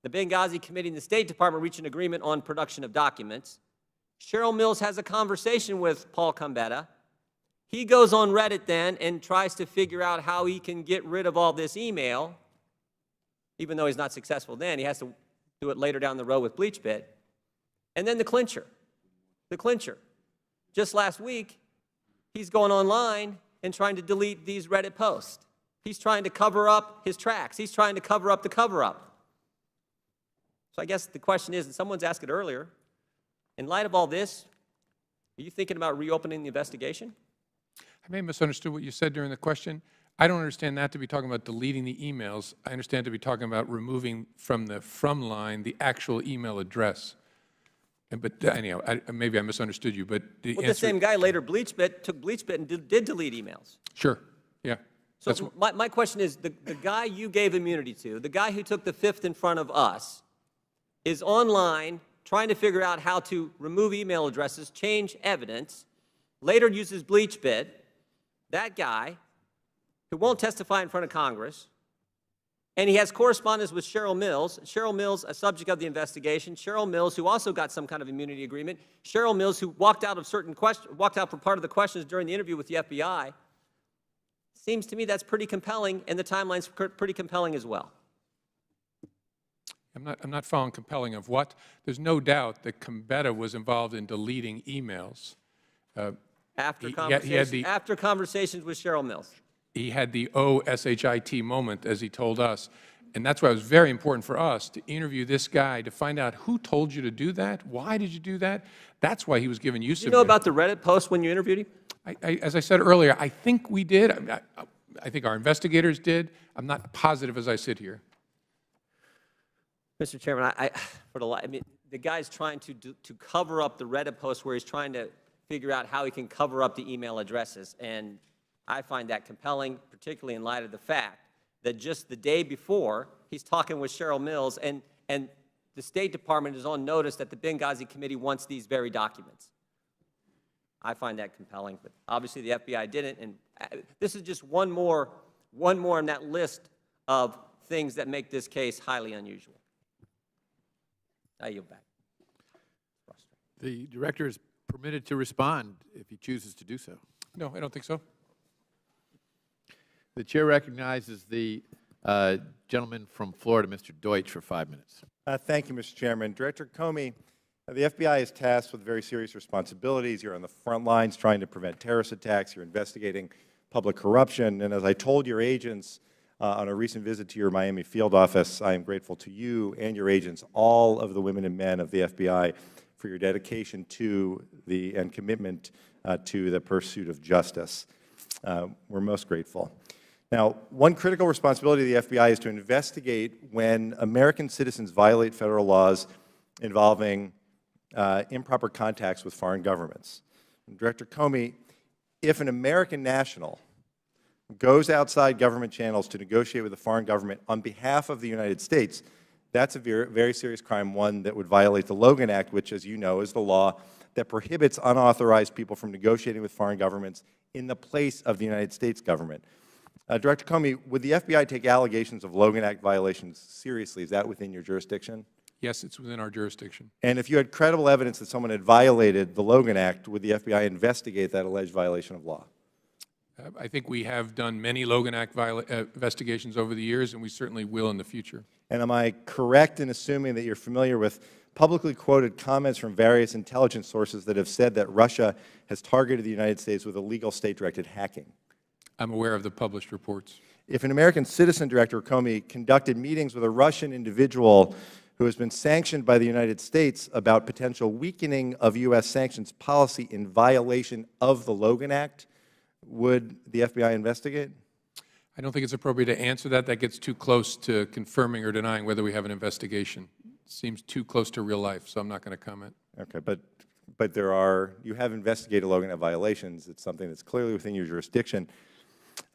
the Benghazi Committee and the State Department reach an agreement on production of documents. Cheryl Mills has a conversation with Paul Combetta. He goes on Reddit then and tries to figure out how he can get rid of all this email. Even though he's not successful then, he has to do it later down the road with BleachBit. And then the clincher. Just last week, he's going online and trying to delete these Reddit posts. He's trying to cover up his tracks. He's trying to cover up the cover-up. So I guess the question is, and someone's asked it earlier, in light of all this, are you thinking about reopening the investigation? I may have misunderstood what you said during the question. I don't understand that to be talking about deleting the emails. I understand to be talking about removing from the from line the actual email address. But anyhow, maybe I misunderstood you. But the Well, answer, the same guy later took BleachBit and did delete emails. Sure, yeah. So my question is, the guy you gave immunity to, the guy who took the fifth in front of us, is online trying to figure out how to remove email addresses, change evidence, later uses BleachBit, that guy who won't testify in front of Congress, and he has correspondence with Cheryl Mills. Cheryl Mills, a subject of the investigation. Cheryl Mills, who also got some kind of immunity agreement. Cheryl Mills, who walked out for part of the questions during the interview with the FBI. Seems to me that's pretty compelling, and the timeline's pretty compelling as well. I'm not following compelling of what. There's no doubt that Gambetta was involved in deleting emails. After conversations with Cheryl Mills. He had the OSHIT moment, as he told us. And that's why it was very important for us to interview this guy to find out who told you to do that, why did you do that. That's why he was given use of it. Did you know about the Reddit post when you interviewed him? As I said earlier, I think we did. I think our investigators did. I'm not positive as I sit here. Mr. Chairman, the guy's trying to cover up the Reddit post where he's trying to figure out how he can cover up the email addresses. And I find that compelling, particularly in light of the fact that just the day before, he's talking with Cheryl Mills, and the State Department is on notice that the Benghazi Committee wants these very documents. I find that compelling, but obviously the FBI didn't, and this is just one more in that list of things that make this case highly unusual. I yield back. The Director is permitted to respond if he chooses to do so. No, I don't think so. The Chair recognizes the gentleman from Florida, Mr. Deutsch, for 5 minutes. Thank you, Mr. Chairman. Director Comey, the FBI is tasked with very serious responsibilities. You're on the front lines trying to prevent terrorist attacks. You're investigating public corruption. And as I told your agents on a recent visit to your Miami field office, I am grateful to you and your agents, all of the women and men of the FBI, for your dedication to and commitment to the pursuit of justice. We're most grateful. Now, one critical responsibility of the FBI is to investigate when American citizens violate federal laws involving improper contacts with foreign governments. And Director Comey, if an American national goes outside government channels to negotiate with a foreign government on behalf of the United States, that's a very, very serious crime, one that would violate the Logan Act, which, as you know, is the law that prohibits unauthorized people from negotiating with foreign governments in the place of the United States government. Director Comey, would the FBI take allegations of Logan Act violations seriously? Is that within your jurisdiction? Yes, it's within our jurisdiction. And if you had credible evidence that someone had violated the Logan Act, would the FBI investigate that alleged violation of law? I think we have done many Logan Act investigations over the years, and we certainly will in the future. And am I correct in assuming that you're familiar with publicly quoted comments from various intelligence sources that have said that Russia has targeted the United States with illegal state-directed hacking? I'm aware of the published reports. If an American citizen, Director Comey, conducted meetings with a Russian individual who has been sanctioned by the United States about potential weakening of U.S. sanctions policy in violation of the Logan Act, would the FBI investigate? I don't think it's appropriate to answer that. That gets too close to confirming or denying whether we have an investigation. It seems too close to real life, so I'm not going to comment. Okay, but you have investigated Logan Act violations. It's something that's clearly within your jurisdiction.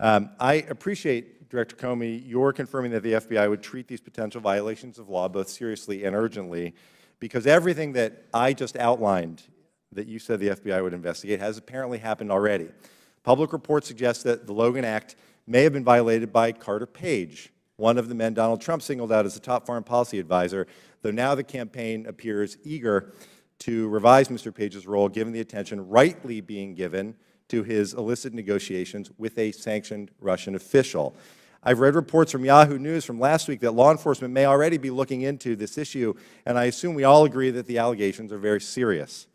I appreciate, Director Comey, your confirming that the FBI would treat these potential violations of law both seriously and urgently, because everything that I just outlined that you said the FBI would investigate has apparently happened already. Public reports suggest that the Logan Act may have been violated by Carter Page, one of the men Donald Trump singled out as a top foreign policy advisor, though now the campaign appears eager to revise Mr. Page's role, given the attention rightly being given to his illicit negotiations with a sanctioned Russian official. I've read reports from Yahoo News from last week that law enforcement may already be looking into this issue, and I assume we all agree that the allegations are very serious.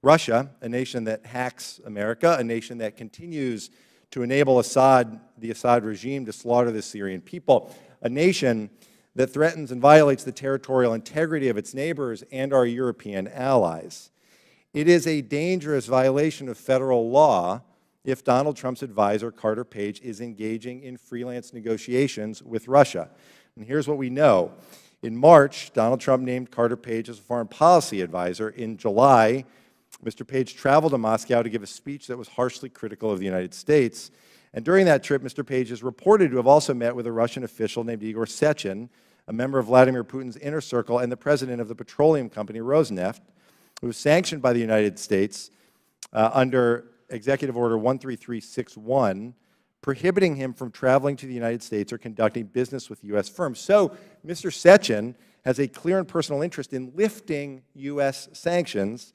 Russia, a nation that hacks America, a nation that continues to enable the Assad regime to slaughter the Syrian people, a nation that threatens and violates the territorial integrity of its neighbors and our European allies. It is a dangerous violation of federal law if Donald Trump's advisor, Carter Page, is engaging in freelance negotiations with Russia. And here's what we know. In March, Donald Trump named Carter Page as a foreign policy advisor. In July, Mr. Page traveled to Moscow to give a speech that was harshly critical of the United States. And during that trip, Mr. Page is reported to have also met with a Russian official named Igor Sechin, a member of Vladimir Putin's inner circle and the president of the petroleum company Rosneft, who was sanctioned by the United States under Executive Order 13361, prohibiting him from traveling to the United States or conducting business with U.S. firms. So Mr. Sechin has a clear and personal interest in lifting U.S. sanctions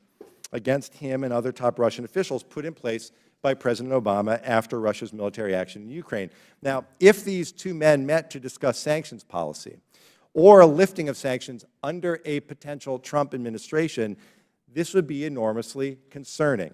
against him and other top Russian officials put in place by President Obama after Russia's military action in Ukraine. Now, if these two men met to discuss sanctions policy or a lifting of sanctions under a potential Trump administration, this would be enormously concerning.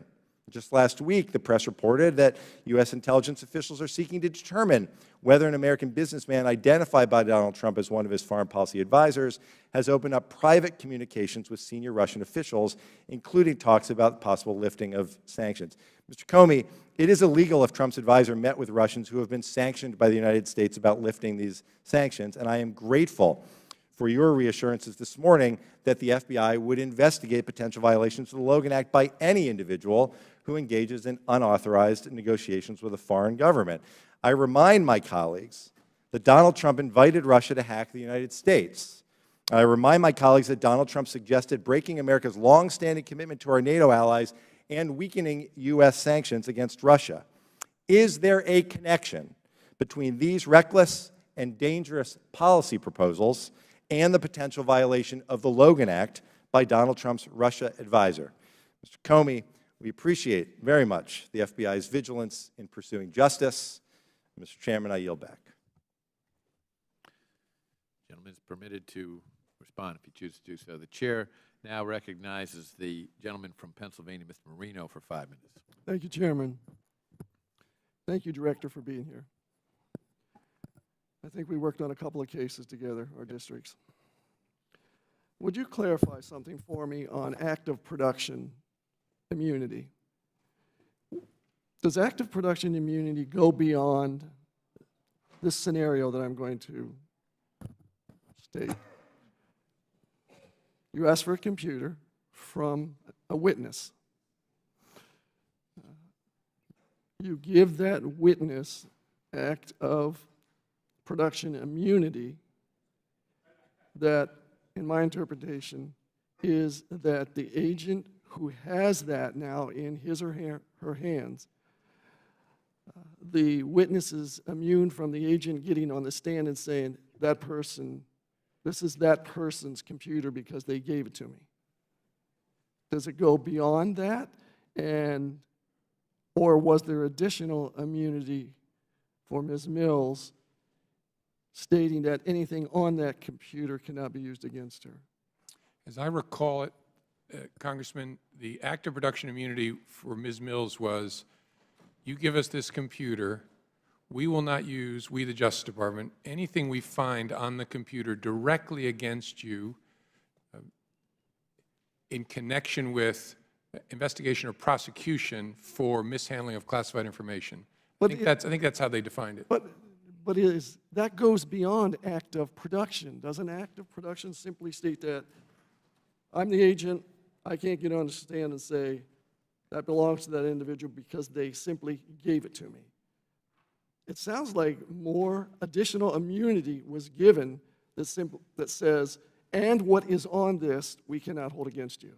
Just last week, the press reported that U.S. intelligence officials are seeking to determine whether an American businessman identified by Donald Trump as one of his foreign policy advisors has opened up private communications with senior Russian officials, including talks about possible lifting of sanctions. Mr. Comey, it is illegal if Trump's advisor met with Russians who have been sanctioned by the United States about lifting these sanctions, and I am grateful for your reassurances this morning that the FBI would investigate potential violations of the Logan Act by any individual who engages in unauthorized negotiations with a foreign government. I remind my colleagues that Donald Trump invited Russia to hack the United States. I remind my colleagues that Donald Trump suggested breaking America's longstanding commitment to our NATO allies and weakening U.S. sanctions against Russia. Is there a connection between these reckless and dangerous policy proposals and the potential violation of the Logan Act by Donald Trump's Russia advisor? Mr. Comey, we appreciate very much the FBI's vigilance in pursuing justice. Mr. Chairman, I yield back. The gentleman is permitted to respond if he chooses to do so. The chair now recognizes the gentleman from Pennsylvania, Mr. Marino, for 5 minutes. Thank you, Chairman. Thank you, Director, for being here. I think we worked on a couple of cases together, our districts. Would you clarify something for me on active production immunity? Does active production immunity go beyond this scenario that I'm going to state? You ask for a computer from a witness. You give that witness act of production immunity that, in my interpretation, is that the agent who has that now in his or her hands, the witness is immune from the agent getting on the stand and saying, that person, this is that person's computer because they gave it to me. Does it go beyond that? Or was there additional immunity for Ms. Mills stating that anything on that computer cannot be used against her? As I recall it, Congressman, the active production immunity for Ms. Mills was, you give us this computer, we will not use, we the Justice Department, anything we find on the computer directly against you in connection with investigation or prosecution for mishandling of classified information. I think that's how they defined it. But that goes beyond act of production. Doesn't act of production simply state that I'm the agent, I can't get on the stand and say that belongs to that individual because they simply gave it to me? It sounds like more additional immunity was given that says, and what is on this we cannot hold against you.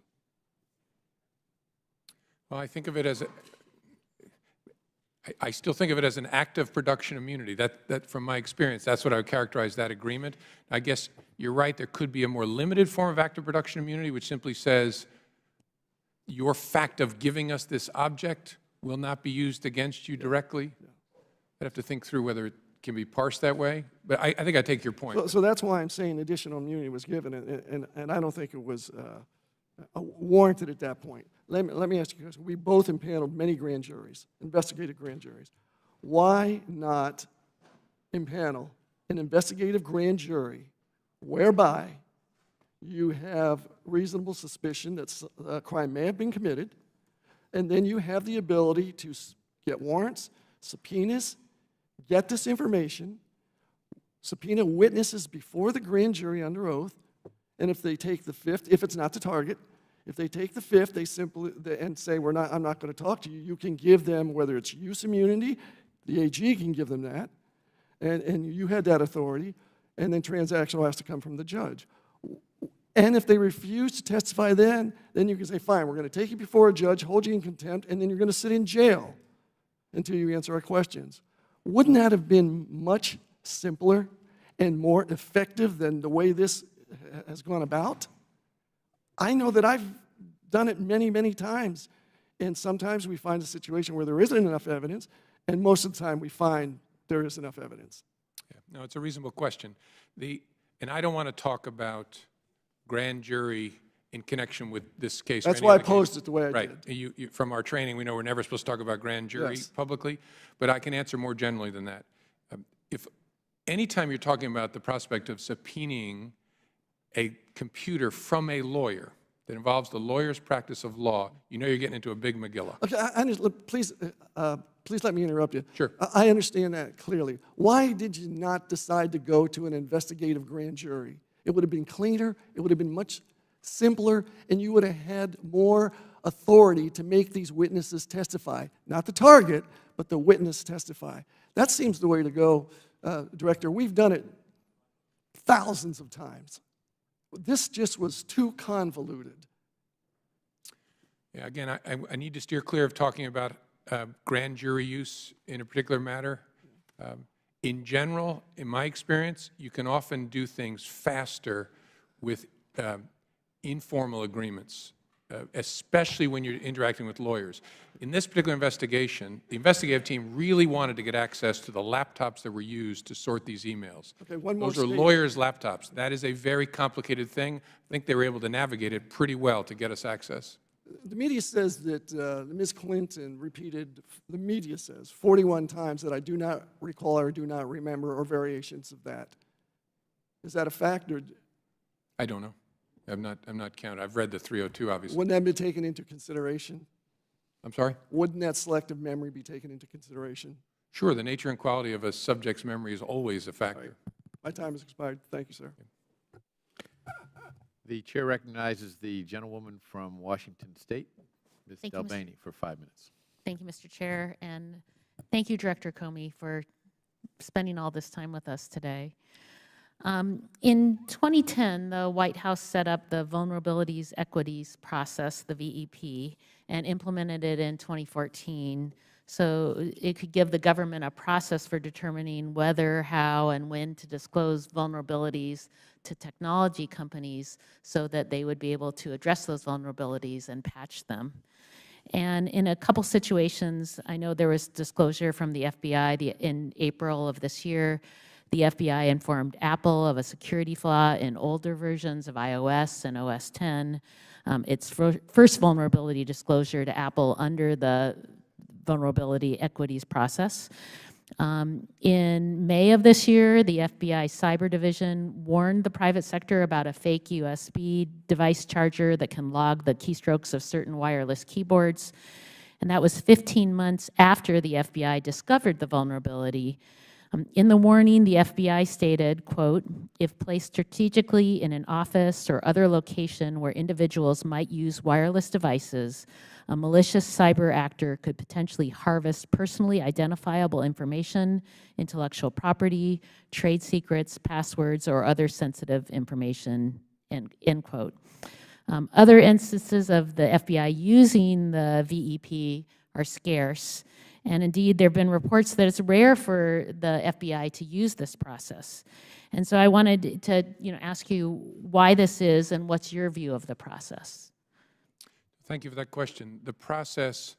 Well, I think of it as I still think of it as an active production immunity. That, from my experience, that's what I would characterize that agreement. I guess you're right, there could be a more limited form of active production immunity, which simply says your fact of giving us this object will not be used against you directly. I'd have to think through whether it can be parsed that way, but I think I take your point. So that's why I'm saying additional immunity was given, and I don't think it was warranted at that point. Let me ask you, we both impaneled many grand juries, investigative grand juries. Why not impanel an investigative grand jury whereby you have reasonable suspicion that a crime may have been committed, and then you have the ability to get warrants, subpoenas, get this information, subpoena witnesses before the grand jury under oath, and if they take the fifth, if it's not the target, if they take the fifth, they simply and say, I'm not going to talk to you, you can give them, whether it's use immunity, the AG can give them that, and you had that authority, and then transactional has to come from the judge. And if they refuse to testify then you can say, fine, we're going to take you before a judge, hold you in contempt, and then you're going to sit in jail until you answer our questions. Wouldn't that have been much simpler and more effective than the way this has gone about? I know that I've done it many, many times, and sometimes we find a situation where there isn't enough evidence, and most of the time we find there is enough evidence. Yeah, no, it's a reasonable question. And I don't want to talk about grand jury in connection with this case. That's why I posed it the way I did. From our training, we know we're never supposed to talk about grand jury publicly, but I can answer more generally than that. If anytime you're talking about the prospect of subpoenaing a computer from a lawyer that involves the lawyer's practice of law, you know you're getting into a big Megillah. Okay, please let me interrupt you. Sure. I understand that clearly. Why did you not decide to go to an investigative grand jury? It would have been cleaner, it would have been much simpler, and you would have had more authority to make these witnesses testify. Not the target, but the witness testify. That seems the way to go, Director. We've done it thousands of times. This just was too convoluted. Yeah, again, I need to steer clear of talking about grand jury use in a particular matter. In general, in my experience, you can often do things faster with informal agreements, especially when you're interacting with lawyers. In this particular investigation, the investigative team really wanted to get access to the laptops that were used to sort these emails. Okay, one more Those are statement. lawyers' laptops. That is a very complicated thing. I think they were able to navigate it pretty well to get us access. The media says that Ms. Clinton repeated, the media says, 41 times that I do not recall or do not remember, or variations of that. Is that a fact? Or I don't know. I'm not counted. I've read the 302, obviously. wouldn't that be taken into consideration? I'm sorry? Wouldn't that selective memory be taken into consideration? Sure, the nature and quality of a subject's memory is always a factor. Right. My time has expired. Thank you, sir. The chair recognizes the gentlewoman from Washington State, Ms. Thank you, Mr. Delbany, for 5 minutes. Thank you, Mr. Chair, and thank you, Director Comey, for spending all this time with us today. In 2010, the White House set up the Vulnerabilities Equities Process, the VEP, and implemented it in 2014 so it could give the government a process for determining whether, how, and when to disclose vulnerabilities to technology companies so that they would be able to address those vulnerabilities and patch them. And in a couple situations, I know there was disclosure from the FBI in April of this year. The FBI informed Apple of a security flaw in older versions of iOS and OS X. Its first vulnerability disclosure to Apple under the Vulnerability Equities Process. In May of this year, the FBI Cyber Division warned the private sector about a fake USB device charger that can log the keystrokes of certain wireless keyboards. And that was 15 months after the FBI discovered the vulnerability. In the warning, the FBI stated, quote, if placed strategically in an office or other location where individuals might use wireless devices, a malicious cyber actor could potentially harvest personally identifiable information, intellectual property, trade secrets, passwords, or other sensitive information, end quote. Other instances of the FBI using the VEP are scarce. And indeed, there have been reports that it's rare for the FBI to use this process. And so I wanted to ask you why this is and what's your view of the process. Thank you for that question. The process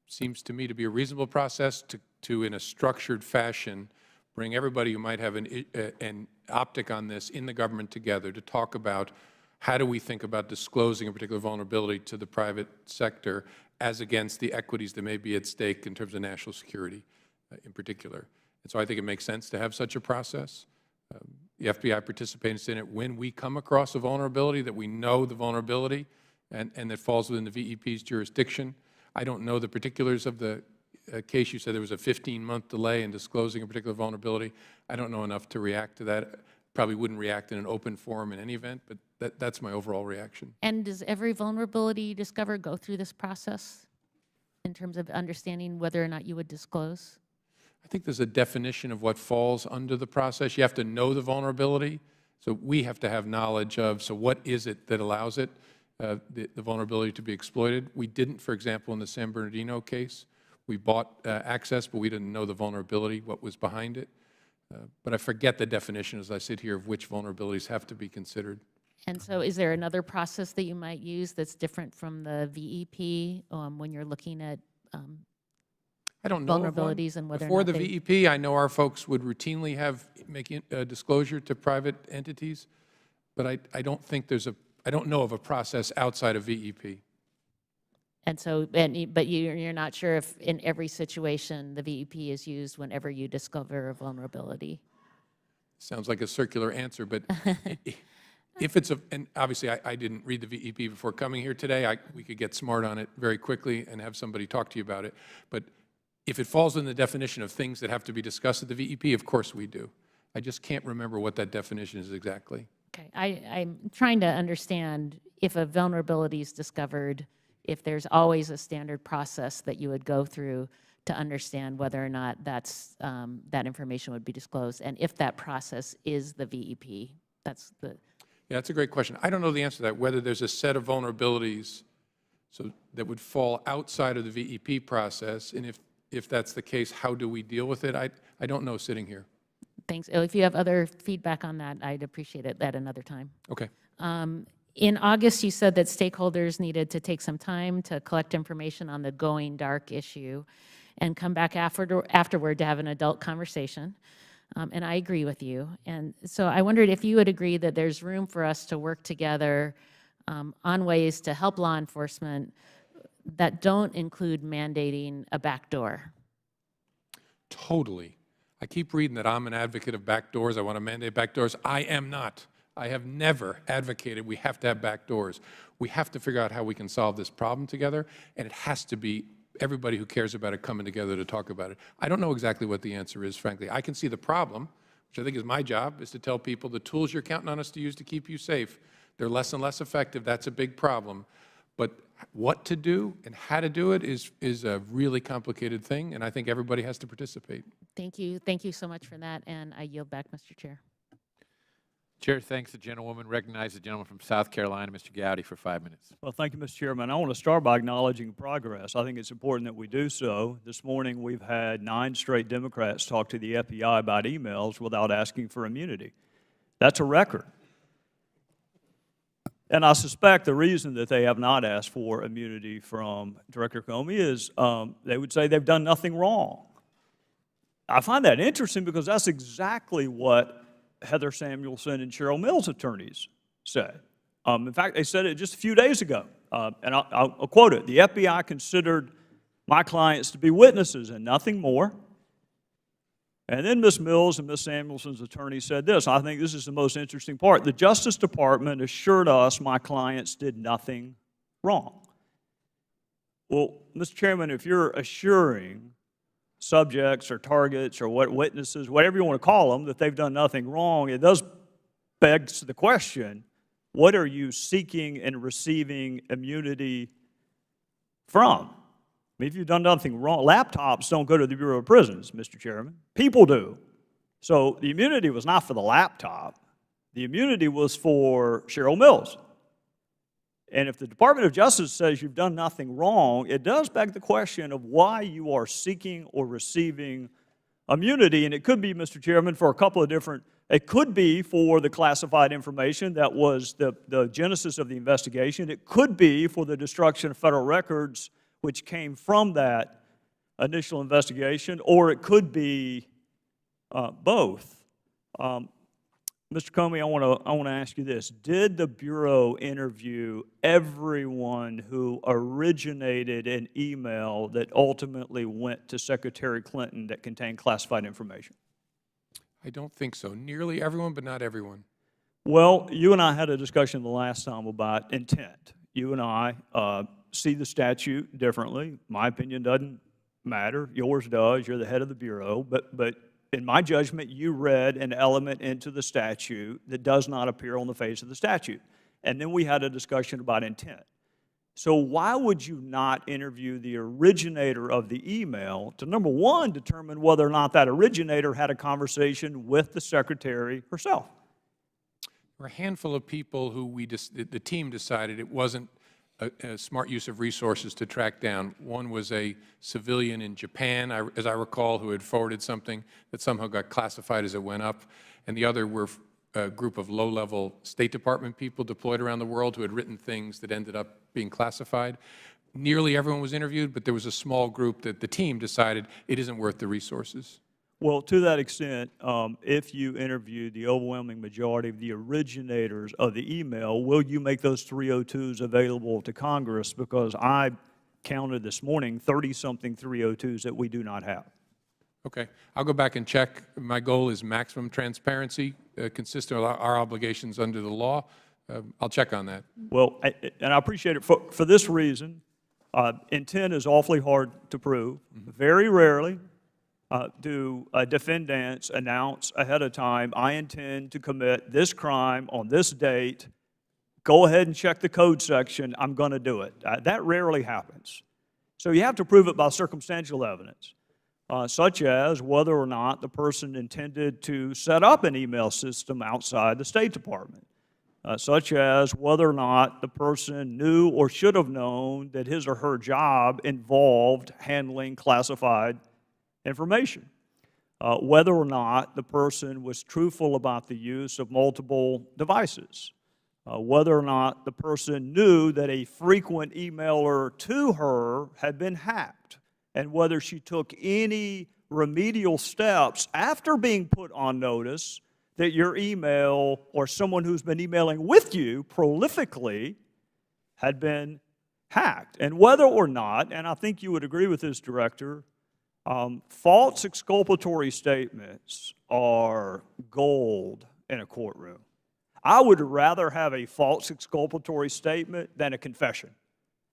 seems to me to be a reasonable process to in a structured fashion, bring everybody who might have an optic on this in the government together to talk about how do we think about disclosing a particular vulnerability to the private sector as against the equities that may be at stake in terms of national security in particular. And so I think it makes sense to have such a process. The FBI participates in it when we come across a vulnerability, that we know the vulnerability and that falls within the VEP's jurisdiction. I don't know the particulars of the case. You said there was a 15-month delay in disclosing a particular vulnerability. I don't know enough to react to that. Probably wouldn't react in an open forum in any event, but that's my overall reaction. And does every vulnerability you discover go through this process in terms of understanding whether or not you would disclose? I think there's a definition of what falls under the process. You have to know the vulnerability, so we have to have knowledge of, so what is it that allows it, the vulnerability to be exploited. We didn't, for example, in the San Bernardino case. We bought access, but we didn't know the vulnerability, what was behind it. But I forget the definition as I sit here of which vulnerabilities have to be considered. And so is there another process that you might use that's different from the VEP when you're looking at I don't know vulnerabilities and whether Before or not the VEP, I know our folks would routinely make disclosure to private entities, but I don't think I don't know of a process outside of VEP. And so, but you're not sure if in every situation the VEP is used whenever you discover a vulnerability? Sounds like a circular answer, but if it's and obviously I didn't read the VEP before coming here today. We could get smart on it very quickly and have somebody talk to you about it. But if it falls in the definition of things that have to be discussed at the VEP, of course we do. I just can't remember what that definition is exactly. Okay, I'm trying to understand if a vulnerability is discovered, if there's always a standard process that you would go through to understand whether or not that information would be disclosed, and if that process is the VEP. That's the... Yeah, that's a great question. I don't know the answer to that, whether there's a set of vulnerabilities that would fall outside of the VEP process, and if that's the case, how do we deal with it? I don't know sitting here. Thanks. If you have other feedback on that, I'd appreciate it at another time. Okay. In August, you said that stakeholders needed to take some time to collect information on the going dark issue and come back afterward to have an adult conversation. And I agree with you. And so I wondered if you would agree that there's room for us to work together on ways to help law enforcement that don't include mandating a backdoor. Totally. I keep reading that I'm an advocate of backdoors. I want to mandate backdoors. I am not. I have never advocated we have to have backdoors. We have to figure out how we can solve this problem together, and it has to be everybody who cares about it coming together to talk about it. I don't know exactly what the answer is, frankly. I can see the problem, which I think is my job, is to tell people the tools you're counting on us to use to keep you safe, they're less and less effective. That's a big problem. But what to do and how to do it is a really complicated thing, and I think everybody has to participate. Thank you. Thank you so much for that, and I yield back, Mr. Chair. Chair thanks the gentlewoman. Recognize the gentleman from South Carolina, Mr. Gowdy, for 5 minutes. Well, thank you, Mr. Chairman. I want to start by acknowledging progress. I think it's important that we do so. This morning, we've had 9 straight Democrats talk to the FBI about emails without asking for immunity. That's a record. And I suspect the reason that they have not asked for immunity from Director Comey is they would say they've done nothing wrong. I find that interesting because that's exactly what Heather Samuelson and Cheryl Mills' attorneys said. In fact, they said it just a few days ago, and I'll quote it. The FBI considered my clients to be witnesses and nothing more. And then Ms. Mills and Ms. Samuelson's attorney said this. I think this is the most interesting part. The Justice Department assured us my clients did nothing wrong. Well, Mr. Chairman, if you're assuring subjects or targets or witnesses, whatever you want to call them, that they've done nothing wrong, it does beg the question, what are you seeking and receiving immunity from? I mean, if you've done nothing wrong, laptops don't go to the Bureau of Prisons, Mr. Chairman. People do. So the immunity was not for the laptop. The immunity was for Cheryl Mills. And if the Department of Justice says you've done nothing wrong, it does beg the question of why you are seeking or receiving immunity. And it could be, Mr. Chairman, for a couple of different, it could be for the classified information that was the genesis of the investigation. It could be for the destruction of federal records which came from that initial investigation, or it could be both. Mr. Comey, I want to ask you this. Did the Bureau interview everyone who originated an email that ultimately went to Secretary Clinton that contained classified information? I don't think so. Nearly everyone, but not everyone. Well, you and I had a discussion the last time about intent. You and I see the statute differently. My opinion doesn't matter. Yours does. You're the head of the Bureau. But in my judgment, you read an element into the statute that does not appear on the face of the statute. And then we had a discussion about intent. So why would you not interview the originator of the email to, number one, determine whether or not that originator had a conversation with the secretary herself? There were a handful of people who the team decided it wasn't a smart use of resources to track down. One was a civilian in Japan, as I recall, who had forwarded something that somehow got classified as it went up, and the other were a group of low-level State Department people deployed around the world who had written things that ended up being classified. Nearly everyone was interviewed, but there was a small group that the team decided it isn't worth the resources. Well, to that extent, if you interview the overwhelming majority of the originators of the email, will you make those 302s available to Congress? Because I counted this morning 30-something 302s that we do not have. Okay. I'll go back and check. My goal is maximum transparency, consistent with our obligations under the law. I'll check on that. Well, and I appreciate it for this reason. Intent is awfully hard to prove. Very rarely do defendants announce ahead of time, I intend to commit this crime on this date. Go ahead and check the code section. I'm going to do it. That rarely happens. So you have to prove it by circumstantial evidence, such as whether or not the person intended to set up an email system outside the State Department, such as whether or not the person knew or should have known that his or her job involved handling classified information, whether or not the person was truthful about the use of multiple devices, whether or not the person knew that a frequent emailer to her had been hacked, and whether she took any remedial steps after being put on notice that your email or someone who's been emailing with you prolifically had been hacked. And whether or not, and I think you would agree with this, Director, false exculpatory statements are gold in a courtroom. I would rather have a false exculpatory statement than a confession.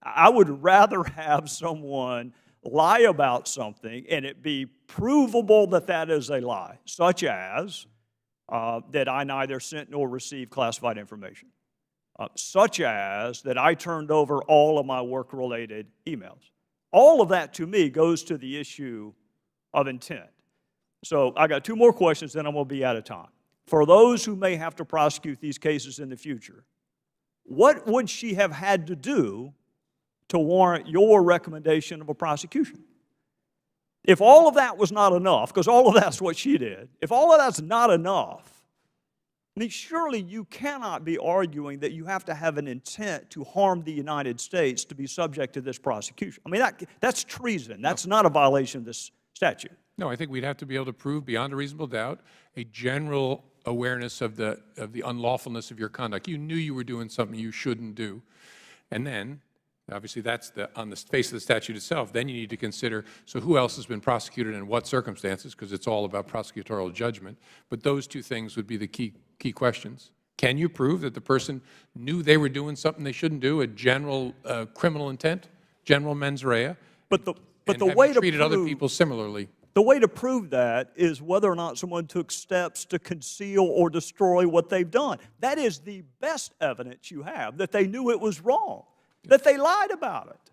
I would rather have someone lie about something and it be provable that that is a lie, such as that I neither sent nor received classified information, such as that I turned over all of my work-related emails. All of that, to me, goes to the issue of intent. So I got two more questions, then I'm going to be out of time. For those who may have to prosecute these cases in the future, what would she have had to do to warrant your recommendation of a prosecution? If all of that was not enough, because all of that's what she did, if all of that's not enough, I mean, surely you cannot be arguing that you have to have an intent to harm the United States to be subject to this prosecution. I mean, that's treason. That's not a violation of this statute. No, I think we'd have to be able to prove beyond a reasonable doubt a general awareness of the unlawfulness of your conduct. You knew you were doing something you shouldn't do. And then, obviously, that's on the face of the statute itself. Then you need to consider, so who else has been prosecuted and in what circumstances, because it's all about prosecutorial judgment. But those two things would be the key questions. Can you prove that the person knew they were doing something they shouldn't do, a general criminal intent, general mens rea, but the and way have to treated other people similarly? The way to prove that is whether or not someone took steps to conceal or destroy what they've done. That is the best evidence you have, that they knew it was wrong, that they lied about it.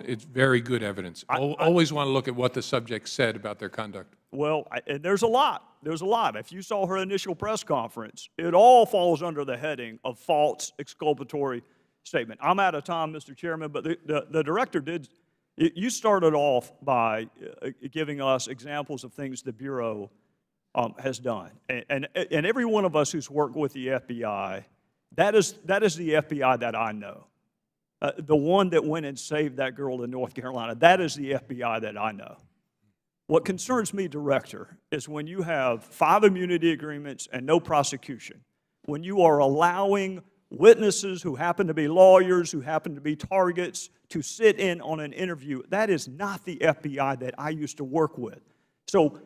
It's very good evidence. Always want to look at what the subject said about their conduct. Well, and there's a lot. There's a lot. If you saw her initial press conference, it all falls under the heading of false exculpatory statement. I'm out of time, Mr. Chairman, but the director did. You started off by giving us examples of things the Bureau has done. And every one of us who's worked with the FBI, that is the FBI that I know. The one that went and saved that girl in North Carolina, that is the FBI that I know. What concerns me, Director, is when you have 5 immunity agreements and no prosecution, when you are allowing witnesses who happen to be lawyers, who happen to be targets, to sit in on an interview. That is not the FBI that I used to work with. So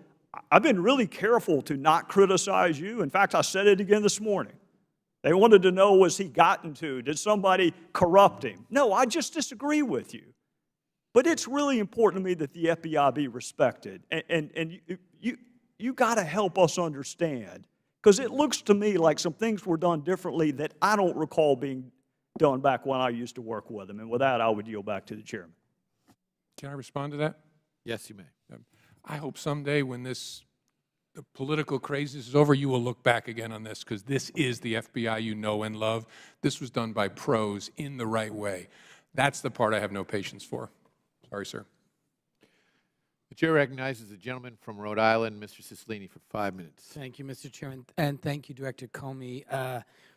I've been really careful to not criticize you. In fact, I said it again this morning. They wanted to know, was he gotten to? Did somebody corrupt him? No, I just disagree with you. But it's really important to me that the FBI be respected. And you got to help us understand, because it looks to me like some things were done differently that I don't recall being done back when I used to work with them. And with that, I would yield back to the chairman. Can I respond to that? Yes, you may. I hope someday when the political craziness is over, you will look back again on this, because this is the FBI you know and love. This was done by pros in the right way. That's the part I have no patience for. Sorry, sir. The chair recognizes the gentleman from Rhode Island, Mr. Cicilline, for 5 minutes. Thank you, Mr. Chairman, and thank you, Director Comey,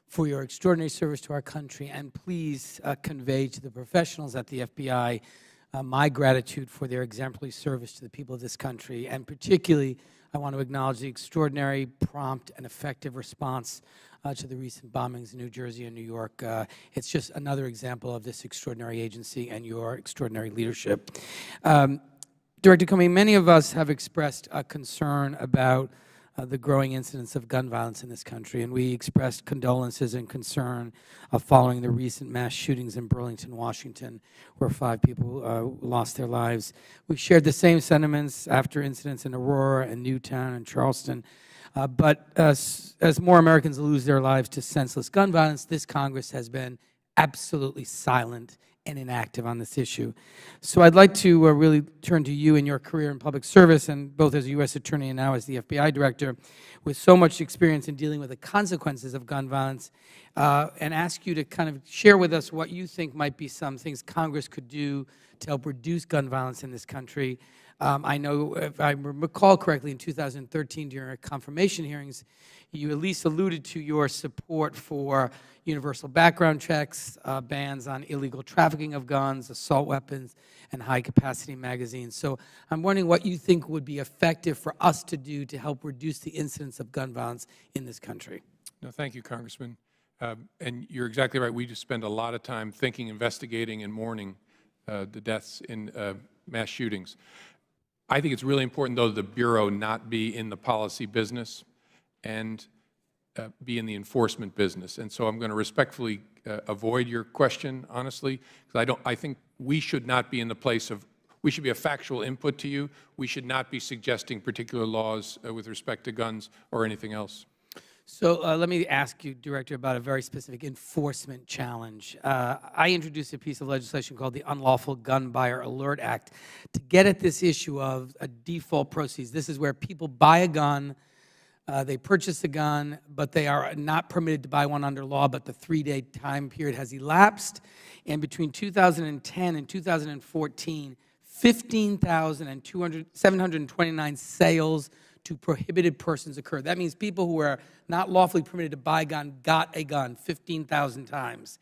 for your extraordinary service to our country. And please convey to the professionals at the FBI my gratitude for their exemplary service to the people of this country. And particularly, I want to acknowledge the extraordinary, prompt, and effective response to the recent bombings in New Jersey and New York. It's just another example of this extraordinary agency and your extraordinary leadership. Director Comey, many of us have expressed a concern about the growing incidence of gun violence in this country, and we expressed condolences and concern following the recent mass shootings in Burlington, Washington, where 5 people lost their lives. We shared the same sentiments after incidents in Aurora and Newtown and Charleston. But as more Americans lose their lives to senseless gun violence, this Congress has been absolutely silent and inactive on this issue. So I'd like to really turn to you in your career in public service, and both as a U.S. Attorney and now as the FBI Director, with so much experience in dealing with the consequences of gun violence, and ask you to kind of share with us what you think might be some things Congress could do to help reduce gun violence in this country. I know, if I recall correctly, in 2013 during our confirmation hearings, you at least alluded to your support for universal background checks, bans on illegal trafficking of guns, assault weapons, and high-capacity magazines. So I'm wondering what you think would be effective for us to do to help reduce the incidence of gun violence in this country. No, thank you, Congressman. And you're exactly right. We just spend a lot of time thinking, investigating, and mourning the deaths in mass shootings. I think it's really important, though, the Bureau not be in the policy business and be in the enforcement business. And so I'm going to respectfully avoid your question, honestly, because I think we should not be in the place of, we should be a factual input to you. We should not be suggesting particular laws with respect to guns or anything else. So let me ask you, Director, about a very specific enforcement challenge. I introduced a piece of legislation called the Unlawful Gun Buyer Alert Act to get at this issue of a default proceeds. This is where people buy a gun, they purchase a gun, but they are not permitted to buy one under law, but the 3-day time period has elapsed. And between 2010 and 2014, 15,729 sales to prohibited persons occurred. That means people who were not lawfully permitted to buy a gun got a gun 15,000 times.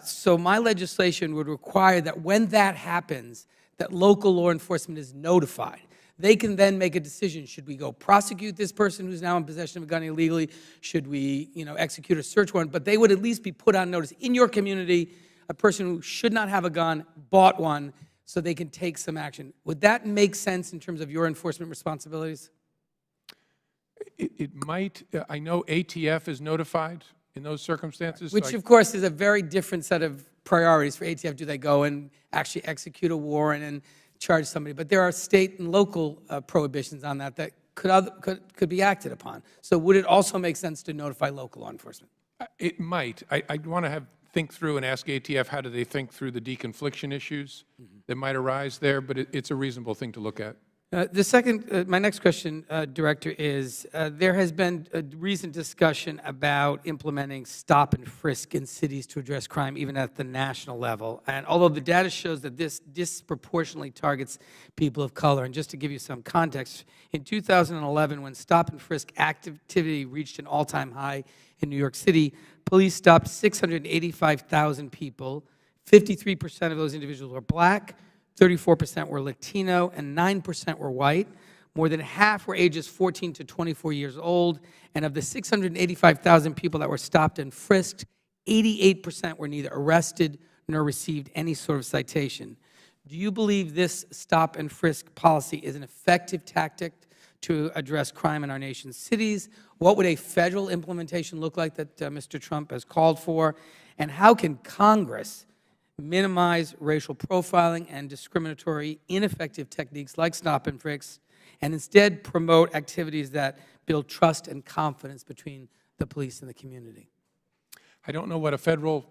So my legislation would require that when that happens, that local law enforcement is notified. They can then make a decision. Should we go prosecute this person who's now in possession of a gun illegally? Should we, execute a search warrant? But they would at least be put on notice. In your community, a person who should not have a gun bought one, so they can take some action. Would that make sense in terms of your enforcement responsibilities? It might. I know ATF is notified in those circumstances. Which, of course, is a very different set of priorities for ATF. Do they go and actually execute a warrant and charge somebody? But there are state and local prohibitions on that that could be acted upon. So would it also make sense to notify local law enforcement? It might. I'd want to think through and ask ATF how do they think through the deconfliction issues that might arise there, but it's a reasonable thing to look at. My next question, Director, is there has been a recent discussion about implementing stop and frisk in cities to address crime, even at the national level. And although the data shows that this disproportionately targets people of color, and just to give you some context, in 2011, when stop and frisk activity reached an all-time high in New York City, police stopped 685,000 people. 53% of those individuals were black, 34% were Latino, and 9% were white. More than half were ages 14 to 24 years old. And of the 685,000 people that were stopped and frisked, 88% were neither arrested nor received any sort of citation. Do you believe this stop and frisk policy is an effective tactic to address crime in our nation's cities? What would a federal implementation look like that Mr. Trump has called for? And how can Congress minimize racial profiling and discriminatory, ineffective techniques like stop and frisk, and instead promote activities that build trust and confidence between the police and the community? I don't know what a federal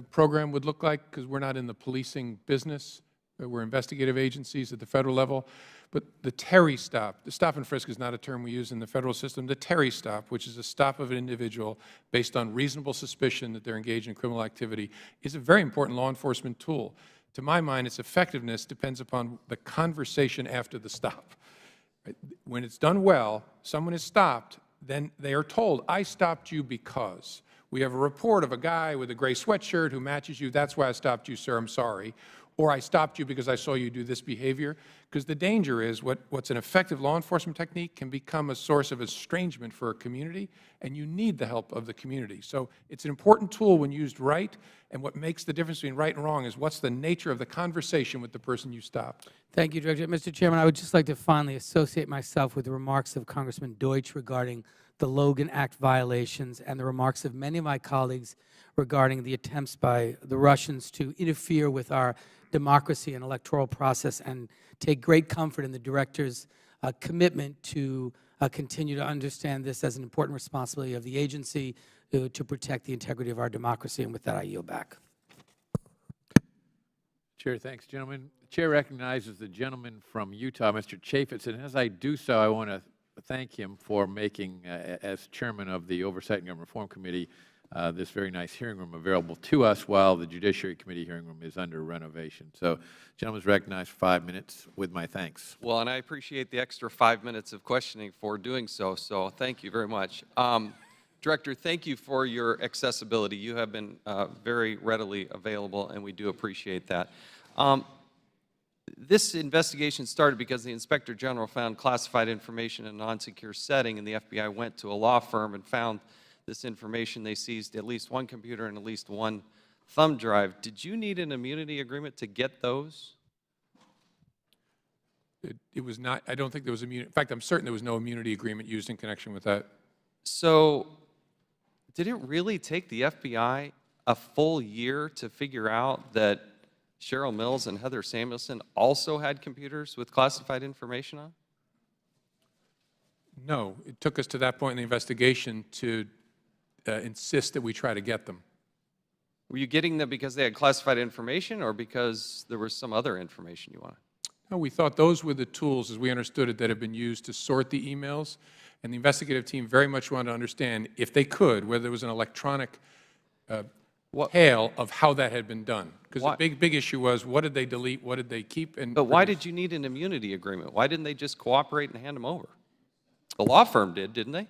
program would look like because we're not in the policing business. We're investigative agencies at the federal level. But the Terry stop, the stop and frisk is not a term we use in the federal system. The Terry stop, which is a stop of an individual based on reasonable suspicion that they're engaged in criminal activity, is a very important law enforcement tool. To my mind, its effectiveness depends upon the conversation after the stop. Right? When it's done well, someone is stopped, then they are told, I stopped you because. We have a report of a guy with a gray sweatshirt who matches you. That's why I stopped you, sir. I'm sorry. Or I stopped you because I saw you do this behavior. Because the danger is what's an effective law enforcement technique can become a source of estrangement for a community, and you need the help of the community. So it's an important tool when used right, and what makes the difference between right and wrong is what's the nature of the conversation with the person you stopped. Thank you, Director. Mr. Chairman, I would just like to finally associate myself with the remarks of Congressman Deutsch regarding the Logan Act violations and the remarks of many of my colleagues regarding the attempts by the Russians to interfere with our democracy and electoral process, and take great comfort in the Director's commitment to continue to understand this as an important responsibility of the agency to protect the integrity of our democracy. And with that, I yield back. Chair, thanks, gentlemen. The Chair recognizes the gentleman from Utah, Mr. Chaffetz, and as I do so, I want to thank him for making, as Chairman of the Oversight and Government Reform Committee, this very nice hearing room available to us while the Judiciary Committee hearing room is under renovation. So, gentleman is recognized for 5 minutes with my thanks. Well, and I appreciate the extra 5 minutes of questioning for doing so, so thank you very much. Director, thank you for your accessibility. You have been very readily available, and we do appreciate that. This investigation started because the Inspector General found classified information in a non-secure setting, and the FBI went to a law firm and found this information. They seized at least one computer and at least one thumb drive. Did you need an immunity agreement to get those? It was not, I don't think there was immunity. In fact, I'm certain there was no immunity agreement used in connection with that. So, did it really take the FBI a full year to figure out that Cheryl Mills and Heather Samuelson also had computers with classified information on? No, it took us to that point in the investigation to insist that we try to get them. Were you getting them because they had classified information or because there was some other information you wanted? No, we thought those were the tools, as we understood it, that have been used to sort the emails. And the investigative team very much wanted to understand, if they could, whether there was an electronic tale of how that had been done. Because the big issue was, what did they delete, what did they keep? But why did you need an immunity agreement? Why didn't they just cooperate and hand them over? The law firm did, didn't they?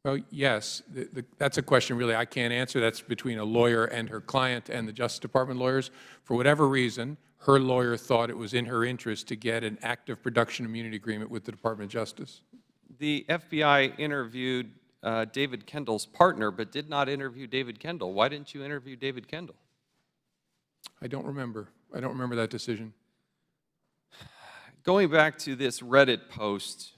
Well, yes. That's a question really I can't answer. That's between a lawyer and her client and the Justice Department lawyers. For whatever reason, her lawyer thought it was in her interest to get an active production immunity agreement with the Department of Justice. The FBI interviewed David Kendall's partner, but did not interview David Kendall. Why didn't you interview David Kendall? I don't remember. I don't remember that decision. Going back to this Reddit post,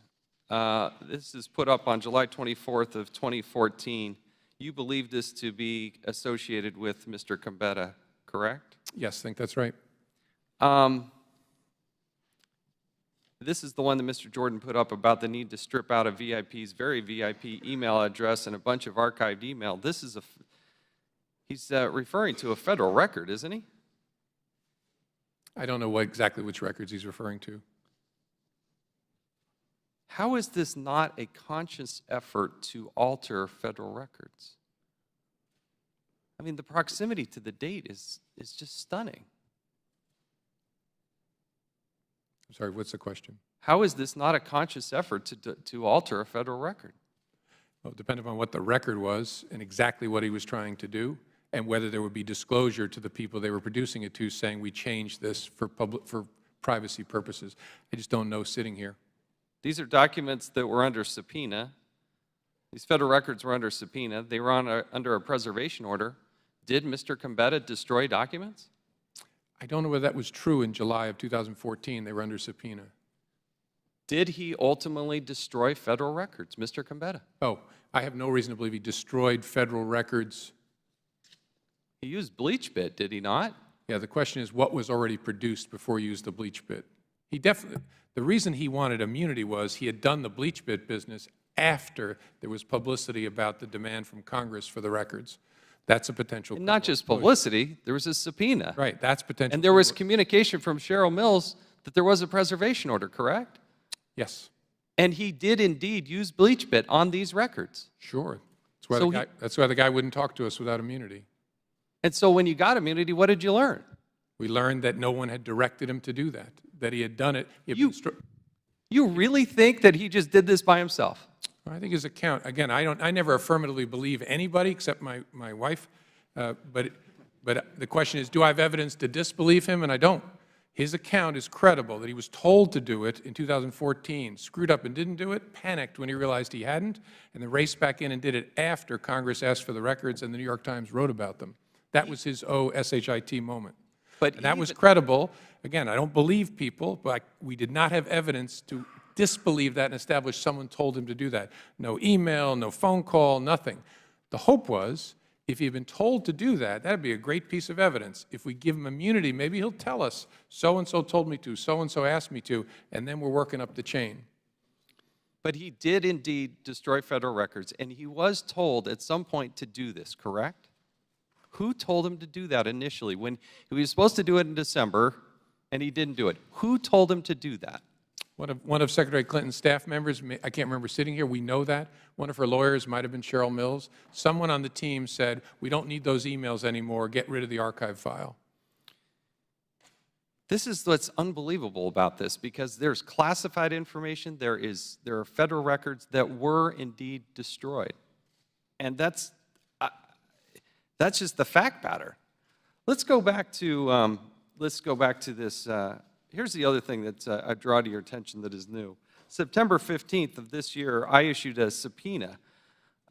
this is put up on July 24th of 2014. You believe this to be associated with Mr. Gambetta, correct? Yes, I think that's right. This is the one that Mr. Jordan put up about the need to strip out a VIP's very VIP email address and a bunch of archived email. This is he's referring to a federal record, isn't he? I don't know exactly which records he's referring to. How is this not a conscious effort to alter federal records? I mean, the proximity to the date is just stunning. I'm sorry, what's the question? How is this not a conscious effort to alter a federal record? Well, it depended on what the record was and exactly what he was trying to do, and whether there would be disclosure to the people they were producing it to, saying we changed this for privacy purposes. I just don't know sitting here. These are documents that were under subpoena. These federal records were under subpoena. They were under a preservation order. Did Mr. Gambetta destroy documents? I don't know whether that was true in July of 2014. They were under subpoena. Did he ultimately destroy federal records, Mr. Gambetta? Oh, I have no reason to believe he destroyed federal records. He used bleach bit, did he not? Yeah, the question is what was already produced before he used the bleach bit. He definitely, the reason he wanted immunity was he had done the bleach bit business after there was publicity about the demand from Congress for the records. That's a potential. And not just publicity, there was a subpoena. Right, that's potential. And there was communication from Cheryl Mills that there was a preservation order, correct? Yes. And he did indeed use bleach bit on these records. Sure. That's why the guy wouldn't talk to us without immunity. And so when you got immunity, what did you learn? We learned that no one had directed him to do that, that he had done it. You really think that he just did this by himself? I think his account, again, I never affirmatively believe anybody except my wife, but the question is, do I have evidence to disbelieve him? And I don't. His account is credible, that he was told to do it in 2014, screwed up and didn't do it, panicked when he realized he hadn't, and then raced back in and did it after Congress asked for the records and the New York Times wrote about them. That was his shit moment. And that was credible. Again, I don't believe people, but we did not have evidence to disbelieve that and establish someone told him to do that. No email, no phone call, nothing. The hope was, if he had been told to do that, that would be a great piece of evidence. If we give him immunity, maybe he'll tell us, so-and-so told me to, so-and-so asked me to, and then we're working up the chain. But he did indeed destroy federal records, and he was told at some point to do this, correct? Who told him to do that initially? When he was supposed to do it in December, and he didn't do it. Who told him to do that? One of Secretary Clinton's staff members, I can't remember sitting here, we know that. One of her lawyers might have been Cheryl Mills. Someone on the team said, we don't need those emails anymore, get rid of the archive file. This is what's unbelievable about this, because there's classified information, there are federal records that were indeed destroyed. And that's just the fact pattern. Let's go back to this. Here's the other thing that I draw to your attention that is new. September 15th of this year, I issued a subpoena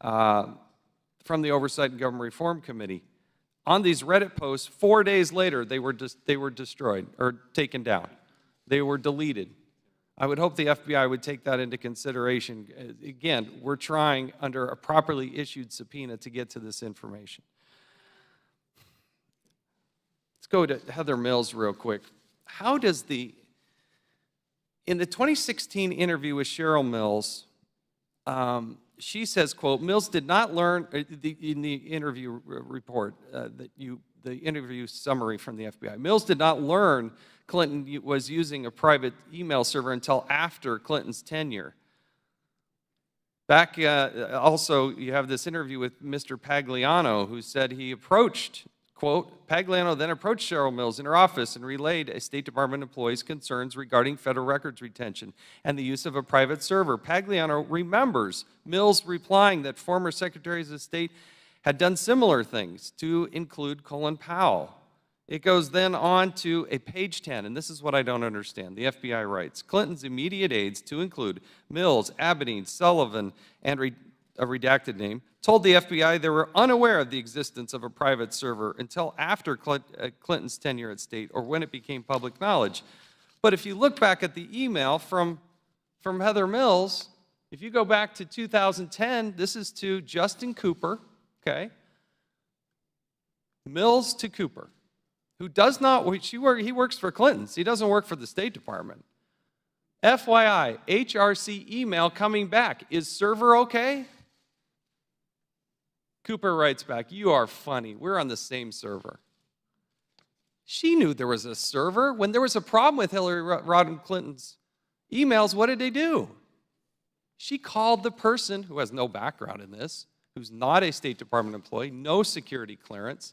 from the Oversight and Government Reform Committee. On these Reddit posts, 4 days later, they were destroyed or taken down. They were deleted. I would hope the FBI would take that into consideration. Again, we're trying under a properly issued subpoena to get to this information. Let's go to Heather Mills real quick. How does in the 2016 interview with Cheryl Mills, she says, quote, Mills did not learn, in the interview report, the interview summary from the FBI, Mills did not learn Clinton was using a private email server until after Clinton's tenure. Back, also, you have this interview with Mr. Pagliano, who said he approached, quote, Pagliano then approached Cheryl Mills in her office and relayed a State Department employee's concerns regarding federal records retention and the use of a private server. Pagliano remembers Mills replying that former secretaries of state had done similar things, to include Colin Powell. It goes then on to a page 10, and this is what I don't understand. The FBI writes, Clinton's immediate aides, to include Mills, Abedin, Sullivan, and a redacted name, told the FBI they were unaware of the existence of a private server until after Clinton's tenure at State or when it became public knowledge. But if you look back at the email from Heather Mills, if you go back to 2010, this is to Justin Cooper, okay? Mills to Cooper, who does not, he works for Clinton's. He doesn't work for the State Department. FYI, HRC email coming back. Is server okay? Cooper writes back, you are funny. We're on the same server. She knew there was a server. When there was a problem with Hillary Rodham Clinton's emails, what did they do? She called the person who has no background in this, who's not a State Department employee, no security clearance,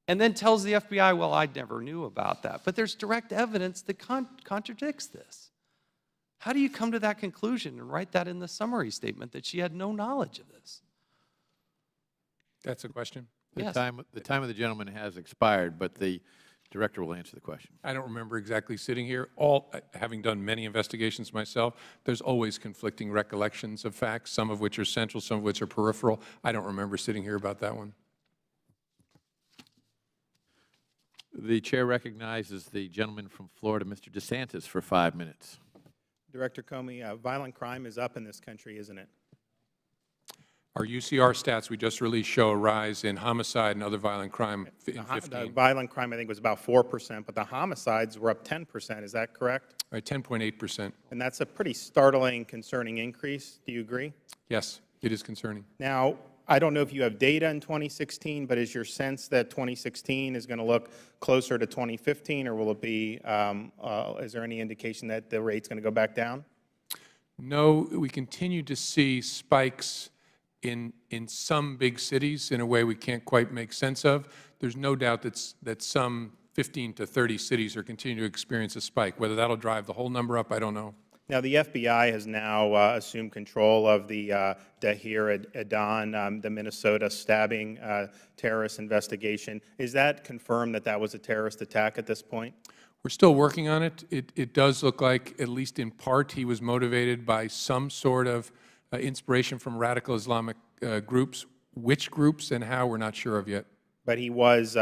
and then tells the FBI, well, I never knew about that. But there's direct evidence that contradicts this. How do you come to that conclusion and write that in the summary statement that she had no knowledge of this? That's a question? Yes. The time of the gentleman has expired, but the Director will answer the question. I don't remember exactly sitting here. Having done many investigations myself, there's always conflicting recollections of facts, some of which are central, some of which are peripheral. I don't remember sitting here about that one. The Chair recognizes the gentleman from Florida, Mr. DeSantis, for 5 minutes. Director Comey, violent crime is up in this country, isn't it? Our UCR stats we just released show a rise in homicide and other violent crime in The 15. violent crime, I think, was about 4%, but the homicides were up 10%. Is that correct? Right, 10.8%. And that's a pretty startling, concerning increase. Do you agree? Yes, it is concerning. Now, I don't know if you have data in 2016, but is your sense that 2016 is going to look closer to 2015, or will it be, is there any indication that the rate's going to go back down? No, we continue to see spikes in some big cities in a way we can't quite make sense of. There's no doubt that some 15 to 30 cities are continuing to experience a spike. Whether that'll drive the whole number up, I don't know. Now, the FBI has now assumed control of the Dahir Adan, the Minnesota stabbing terrorist investigation. Is that confirmed that that was a terrorist attack at this point? We're still working on it. It does look like, at least in part, he was motivated by some sort of inspiration from radical Islamic groups. Which groups and how, we're not sure of yet. But he was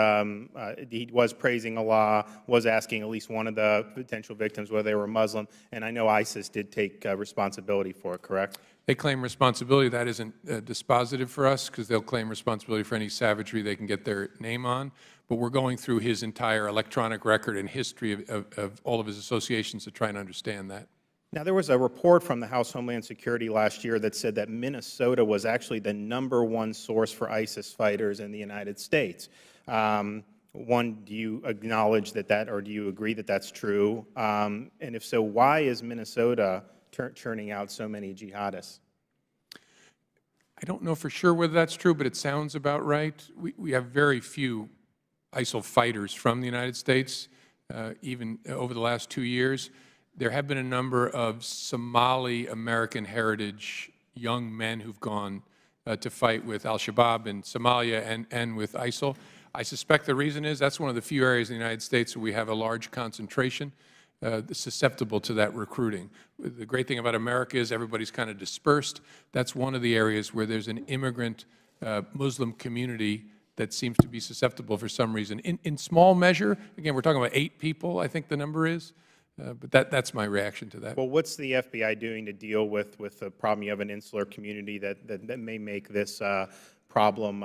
praising Allah, was asking at least one of the potential victims whether they were Muslim, and I know ISIS did take responsibility for it, correct? They claim responsibility. That isn't dispositive for us, because they'll claim responsibility for any savagery they can get their name on. But we're going through his entire electronic record and history of all of his associations to try and understand that. Now, there was a report from the House Homeland Security last year that said that Minnesota was actually the #1 source for ISIS fighters in the United States. One, do you acknowledge that, or do you agree that that's true? And if so, why is Minnesota churning out so many jihadists? I don't know for sure whether that's true, but it sounds about right. We have very few ISIL fighters from the United States, even over the last 2 years. There have been a number of Somali American heritage young men who've gone to fight with al-Shabaab in Somalia and with ISIL. I suspect the reason is that's one of the few areas in the United States where we have a large concentration susceptible to that recruiting. The great thing about America is everybody's kind of dispersed. That's one of the areas where there's an immigrant Muslim community that seems to be susceptible for some reason. In small measure, again, we're talking about 8 people, I think the number is. But that's my reaction to that. Well, what's the FBI doing to deal with the problem? You have an insular community that may make this problem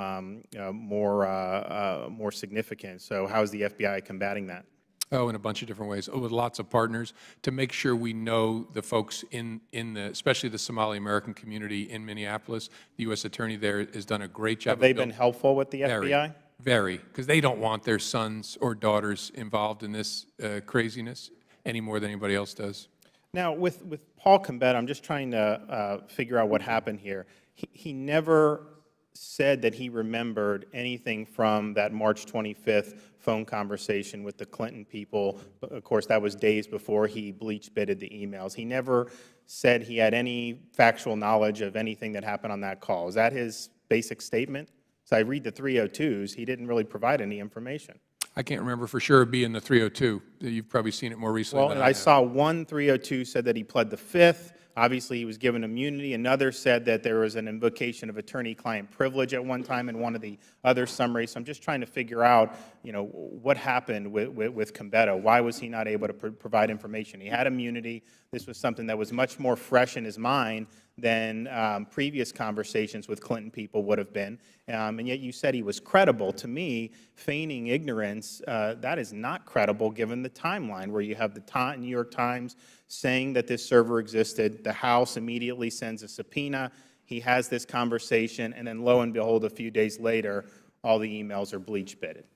more significant. So how is the FBI combating that? Oh, in a bunch of different ways, with lots of partners, to make sure we know the folks especially the Somali American community in Minneapolis. The U.S. Attorney there has done a great job. Have they been helpful with the FBI? Very, because they don't want their sons or daughters involved in this craziness any more than anybody else does. Now, with Paul Gambetta, I'm just trying to figure out what happened here. He never said that he remembered anything from that March 25th phone conversation with the Clinton people. Of course, that was days before he bleach-bitted the emails. He never said he had any factual knowledge of anything that happened on that call. Is that his basic statement? So I read the 302s. He didn't really provide any information. I can't remember for sure. It'd be in the 302. You've probably seen it more recently. Well, I saw one 302 said that he pled the 5th. Obviously, he was given immunity. Another said that there was an invocation of attorney-client privilege at one time in one of the other summaries. So I'm just trying to figure out, what happened with Gambetta. Why was he not able to provide information? He had immunity. This was something that was much more fresh in his mind than previous conversations with Clinton people would have been. And yet you said he was credible. To me, feigning ignorance, that is not credible given the timeline where you have the New York Times saying that this server existed. The House immediately sends a subpoena. He has this conversation, and then lo and behold, a few days later, all the emails are bleach-bitted.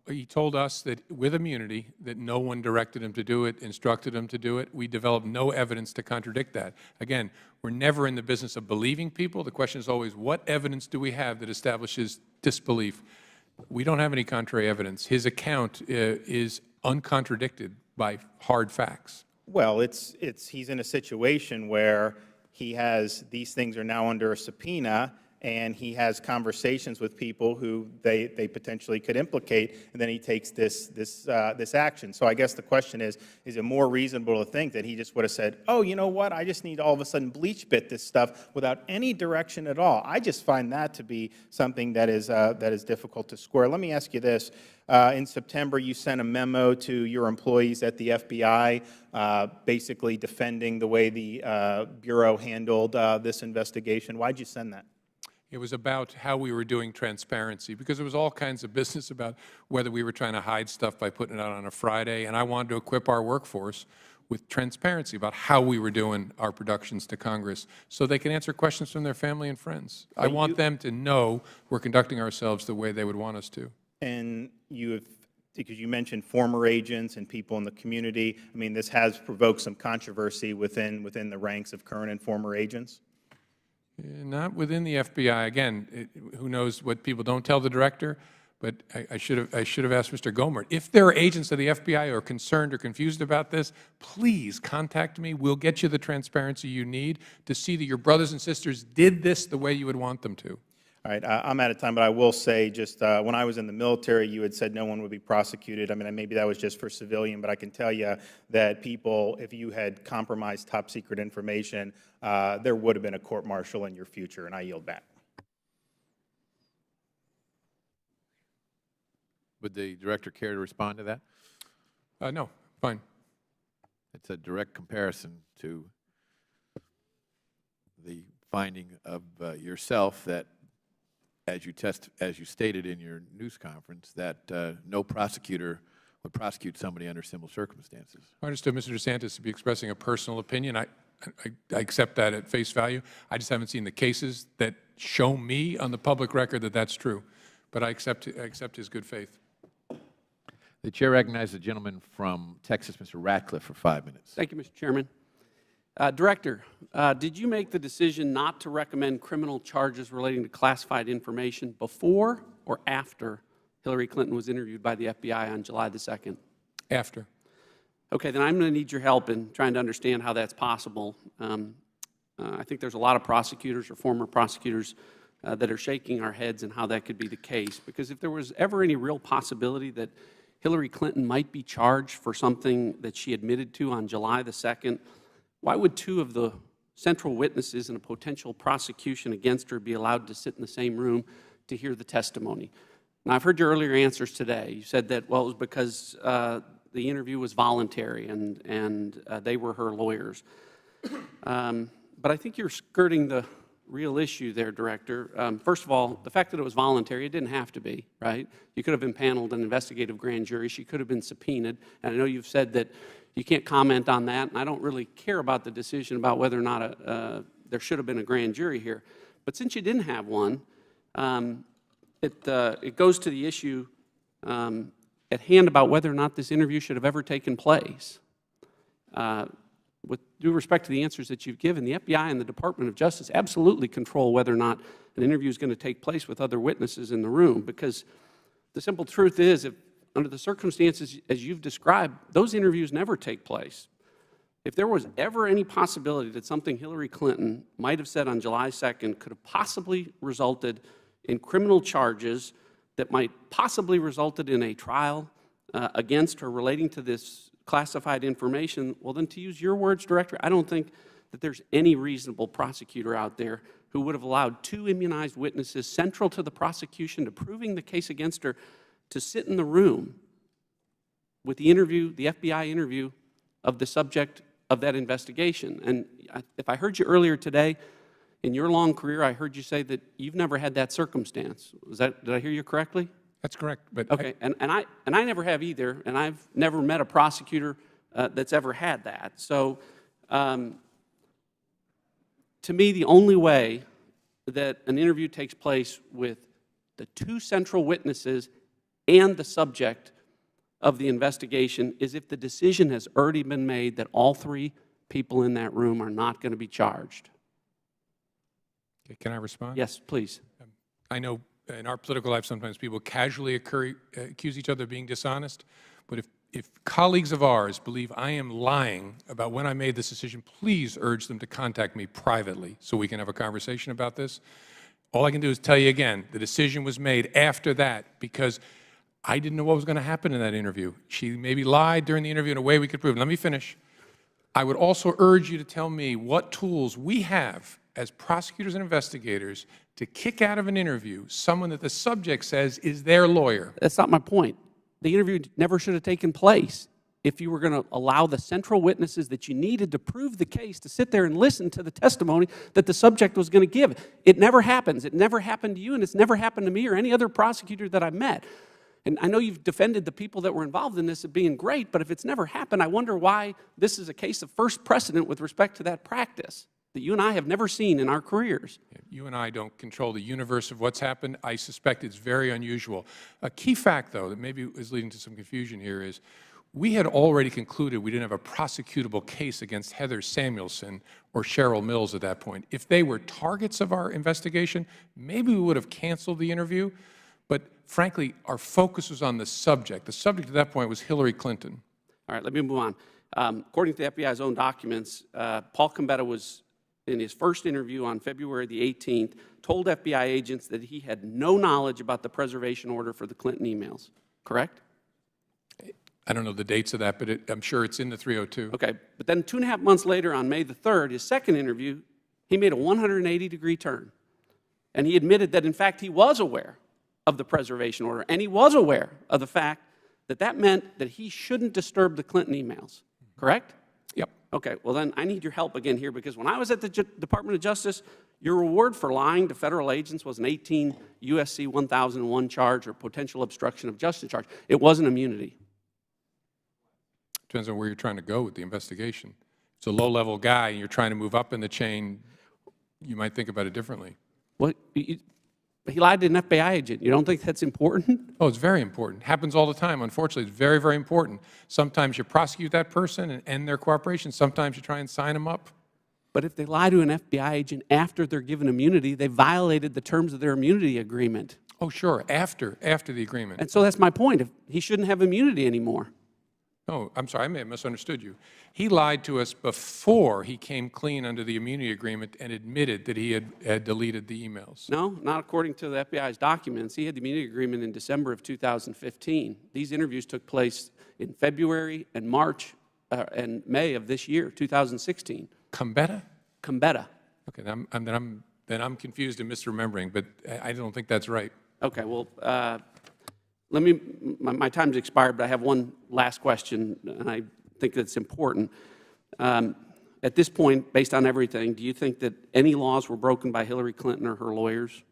He told us that with immunity, that no one directed him to do it, instructed him to do it. We developed no evidence to contradict that. Again, we're never in the business of believing people. The question is always, what evidence do we have that establishes disbelief? We don't have any contrary evidence. His account is uncontradicted by hard facts. Well, he's in a situation where he has, these things are now under a subpoena, and he has conversations with people who they potentially could implicate, and then he takes this action. So I guess the question is it more reasonable to think that he just would have said, oh, you know what, I just need to all of a sudden bleach bit this stuff without any direction at all? I just find that to be something that is difficult to square. Let me ask you this. In September, you sent a memo to your employees at the FBI basically defending the way the Bureau handled this investigation. Why did you send that? It was about how we were doing transparency, because there was all kinds of business about whether we were trying to hide stuff by putting it out on a Friday, and I wanted to equip our workforce with transparency about how we were doing our productions to Congress so they can answer questions from their family and friends. I want them to know we're conducting ourselves the way they would want us to. And you have, because you mentioned former agents and people in the community, I mean, this has provoked some controversy within the ranks of current and former agents? Not within the FBI. Again, who knows what people don't tell the director, but I should have asked Mr. Gohmert. If there are agents of the FBI who are concerned or confused about this, please contact me. We'll get you the transparency you need to see that your brothers and sisters did this the way you would want them to. All right, I'm out of time, but I will say just when I was in the military, you had said no one would be prosecuted. I mean, maybe that was just for civilian, but I can tell you that people, if you had compromised top secret information, there would have been a court-martial in your future, and I yield back. Would the Director care to respond to that? No, fine. It's a direct comparison to the finding of yourself that, as you stated in your news conference, that no prosecutor would prosecute somebody under similar circumstances. I understood Mr. DeSantis to be expressing a personal opinion. I accept that at face value. I just haven't seen the cases that show me on the public record that that's true. But I accept his good faith. The Chair recognizes the gentleman from Texas, Mr. Ratcliffe, for 5 minutes. Thank you, Mr. Chairman. Director, did you make the decision not to recommend criminal charges relating to classified information before or after Hillary Clinton was interviewed by the FBI on July the 2nd? After. Okay, then I'm going to need your help in trying to understand how that's possible. I think there's a lot of prosecutors or former prosecutors that are shaking our heads in how that could be the case, because if there was ever any real possibility that Hillary Clinton might be charged for something that she admitted to on July the 2nd, why would two of the central witnesses in a potential prosecution against her be allowed to sit in the same room to hear the testimony? Now, I've heard your earlier answers today. You said that, well, it was because the interview was voluntary and they were her lawyers. But I think you're skirting the real issue there, Director. First of all, the fact that it was voluntary, it didn't have to be, right? You could have impaneled an investigative grand jury. She could have been subpoenaed. And I know you've said that you can't comment on that, and I don't really care about the decision about whether or not there should have been a grand jury here. But since you didn't have one, it goes to the issue at hand about whether or not this interview should have ever taken place. With due respect to the answers that you've given, the FBI and the Department of Justice absolutely control whether or not an interview is going to take place with other witnesses in the room, because the simple truth is, if under the circumstances as you've described, those interviews never take place. If there was ever any possibility that something Hillary Clinton might have said on July 2nd could have possibly resulted in criminal charges that might possibly resulted in a trial against her relating to this classified information, well, then, to use your words, Director, I don't think that there's any reasonable prosecutor out there who would have allowed two immunized witnesses central to the prosecution to proving the case against her to sit in the room with the interview, the FBI interview of the subject of that investigation. And if I heard you earlier today, in your long career, I heard you say that you've never had that circumstance. Did I hear you correctly? That's correct. But okay, and I never have either, and I've never met a prosecutor that's ever had that. So, to me, the only way that an interview takes place with the two central witnesses and the subject of the investigation is if the decision has already been made that all three people in that room are not going to be charged. Okay, can I respond? Yes, please. I know in our political life sometimes people casually accuse each other of being dishonest, but if colleagues of ours believe I am lying about when I made this decision, please urge them to contact me privately so we can have a conversation about this. All I can do is tell you again, the decision was made after that because I didn't know what was going to happen in that interview. She maybe lied during the interview in a way we could prove. Let me finish. I would also urge you to tell me what tools we have as prosecutors and investigators to kick out of an interview someone that the subject says is their lawyer. That's not my point. The interview never should have taken place if you were going to allow the central witnesses that you needed to prove the case to sit there and listen to the testimony that the subject was going to give. It never happens. It never happened to you, and it's never happened to me or any other prosecutor that I've met. And I know you've defended the people that were involved in this as being great, but if it's never happened, I wonder why this is a case of first precedent with respect to that practice that you and I have never seen in our careers. You and I don't control the universe of what's happened. I suspect it's very unusual. A key fact, though, that maybe is leading to some confusion here is we had already concluded we didn't have a prosecutable case against Heather Samuelson or Cheryl Mills at that point. If they were targets of our investigation, maybe we would have canceled the interview. But frankly, our focus was on the subject. The subject at that point was Hillary Clinton. All right, let me move on. According to the FBI's own documents, Paul Gambetta was, in his first interview on February the 18th, told FBI agents that he had no knowledge about the preservation order for the Clinton emails, correct? I don't know the dates of that, but I'm sure it's in the 302. Okay, but then 2.5 months later, on May the 3rd, his second interview, he made a 180-degree turn. And he admitted that, in fact, he was aware of the preservation order, and he was aware of the fact that that meant that he shouldn't disturb the Clinton emails, correct? Yep. Okay, well then I need your help again here, because when I was at the Department of Justice, your reward for lying to federal agents was an 18 U.S.C. 1001 charge or potential obstruction of justice charge. It wasn't immunity. Depends on where you're trying to go with the investigation. If it's a low-level guy and you're trying to move up in the chain, you might think about it differently. Well, he lied to an FBI agent. You don't think that's important? Oh, it's very important. Happens all the time. Unfortunately, it's very, very important. Sometimes you prosecute that person and end their cooperation. Sometimes you try and sign them up. But if they lie to an FBI agent after they're given immunity, they violated the terms of their immunity agreement. Oh, sure, after the agreement. And so that's my point. He shouldn't have immunity anymore. Oh, I'm sorry, I may have misunderstood you. He lied to us before he came clean under the immunity agreement and admitted that he had deleted the emails. No, not according to the FBI's documents. He had the immunity agreement in December of 2015. These interviews took place in February and March and May of this year, 2016. Gambetta? Gambetta. Okay, then I'm confused and misremembering, but I don't think that's right. Okay, well, my time's expired, but I have one last question, and I think that's important. At this point, based on everything, do you think that any laws were broken by Hillary Clinton or her lawyers?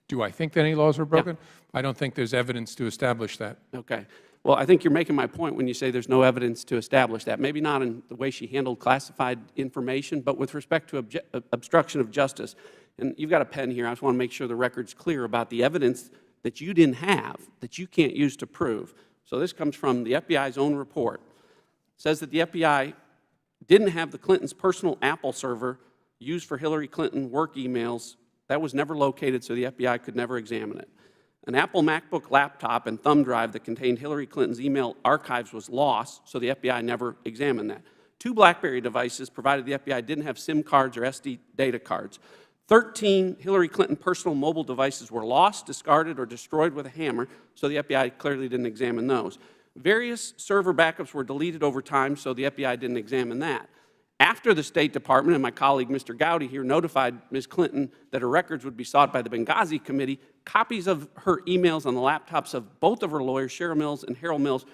Do I think that any laws were broken? Yeah. I don't think there's evidence to establish that. Okay. Well, I think you're making my point when you say there's no evidence to establish that. Maybe not in the way she handled classified information, but with respect to obstruction of justice. And you've got a pen here. I just want to make sure the record's clear about the evidence that you didn't have, that you can't use to prove. So this comes from the FBI's own report. It says that the FBI didn't have the Clintons' personal Apple server used for Hillary Clinton work emails. That was never located, so the FBI could never examine it. An Apple MacBook laptop and thumb drive that contained Hillary Clinton's email archives was lost, so the FBI never examined that. 2 BlackBerry devices, provided the FBI didn't have SIM cards or SD data cards. 13 Hillary Clinton personal mobile devices were lost, discarded, or destroyed with a hammer, so the FBI clearly didn't examine those. Various server backups were deleted over time, so the FBI didn't examine that. After the State Department and my colleague, Mr. Gowdy, here notified Ms. Clinton that her records would be sought by the Benghazi Committee, copies of her emails on the laptops of both of her lawyers, Cheryl Mills and Harold Mills,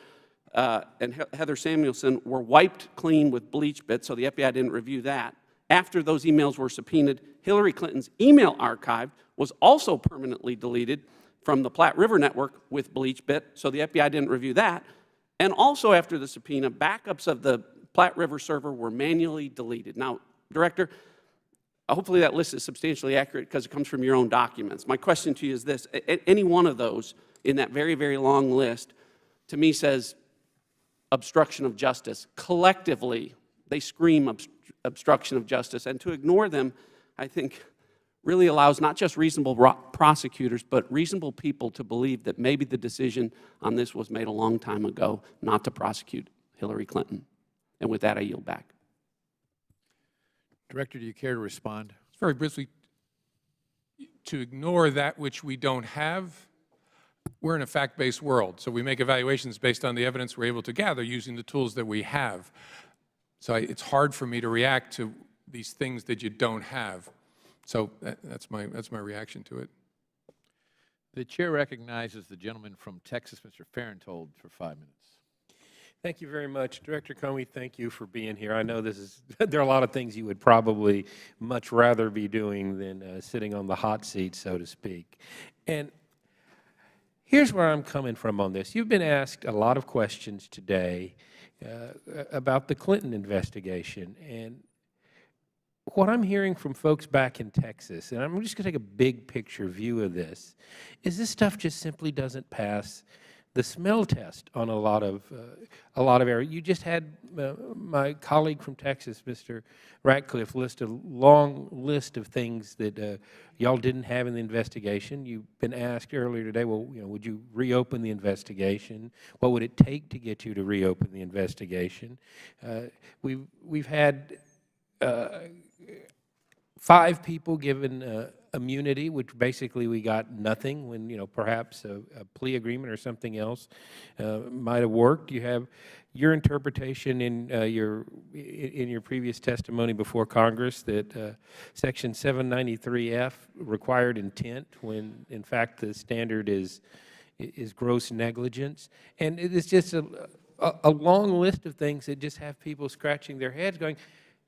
and Heather Samuelson, were wiped clean with bleach bits, so the FBI didn't review that. After those emails were subpoenaed, Hillary Clinton's email archive was also permanently deleted from the Platte River Network with bleach bit, so the FBI didn't review that. And also after the subpoena, backups of the Platte River server were manually deleted. Now, Director, hopefully that list is substantially accurate because it comes from your own documents. My question to you is this. Any one of those in that very, very long list, to me, says obstruction of justice. Collectively, they scream obstruction of justice, and to ignore them, I think, really allows not just reasonable prosecutors, but reasonable people to believe that maybe the decision on this was made a long time ago not to prosecute Hillary Clinton. And with that, I yield back. Director, do you care to respond? Very briefly, to ignore that which we don't have, we're in a fact-based world. So we make evaluations based on the evidence we're able to gather using the tools that we have. So it's hard for me to react to these things that you don't have. So that's my reaction to it. The chair recognizes the gentleman from Texas, Mr. Farenthold, for 5 minutes. Thank you very much. Director Comey, thank you for being here. I know this is, there are a lot of things you would probably much rather be doing than sitting on the hot seat, so to speak. And here's where I'm coming from on this. You've been asked a lot of questions today about the Clinton investigation. And what I'm hearing from folks back in Texas, and I'm just going to take a big picture view of this, is this stuff just simply doesn't pass the smell test on a lot of areas. You just had my colleague from Texas, Mr. Ratcliffe, list a long list of things that y'all didn't have in the investigation. You've been asked earlier today, well, you know, would you reopen the investigation? What would it take to get you to reopen the investigation? We've had 5 people given immunity, which basically we got nothing when, you know, perhaps a plea agreement or something else might have worked. You have your interpretation in your previous testimony before Congress that Section 793F required intent when, in fact, the standard is gross negligence. And it is just a long list of things that just have people scratching their heads going,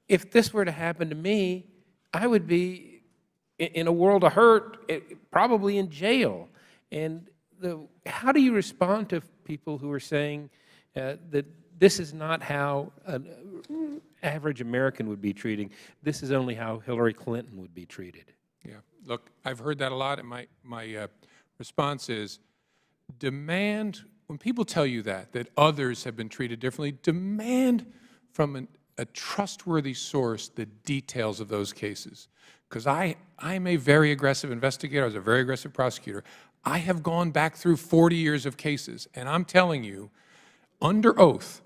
if this were to happen to me, I would be in a world of hurt, probably in jail. And how do you respond to people who are saying that this is not how an average American would be treated? This is only how Hillary Clinton would be treated. Yeah, look, I've heard that a lot, and my response is demand, when people tell you that others have been treated differently, demand from a trustworthy source the details of those cases. Because I'm a very aggressive investigator. I was a very aggressive prosecutor. I have gone back through 40 years of cases, and I'm telling you, under oath,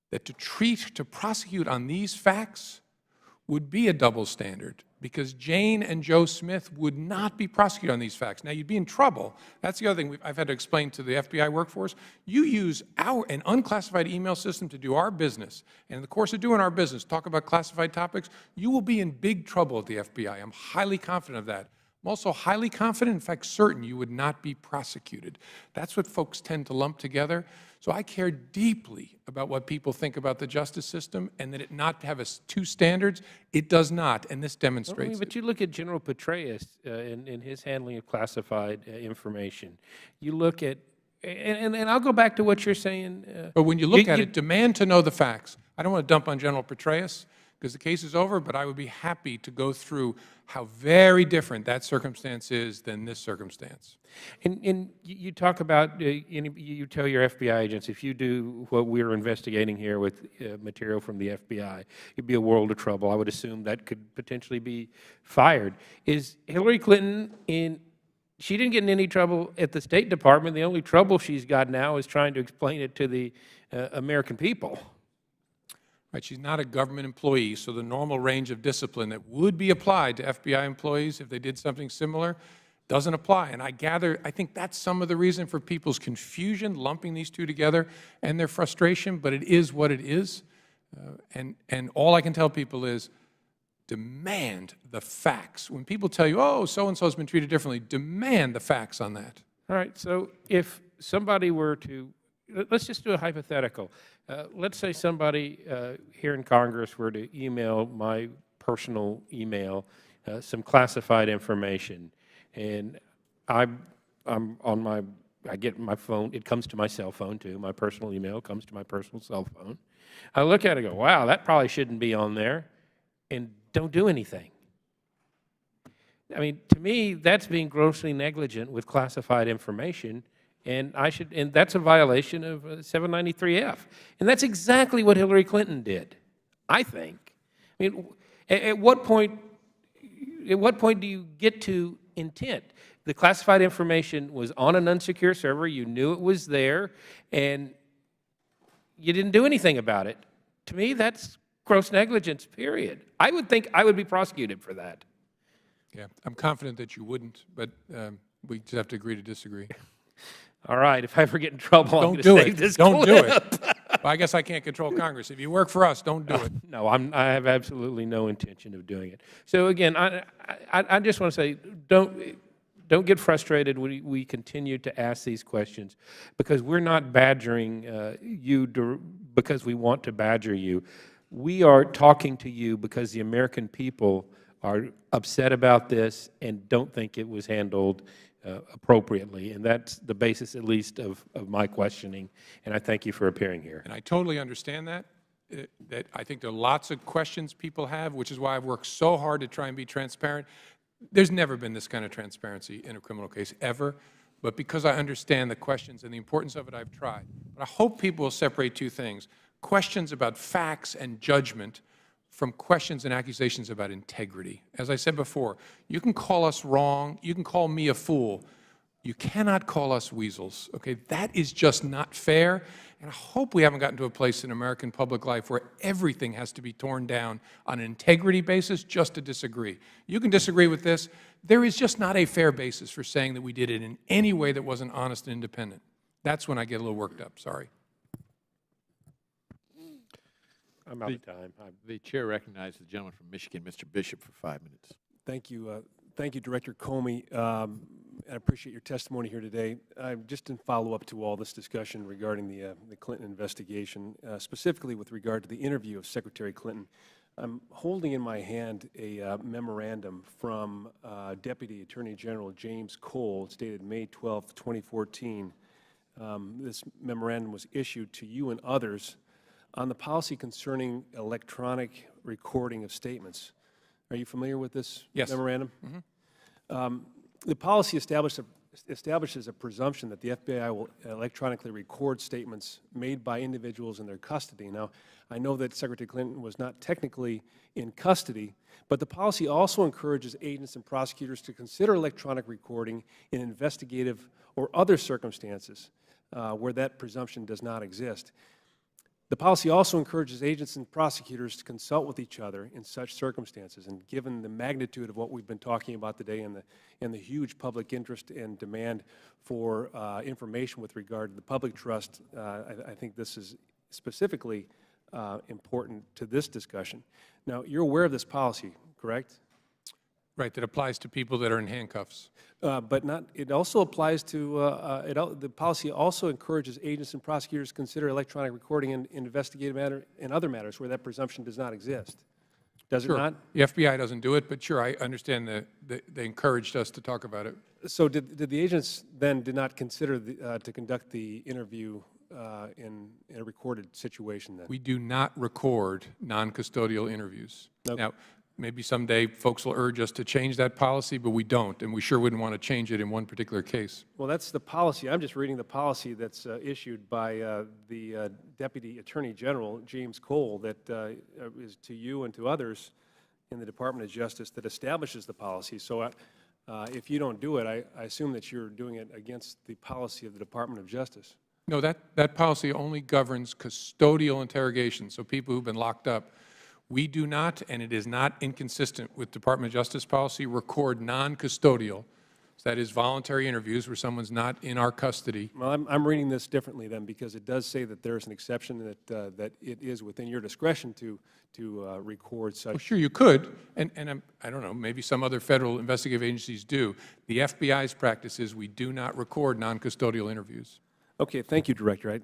that to prosecute on these facts would be a double standard, because Jane and Joe Smith would not be prosecuted on these facts. Now, you'd be in trouble. That's the other thing I've had to explain to the FBI workforce. You use an unclassified email system to do our business, and in the course of doing our business, talk about classified topics, you will be in big trouble at the FBI. I'm highly confident of that. I'm also highly confident, in fact certain, you would not be prosecuted. That's what folks tend to lump together. So I care deeply about what people think about the justice system, and that it not have 2 standards. It does not, and this demonstrates But you look at General Petraeus in his handling of classified information. You look at, and I'll go back to what you're saying. But when you look at it, demand to know the facts. I don't want to dump on General Petraeus, because the case is over, but I would be happy to go through how very different that circumstance is than this circumstance. And you talk about, you tell your FBI agents, if you do what we're investigating here with material from the FBI, you'd be a world of trouble. I would assume that could potentially be fired. Is Hillary Clinton she didn't get in any trouble at the State Department. The only trouble she's got now is trying to explain it to the American people. Right, she's not a government employee, so the normal range of discipline that would be applied to FBI employees if they did something similar doesn't apply. And I think that's some of the reason for people's confusion, lumping these 2 together, and their frustration, but it is what it is. And all I can tell people is demand the facts. When people tell you, oh, so-and-so has been treated differently, demand the facts on that. All right, so if somebody were to, let's just do a hypothetical. Let's say somebody here in Congress were to email my personal email some classified information, and I'm on I get my phone, it comes to my cell phone too, my personal email comes to my personal cell phone. I look at it and go, wow, that probably shouldn't be on there, and don't do anything. I mean, to me, that's being grossly negligent with classified information. And that's a violation of 793F. And that's exactly what Hillary Clinton did, I think. I mean, at what point do you get to intent? The classified information was on an unsecure server, you knew it was there, and you didn't do anything about it. To me, that's gross negligence, period. I would think I would be prosecuted for that. Yeah, I'm confident that you wouldn't, but we just have to agree to disagree. All right, if I ever get in trouble, I'm Don't going do to save it. this Don't do it. clip. Well, I guess I can't control Congress. If you work for us, don't do it. No, I have absolutely no intention of doing it. So again, I just want to say, don't get frustrated. We continue to ask these questions because we're not badgering you because we want to badger you. We are talking to you because the American people are upset about this and don't think it was handled appropriately, and that's the basis, at least, of my questioning, and I thank you for appearing here. And I totally understand that. That I think there are lots of questions people have, which is why I've worked so hard to try and be transparent. There's never been this kind of transparency in a criminal case, ever, but because I understand the questions and the importance of it, I've tried. But I hope people will separate two things: questions about facts and judgment from questions and accusations about integrity. As I said before, you can call us wrong, you can call me a fool, you cannot call us weasels, okay? That is just not fair, and I hope we haven't gotten to a place in American public life where everything has to be torn down on an integrity basis just to disagree. You can disagree with this. There is just not a fair basis for saying that we did it in any way that wasn't honest and independent. That's when I get a little worked up, sorry. I'm out of time. The chair recognizes the gentleman from Michigan, Mr. Bishop, for 5 minutes. Thank you. Thank you, Director Comey. I appreciate your testimony here today. Just in follow-up to all this discussion regarding the Clinton investigation, specifically with regard to the interview of Secretary Clinton, I'm holding in my hand a memorandum from Deputy Attorney General James Cole. It's dated May 12, 2014. This memorandum was issued to you and others on the policy concerning electronic recording of statements. Are you familiar with this memorandum? Mm-hmm. The policy establishes a presumption that the FBI will electronically record statements made by individuals in their custody. Now, I know that Secretary Clinton was not technically in custody, but the policy also encourages agents and prosecutors to consider electronic recording in investigative or other circumstances where that presumption does not exist. The policy also encourages agents and prosecutors to consult with each other in such circumstances. And given the magnitude of what we've been talking about today and the huge public interest and demand for information with regard to the public trust, I think this is specifically important to this discussion. Now, you're aware of this policy, correct? Right, that applies to people that are in handcuffs. But not, it also applies to, the policy also encourages agents and prosecutors to consider electronic recording in investigative matter and other matters where that presumption does not exist. Does it not? The FBI doesn't do it, but sure, I understand that they encouraged us to talk about it. So did the agents then did not consider to conduct the interview in a recorded situation then? We do not record non-custodial interviews. Okay. Now, maybe someday folks will urge us to change that policy, but we don't, and we sure wouldn't want to change it in one particular case. Well, that's the policy. I'm just reading the policy that's issued by the Deputy Attorney General, James Cole, that is to you and to others in the Department of Justice that establishes the policy. So if you don't do it, I assume that you're doing it against the policy of the Department of Justice. No, that policy only governs custodial interrogation, so people who've been locked up. We do not, and it is not inconsistent with Department of Justice policy, record non-custodial, so that is voluntary interviews where someone's not in our custody. Well, I'm reading this differently then, because it does say that there's an exception that it is within your discretion to record such. Well, sure, you could, and I don't know, maybe some other federal investigative agencies do. The FBI's practice is we do not record non-custodial interviews. Okay, thank you, Director.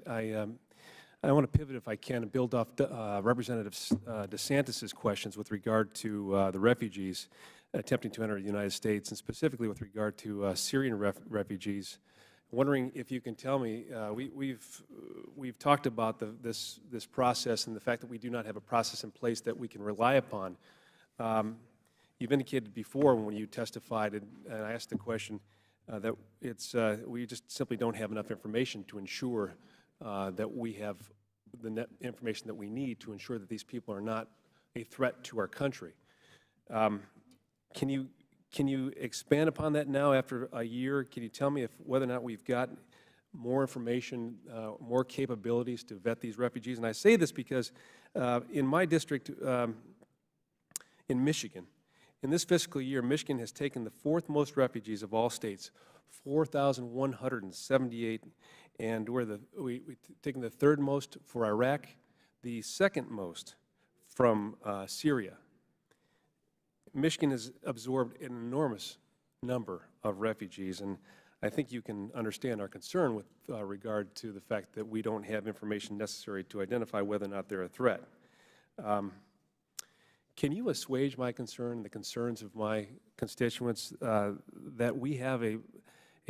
I want to pivot, if I can, and build off Representative DeSantis's questions with regard to the refugees attempting to enter the United States, and specifically with regard to Syrian refugees. Wondering if you can tell me, we've talked about this process and the fact that we do not have a process in place that we can rely upon. You've indicated before when you testified, and I asked the question, that we just simply don't have enough information to ensure that we have the information that we need to ensure that these people are not a threat to our country. Can you expand upon that now after a year? Can you tell me whether or not we've got more information, more capabilities to vet these refugees? And I say this because in my district in Michigan, In this fiscal year, Michigan has taken the 4th most refugees of all states, 4,178, and we've taken the 3rd most for Iraq, the 2nd most from Syria. Michigan has absorbed an enormous number of refugees, and I think you can understand our concern with regard to the fact that we don't have information necessary to identify whether or not they're a threat. Can you assuage my concern, the concerns of my constituents, that we have a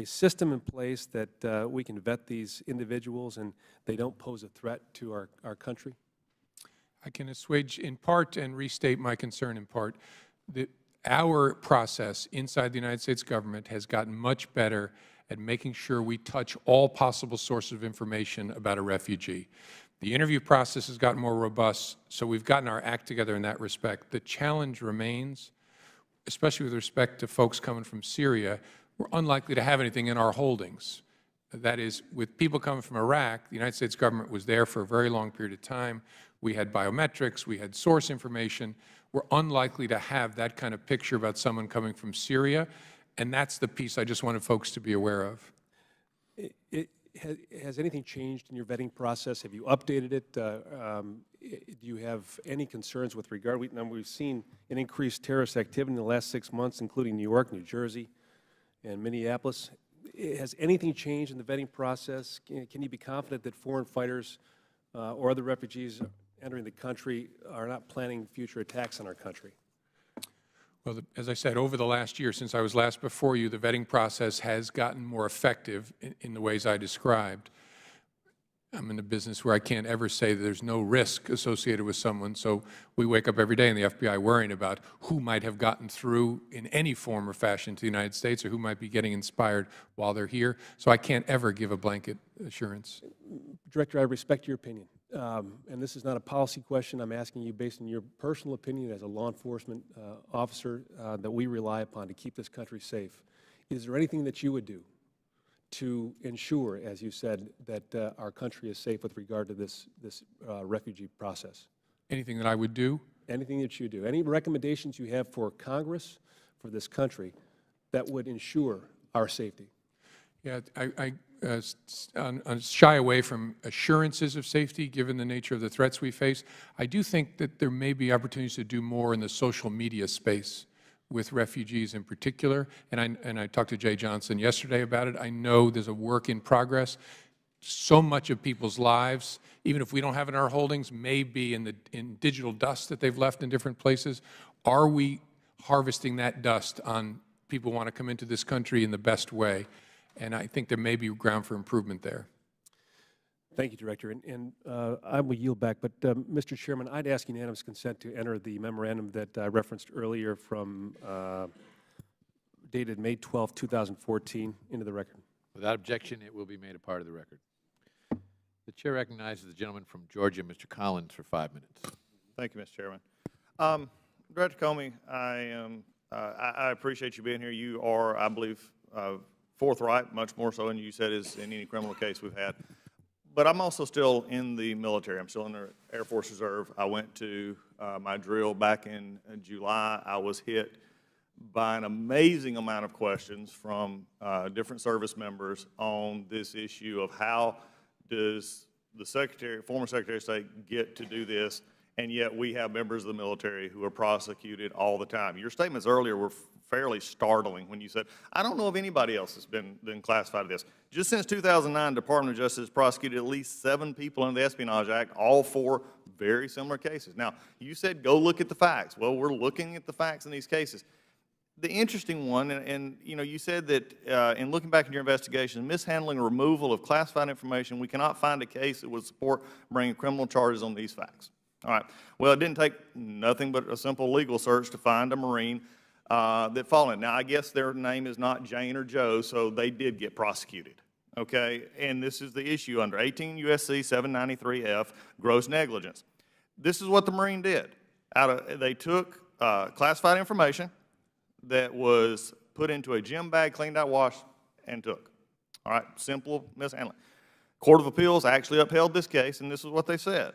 system in place that we can vet these individuals and they don't pose a threat to our country? I can assuage in part and restate my concern in part. Our process inside the United States government has gotten much better at making sure we touch all possible sources of information about a refugee. The interview process has gotten more robust, so we've gotten our act together in that respect. The challenge remains, especially with respect to folks coming from Syria. We're unlikely to have anything in our holdings. That is, with people coming from Iraq, the United States government was there for a very long period of time. We had biometrics, we had source information. We're unlikely to have that kind of picture about someone coming from Syria, and that's the piece I just wanted folks to be aware of. Has anything changed in your vetting process? Have you updated it? Do you have any concerns with regard? We've seen an increased terrorist activity in the last 6 months, including New York, New Jersey, and Minneapolis. Has anything changed in the vetting process? Can you be confident that foreign fighters or other refugees entering the country are not planning future attacks on our country? Well, as I said, over the last year, since I was last before you, the vetting process has gotten more effective in the ways I described. I'm in a business where I can't ever say that there's no risk associated with someone, so we wake up every day in the FBI worrying about who might have gotten through in any form or fashion to the United States or who might be getting inspired while they're here, so I can't ever give a blanket assurance. Director, I respect your opinion. And this is not a policy question. I'm asking you based on your personal opinion as a law enforcement officer that we rely upon to keep this country safe. Is there anything that you would do to ensure, as you said, that our country is safe with regard to this refugee process? Anything that I would do? Anything that you do. Any recommendations you have for Congress, for this country, that would ensure our safety? Yeah, I shy away from assurances of safety given the nature of the threats we face. I do think that there may be opportunities to do more in the social media space with refugees in particular, and I talked to Jay Johnson yesterday about it. I know there's a work in progress. So much of people's lives, even if we don't have it in our holdings, may be in digital dust that they've left in different places. Are we harvesting that dust on people who want to come into this country in the best way? And I think there may be ground for improvement there. Thank you, Director. And I will yield back. But, Mr. Chairman, I'd ask unanimous consent to enter the memorandum that I referenced earlier from dated May 12, 2014, into the record. Without objection, it will be made a part of the record. The Chair recognizes the gentleman from Georgia, Mr. Collins, for 5 minutes. Thank you, Mr. Chairman. Director Comey, I appreciate you being here. You are, I believe, forthright, much more so than you said is in any criminal case we've had. But I'm also still in the military. I'm still in the Air Force Reserve. I went to my drill back in July. I was hit by an amazing amount of questions from different service members on this issue of how does the former Secretary of State get to do this, and yet we have members of the military who are prosecuted all the time. Your statements earlier were fairly startling when you said, I don't know of anybody else that's been classified as this. Just since 2009, the Department of Justice has prosecuted at least 7 people under the Espionage Act, all for very similar cases. Now, you said go look at the facts. Well, we're looking at the facts in these cases. The interesting one, and you know, you said that in looking back at your investigation, mishandling or removal of classified information, we cannot find a case that would support bringing criminal charges on these facts. All right. Well, it didn't take nothing but a simple legal search to find a Marine that fall in. Now, I guess their name is not Jane or Joe, so they did get prosecuted, okay? And this is the issue under 18 U.S.C. 793F, gross negligence. This is what the Marine did. They took classified information that was put into a gym bag, cleaned out, washed, and took. All right, simple mishandling. Court of Appeals actually upheld this case, and this is what they said,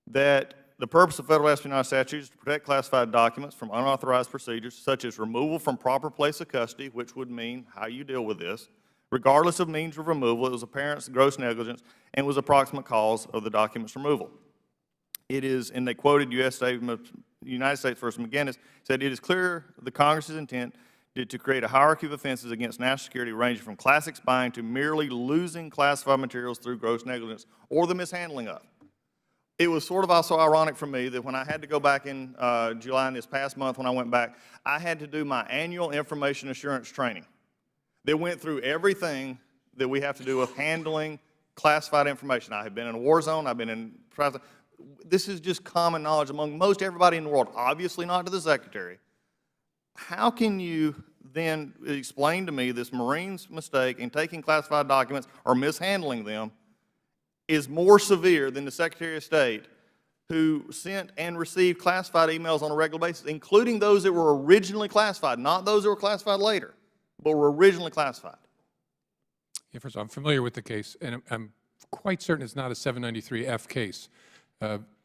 that the purpose of federal espionage statutes is to protect classified documents from unauthorized procedures such as removal from proper place of custody, which would mean how you deal with this. Regardless of means of removal, it was apparent gross negligence and was approximate cause of the document's removal. It is, and they quoted United States v. McGinnis, said, it is clear the Congress's intent to create a hierarchy of offenses against national security ranging from classic spying to merely losing classified materials through gross negligence or the mishandling of. It was sort of also ironic for me that when I had to go back in July in this past month when I went back, I had to do my annual information assurance training that went through everything that we have to do with handling classified information. I have been in a war zone. I've been in this is just common knowledge among most everybody in the world, obviously not to the Secretary. How can you then explain to me this Marine's mistake in taking classified documents or mishandling them is more severe than the Secretary of State who sent and received classified emails on a regular basis, including those that were originally classified, not those that were classified later, but were originally classified? Yeah, first of all, I'm familiar with the case, and I'm quite certain it's not a 793F case.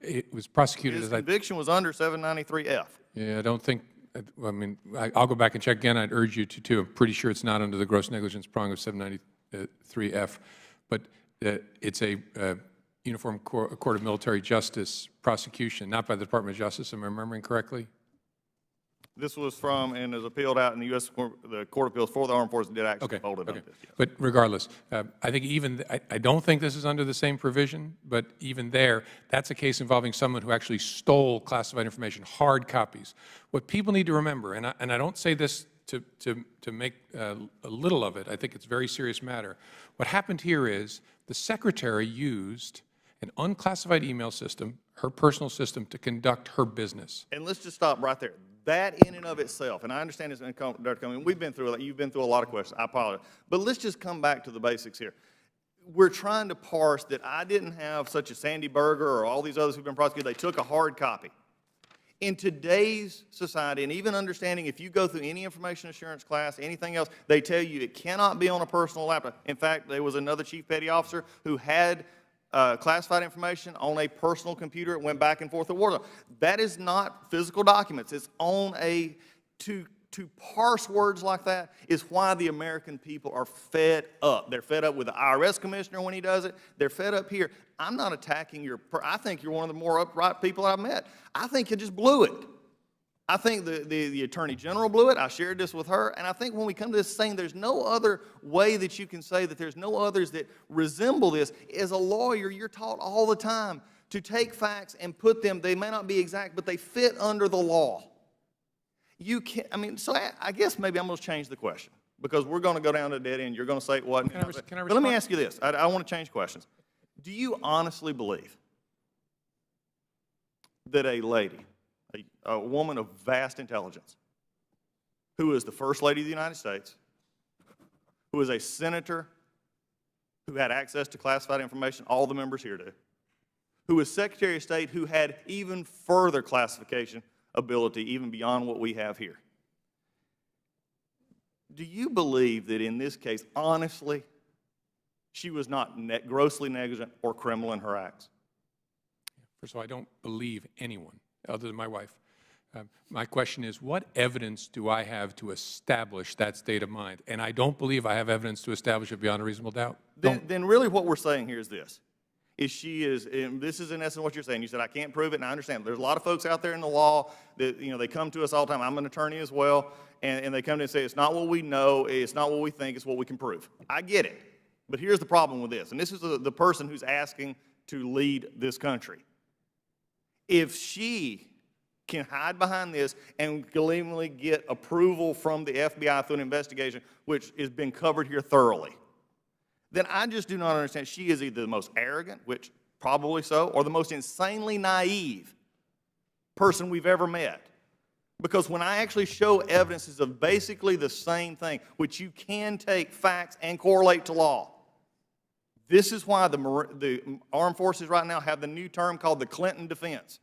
It was prosecuted His as conviction was under 793F. Yeah, I don't think, I mean, I'll go back and check again. I'd urge you to, too. I'm pretty sure it's not under the gross negligence prong of 793F. But it's a Uniform Court of Military Justice prosecution, not by the Department of Justice. Am I remembering correctly? This was from and is appealed out in the U.S. the Court of Appeals for the Armed Forces did actually hold it on this. Yes. But regardless, I think even, I don't think this is under the same provision, but even there, that's a case involving someone who actually stole classified information, hard copies. What people need to remember, and I don't say this to make a little of it, I think it's a very serious matter. What happened here is the Secretary used an unclassified email system, her personal system, to conduct her business. And let's just stop right there. That in and of itself, and I understand this, Dr. Cummings, we've been through it, you've been through a lot of questions, I apologize. But let's just come back to the basics here. We're trying to parse that I didn't have such a Sandy Berger or all these others who've been prosecuted, they took a hard copy. In today's society, and even understanding if you go through any information assurance class, anything else, they tell you it cannot be on a personal laptop. In fact, there was another chief petty officer who had classified information on a personal computer. It went back and forth at war zone. That is not physical documents. It's on a, to parse words like that is why the American people are fed up. They're fed up with the IRS commissioner when he does it. They're fed up here. I'm not attacking your, I think you're one of the more upright people I've met. I think you just blew it. I think the Attorney General blew it. I shared this with her. And I think when we come to this thing, there's no other way that you can say that there's no others that resemble this. As a lawyer, you're taught all the time to take facts and put them, they may not be exact, but they fit under the law. You can't, I mean, so I guess maybe I'm going to change the question because we're going to go down to a dead end. You're going to say it wasn't. But let me ask you this. I want to change questions. Do you honestly believe that a lady, a woman of vast intelligence, who is the First Lady of the United States, who is a senator who had access to classified information, all the members here do, who was Secretary of State who had even further classification ability, even beyond what we have here. Do you believe that in this case, honestly, she was not grossly negligent or criminal in her acts? First of all, I don't believe anyone other than my wife. My question is, what evidence do I have to establish that state of mind? And I don't believe I have evidence to establish it beyond a reasonable doubt. Then really what we're saying here is this. She is, and this is in essence what you're saying. You said, I can't prove it, and I understand. There's a lot of folks out there in the law that, you know, they come to us all the time. I'm an attorney as well, and they come to and say, it's not what we know, it's not what we think, it's what we can prove. I get it. But here's the problem with this, and this is the person who's asking to lead this country. If she can hide behind this and gleefully get approval from the FBI through an investigation, which has been covered here thoroughly, then I just do not understand. She is either the most arrogant, which probably so, or the most insanely naive person we've ever met. Because when I actually show evidences of basically the same thing, which you can take facts and correlate to law, this is why the armed forces right now have the new term called the Clinton defense.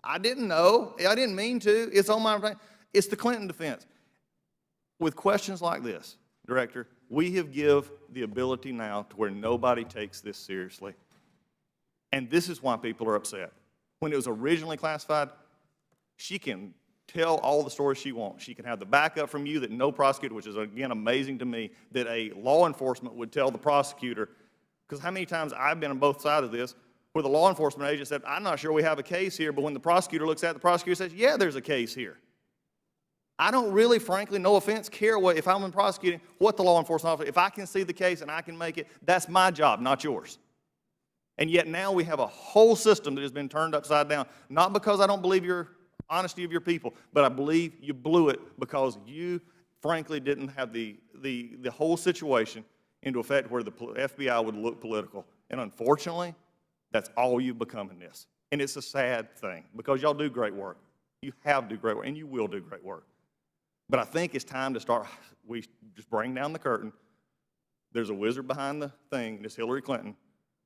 I didn't know. I didn't mean to. It's on my brain. It's the Clinton defense. With questions like this, Director, we have given the ability now to where nobody takes this seriously. And this is why people are upset. when it was originally classified, she can tell all the stories she wants. She can have the backup from you that no prosecutor, which is, again, amazing to me, that a law enforcement would tell the prosecutor, because how many times I've been on both sides of this, where the law enforcement agent said, I'm not sure we have a case here, but when the prosecutor looks at it, the prosecutor says, yeah, there's a case here. I don't really, frankly, no offense, care what, if I'm in prosecuting, what the law enforcement officer, if I can see the case and I can make it, that's my job, not yours. And yet now we have a whole system that has been turned upside down, not because I don't believe your honesty of your people, but I believe you blew it because you, frankly, didn't have the whole situation into effect where the FBI would look political. And unfortunately, that's all you've become in this. And it's a sad thing because y'all do great work. You have do great work, and you will do great work. But I think it's time to start, we just bring down the curtain. There's a wizard behind the thing, and it's Hillary Clinton,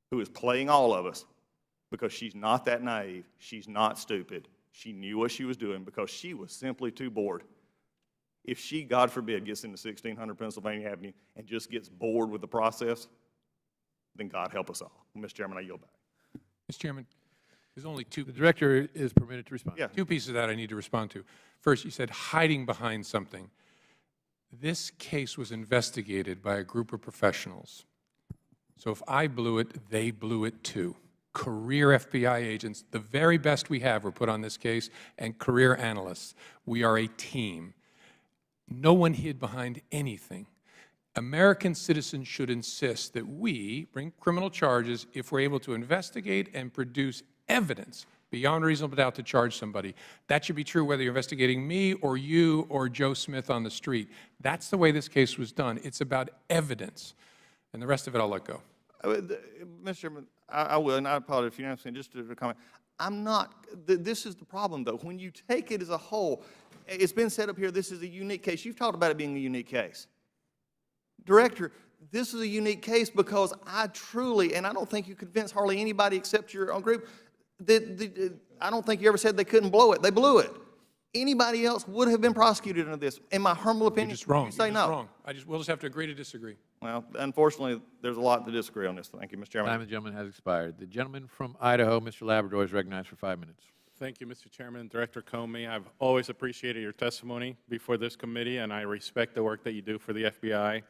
who is playing all of us because she's not that naive. She's not stupid. She knew what she was doing because she was simply too bored. If she, God forbid, gets into 1600 Pennsylvania Avenue and just gets bored with the process, then God help us all. Mr. Chairman, I yield back. Mr. Chairman, there's only two. The Director is permitted to respond. Yeah, two pieces of that I need to respond to. First, you said hiding behind something. This case was investigated by a group of professionals. So if I blew it, they blew it too. Career FBI agents, the very best we have were put on this case, and career analysts. We are a team. No one hid behind anything. American citizens should insist that we bring criminal charges if we're able to investigate and produce evidence beyond reasonable doubt to charge somebody. That should be true whether you're investigating me or you or Joe Smith on the street. That's the way this case was done. It's about evidence. And the rest of it I'll let go. Mr. Chairman, I will, and I apologize if you're not saying, just to comment. I'm not, this is the problem, though. When you take it as a whole, it's been set up here, this is a unique case. You've talked about it being a unique case. Director, this is a unique case because I truly, and I don't think you convinced hardly anybody except your own group, I don't think you ever said they couldn't blow it. They blew it. Anybody else would have been prosecuted under this. In my humble opinion, You're just wrong. you say You're no. just wrong. We'll just have to agree to disagree. Well, unfortunately, there's a lot to disagree on this. Thank you, Mr. Chairman. Time of the gentleman has expired. The gentleman from Idaho, Mr. Labrador, is recognized for 5 minutes. Thank you, Mr. Chairman. Director Comey, I've always appreciated your testimony before this committee, and I respect the work that you do for the FBI.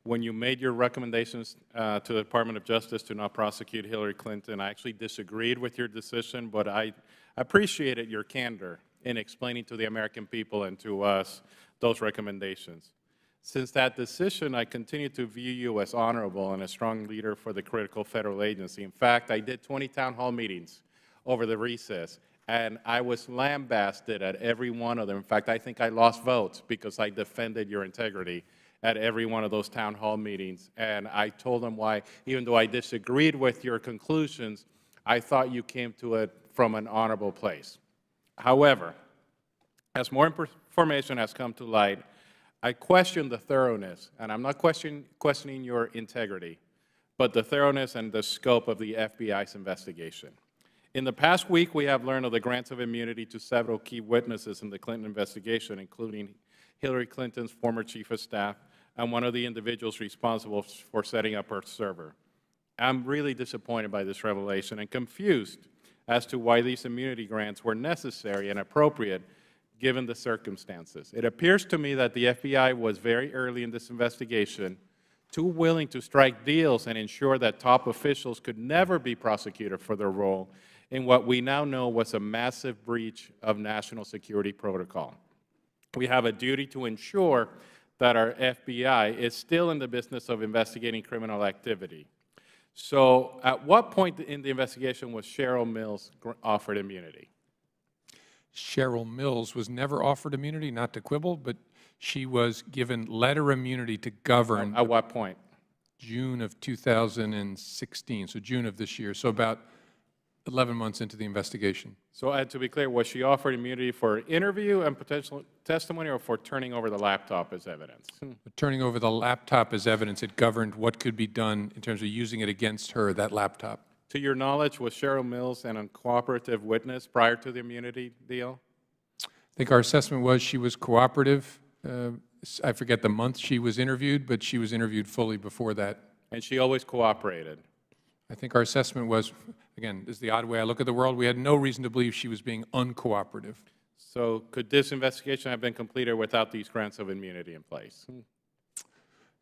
When you made your recommendations to the Department of Justice to not prosecute Hillary Clinton, I actually disagreed with your decision, but I appreciated your candor in explaining to the American people and to us those recommendations. Since that decision, I continue to view you as honorable and a strong leader for the critical federal agency. In fact, I did 20 town hall meetings over the recess, and I was lambasted at every one of them. In fact, I think I lost votes because I defended your integrity at every one of those town hall meetings. And I told them why, even though I disagreed with your conclusions, I thought you came to it from an honorable place. However, as more information has come to light, I question the thoroughness, and I'm not questioning your integrity, but the thoroughness and the scope of the FBI's investigation. In the past week, we have learned of the grants of immunity to several key witnesses in the Clinton investigation, including Hillary Clinton's former chief of staff and one of the individuals responsible for setting up her server. I'm really disappointed by this revelation and confused as to why these immunity grants were necessary and appropriate given the circumstances. It appears to me that the FBI was very early in this investigation too willing to strike deals and ensure that top officials could never be prosecuted for their role in what we now know was a massive breach of national security protocol. We have a duty to ensure that our FBI is still in the business of investigating criminal activity. So at what point in the investigation was Cheryl Mills offered immunity? Cheryl Mills was never offered immunity, not to quibble, but she was given letter immunity to govern. At what point? June of 2016, so June of this year, so about 11 months into the investigation. So to be clear, was she offered immunity for interview and potential testimony or for turning over the laptop as evidence? Turning over the laptop as evidence, it governed what could be done in terms of using it against her, that laptop. To your knowledge, was Cheryl Mills an uncooperative witness prior to the immunity deal? I think our assessment was she was cooperative. I forget the month she was interviewed, but she was interviewed fully before that. And she always cooperated? I think our assessment was, Again, this is the odd way I look at the world. We had no reason to believe she was being uncooperative. So could this investigation have been completed without these grants of immunity in place?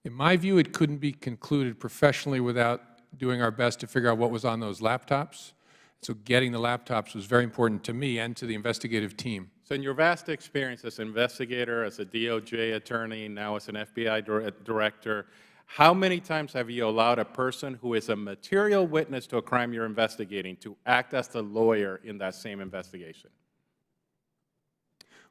In my view, it couldn't be concluded professionally without doing our best to figure out what was on those laptops. So getting the laptops was very important to me and to the investigative team. So in your vast experience as an investigator, as a DOJ attorney, now as an FBI director, how many times have you allowed a person who is a material witness to a crime you're investigating to act as the lawyer in that same investigation?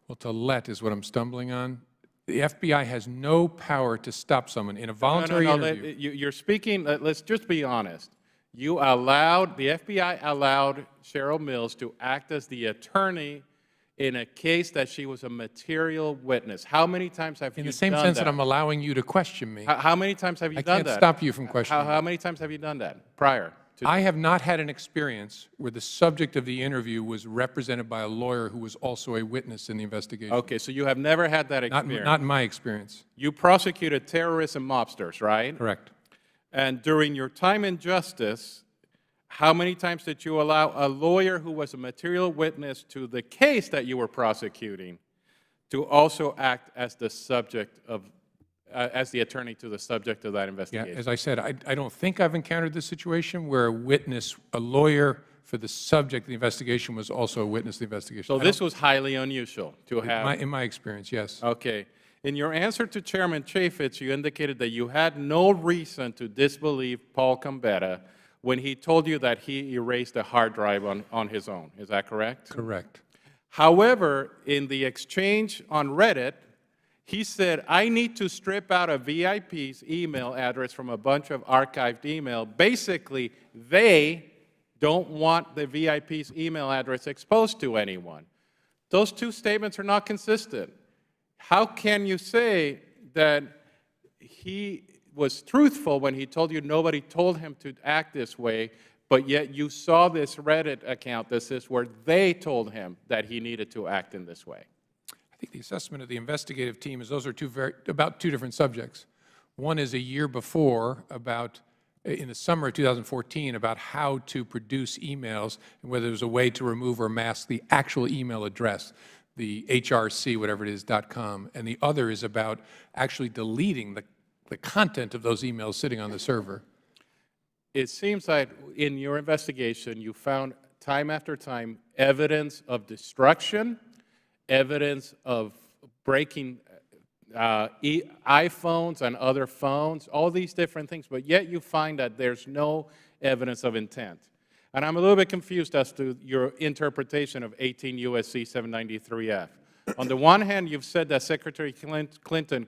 Well, to let is what I'm stumbling on. The FBI has no power to stop someone in a voluntary interview. You're speaking, let's just be honest. You allowed, the FBI allowed Cheryl Mills to act as the attorney in a case that she was a material witness. How many times have you done that? In the same sense that I'm allowing you to question me. How many times have you done that? I can't stop you from questioning me. How many times have you done that prior? I have not had an experience where the subject of the interview was represented by a lawyer who was also a witness in the investigation. Okay, so you have never had that experience? Not in my experience. You prosecuted terrorists and mobsters, right? Correct. And during your time in justice, how many times did you allow a lawyer who was a material witness to the case that you were prosecuting to also act as the subject of as the attorney to the subject of that investigation? Yeah, as I said, I don't think I've encountered this situation where a witness, a lawyer for the subject of the investigation was also a witness of the investigation. So this was highly unusual to have? In my experience, yes. Okay. In your answer to Chairman Chaffetz, you indicated that you had no reason to disbelieve Paul Gambetta when he told you that he erased a hard drive on his own. Is that correct? Correct. However, in the exchange on Reddit, he said, I need to strip out a VIP's email address from a bunch of archived email. Basically, they don't want the VIP's email address exposed to anyone. Those two statements are not consistent. How can you say that he was truthful when he told you nobody told him to act this way, but yet you saw this Reddit account that says where they told him that he needed to act in this way? I think the assessment of the investigative team is those are about two different subjects. One is a year before, in the summer of 2014, about how to produce emails and whether there's a way to remove or mask the actual email address, the HRC, whatever it is, .com. And the other is about actually deleting the content of those emails sitting on the server. It seems like in your investigation, you found time after time evidence of destruction, evidence of breaking iPhones and other phones, all these different things, but yet you find that there's no evidence of intent. And I'm a little bit confused as to your interpretation of 18 U.S.C. 793F. On the one hand, you've said that Secretary Clinton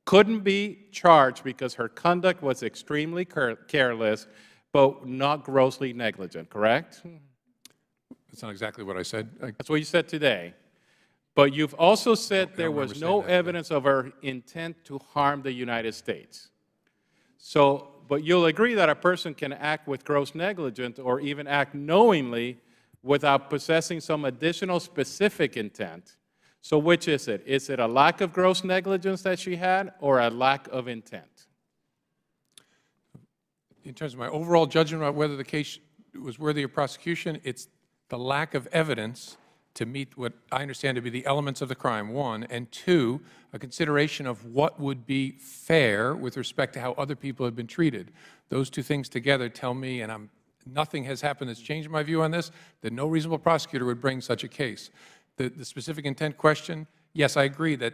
couldn't be charged because her conduct was extremely careless, but not grossly negligent, correct? That's not exactly what I said. That's what you said today. But you've also said there was no evidence of her intent to harm the United States. So, but you'll agree that a person can act with gross negligence or even act knowingly without possessing some additional specific intent. So which is it? Is it a lack of gross negligence that she had or a lack of intent? In terms of my overall judgment about whether the case was worthy of prosecution, it's the lack of evidence to meet what I understand to be the elements of the crime, one, and two, a consideration of what would be fair with respect to how other people have been treated. Those two things together tell me, and nothing has happened that's changed my view on this, that no reasonable prosecutor would bring such a case. The specific intent question, yes, I agree that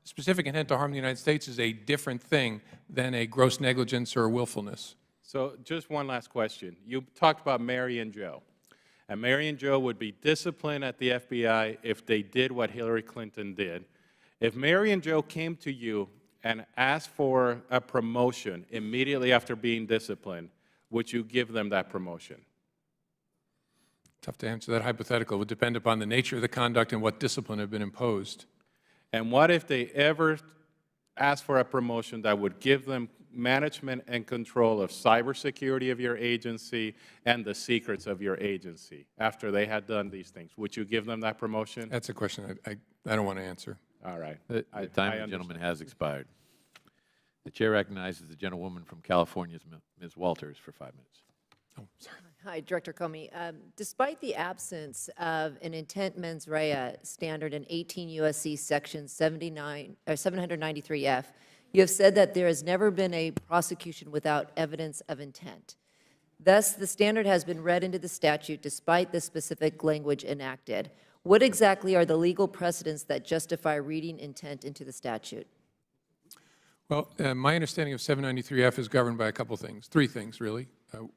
specific intent to harm the United States is a different thing than a gross negligence or a willfulness. So just one last question. You talked about Mary and Joe. And Mary and Joe would be disciplined at the FBI if they did what Hillary Clinton did. If Mary and Joe came to you and asked for a promotion immediately after being disciplined, would you give them that promotion? Tough to answer that hypothetical. It would depend upon the nature of the conduct and what discipline had been imposed. And what if they ever asked for a promotion that would give them management and control of cybersecurity of your agency and the secrets of your agency after they had done these things? Would you give them that promotion? That's a question I don't want to answer. All right. The time of the gentleman has expired. The chair recognizes the gentlewoman from California, Ms. Walters, for 5 minutes. Oh, sorry. Hi, Director Comey. Despite the absence of an intent mens rea standard in 18 U.S.C. Section 793F, you have said that there has never been a prosecution without evidence of intent. Thus, the standard has been read into the statute despite the specific language enacted. What exactly are the legal precedents that justify reading intent into the statute? Well, my understanding of 793F is governed by a couple things, three things, really.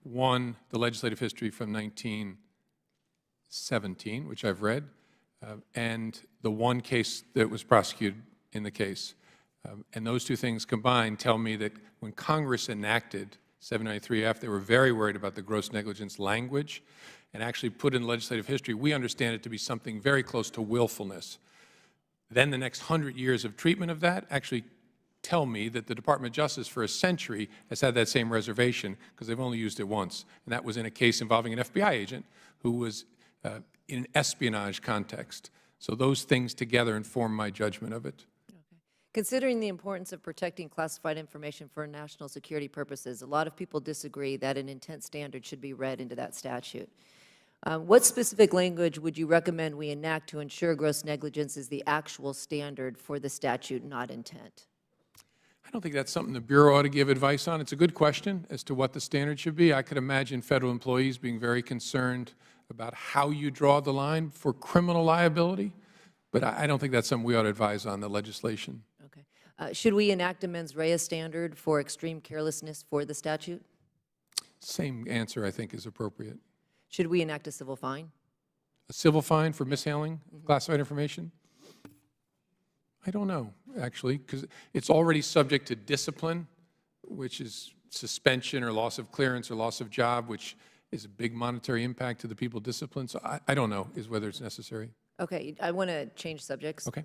One, the legislative history from 1917, which I've read, and the one case that was prosecuted in the case. And those two things combined tell me that when Congress enacted 793F, they were very worried about the gross negligence language and actually put in legislative history. We understand it to be something very close to willfulness. Then the next 100 years of treatment of that actually tell me that the Department of Justice for a century has had that same reservation because they've only used it once. And that was in a case involving an FBI agent who was in an espionage context. So those things together inform my judgment of it. Considering the importance of protecting classified information for national security purposes, a lot of people disagree that an intent standard should be read into that statute. What specific language would you recommend we enact to ensure gross negligence is the actual standard for the statute, not intent? I don't think that's something the Bureau ought to give advice on. It's a good question as to what the standard should be. I could imagine federal employees being very concerned about how you draw the line for criminal liability, but I don't think that's something we ought to advise on, the legislation. Okay. Should we enact a mens rea standard for extreme carelessness for the statute? Same answer, I think, is appropriate. Should we enact a civil fine? A civil fine for mishandling classified information? I don't know, actually, because it's already subject to discipline, which is suspension or loss of clearance or loss of job, which is a big monetary impact to the people disciplined. So I don't know is whether it's necessary. Okay, I want to change subjects Okay.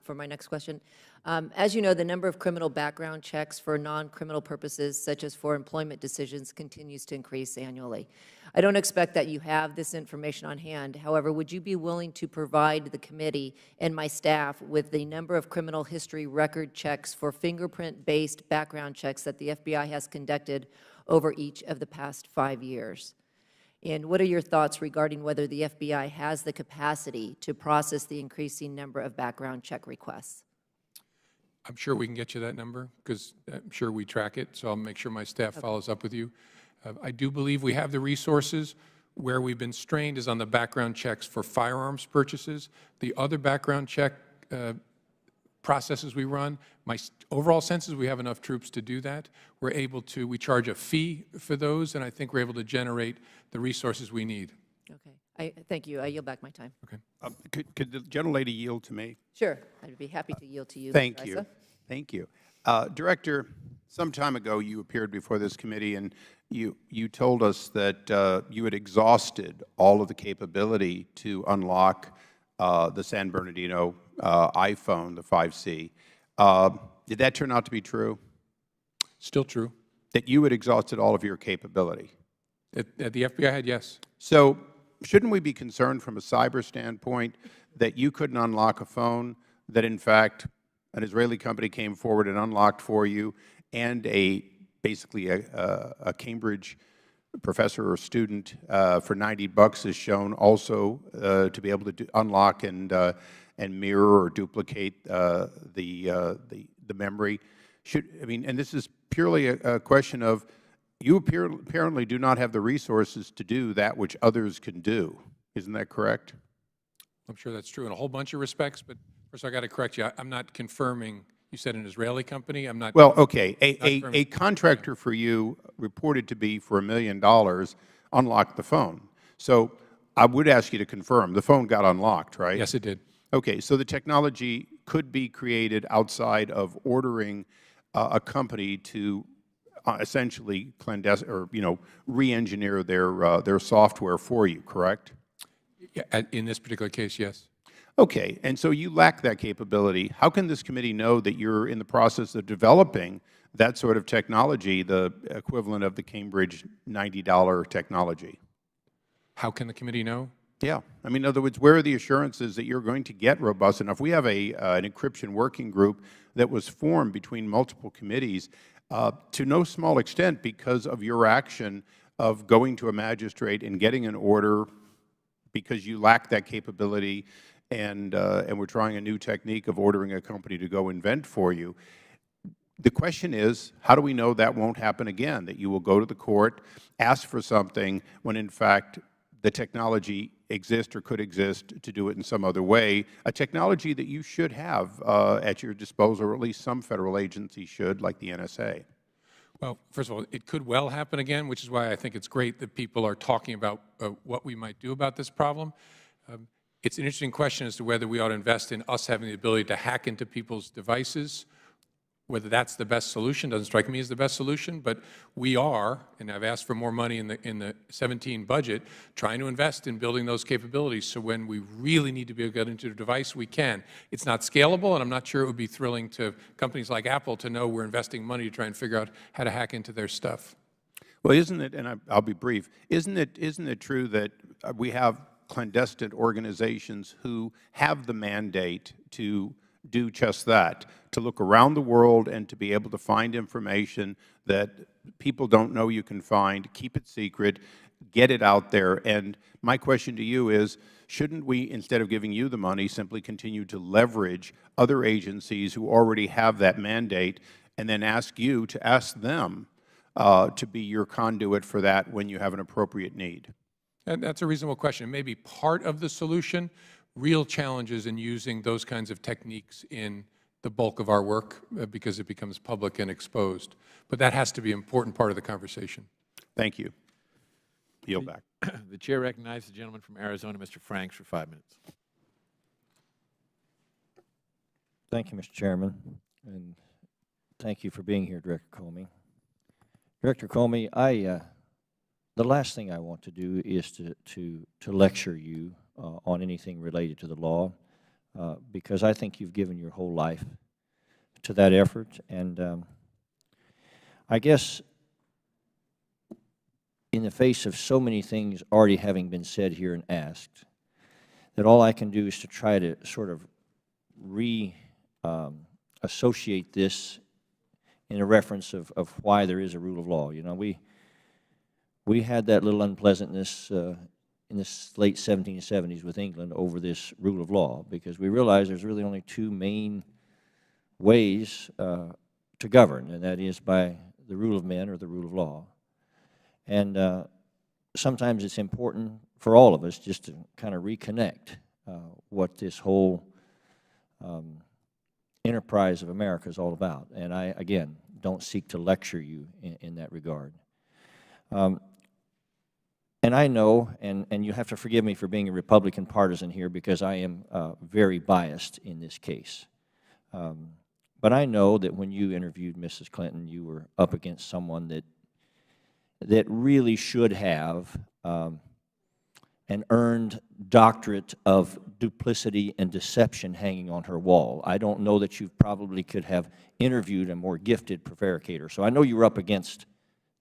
For my next question. As you know, the number of criminal background checks for non-criminal purposes, such as for employment decisions, continues to increase annually. I don't expect that you have this information on hand. However, would you be willing to provide the committee and my staff with the number of criminal history record checks for fingerprint-based background checks that the FBI has conducted over each of the past 5 years? And what are your thoughts regarding whether the FBI has the capacity to process the increasing number of background check requests? I'm sure we can get you that number because I'm sure we track it, so I'll make sure my staff follows up with you. I do believe we have the resources. Where we've been strained is on the background checks for firearms purchases. The other background check processes we run, my overall sense is we have enough troops to do that. We're able to, we charge a fee for those, and I think we're able to generate the resources we need. Okay, thank you. I yield back my time. Okay. Could the gentlelady yield to me? Sure, I'd be happy to yield to you. Thank Ms. you. Issa. Thank you. Director, some time ago you appeared before this committee and you told us that you had exhausted all of the capability to unlock the San Bernardino iPhone, the 5C. Did that turn out to be true? Still true. That you had exhausted all of your capability? At the FBI had, yes. So shouldn't we be concerned from a cyber standpoint that you couldn't unlock a phone that, in fact, an Israeli company came forward and unlocked for you, and basically a Cambridge professor or student for $90 is shown also to be able to unlock and mirror or duplicate the memory? And this is purely a question of you apparently do not have the resources to do that which others can do. Isn't that correct? I'm sure that's true in a whole bunch of respects, but first I got to correct you. I'm not confirming. You said an Israeli company. I'm not. Well, okay. A contractor for you reported to be for $1 million unlocked the phone. So I would ask you to confirm the phone got unlocked, right? Yes, it did. Okay. So the technology could be created outside of ordering a company to essentially re-engineer their software for you, correct? Yeah, in this particular case, yes. Okay, and so you lack that capability. How can this committee know that you're in the process of developing that sort of technology, the equivalent of the Cambridge $90 technology? How can the committee know? Yeah. I mean, in other words, where are the assurances that you're going to get robust enough? We have an encryption working group that was formed between multiple committees to no small extent because of your action of going to a magistrate and getting an order because you lack that capability, and we're trying a new technique of ordering a company to go invent for you. The question is, how do we know that won't happen again, that you will go to the court, ask for something when, in fact, the technology exists or could exist to do it in some other way, a technology that you should have at your disposal, or at least some Federal agency should, like the NSA? Well, first of all, it could well happen again, which is why I think it's great that people are talking about what we might do about this problem. It's an interesting question as to whether we ought to invest in us having the ability to hack into people's devices. Whether that's the best solution doesn't strike me as the best solution, but we are, and I've asked for more money in the 17 budget, trying to invest in building those capabilities so when we really need to be able to get into the device, we can. It's not scalable, and I'm not sure it would be thrilling to companies like Apple to know we're investing money to try and figure out how to hack into their stuff. Well, isn't it, and I'll be brief, isn't it true that we have clandestine organizations who have the mandate to do just that, to look around the world and to be able to find information that people don't know you can find, keep it secret, get it out there? And my question to you is, shouldn't we, instead of giving you the money, simply continue to leverage other agencies who already have that mandate and then ask you to ask them to be your conduit for that when you have an appropriate need? And that's a reasonable question. It may be part of the solution. Real challenges in using those kinds of techniques in the bulk of our work because it becomes public and exposed. But that has to be an important part of the conversation. Thank you. Yield back. The Chair recognizes the gentleman from Arizona, Mr. Franks, for 5 minutes. Thank you, Mr. Chairman, and thank you for being here, Director Comey. Director Comey, the last thing I want to do is to lecture you on anything related to the law, because I think you've given your whole life to that effort. And I guess in the face of so many things already having been said here and asked, that all I can do is to try to sort of associate this in a reference of why there is a rule of law. You know, we had that little unpleasantness in the late 1770s with England over this rule of law, because we realized there's really only two main ways to govern, and that is by the rule of men or the rule of law. And sometimes it's important for all of us just to kind of reconnect what this whole enterprise of America is all about. And I, again, don't seek to lecture you in that regard. And I know, and you have to forgive me for being a Republican partisan here, because I am very biased in this case. But I know that when you interviewed Mrs. Clinton, you were up against someone that really should have an earned doctorate of duplicity and deception hanging on her wall. I don't know that you probably could have interviewed a more gifted prevaricator. So I know you were up against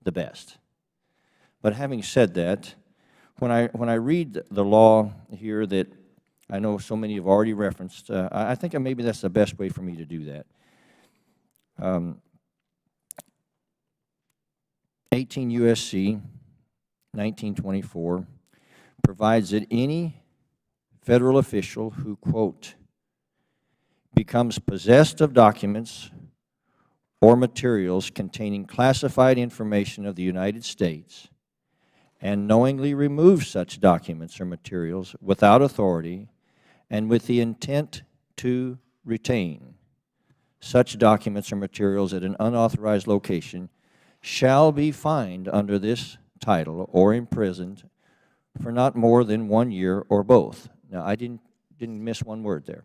the best. But having said that, when I read the law here that I know so many have already referenced, I think maybe that's the best way for me to do that. 18 U.S.C. 1924 provides that any Federal official who, quote, becomes possessed of documents or materials containing classified information of the United States and knowingly removes such documents or materials without authority and with the intent to retain such documents or materials at an unauthorized location shall be fined under this title or imprisoned for not more than 1 year or both. Now, I didn't miss one word there.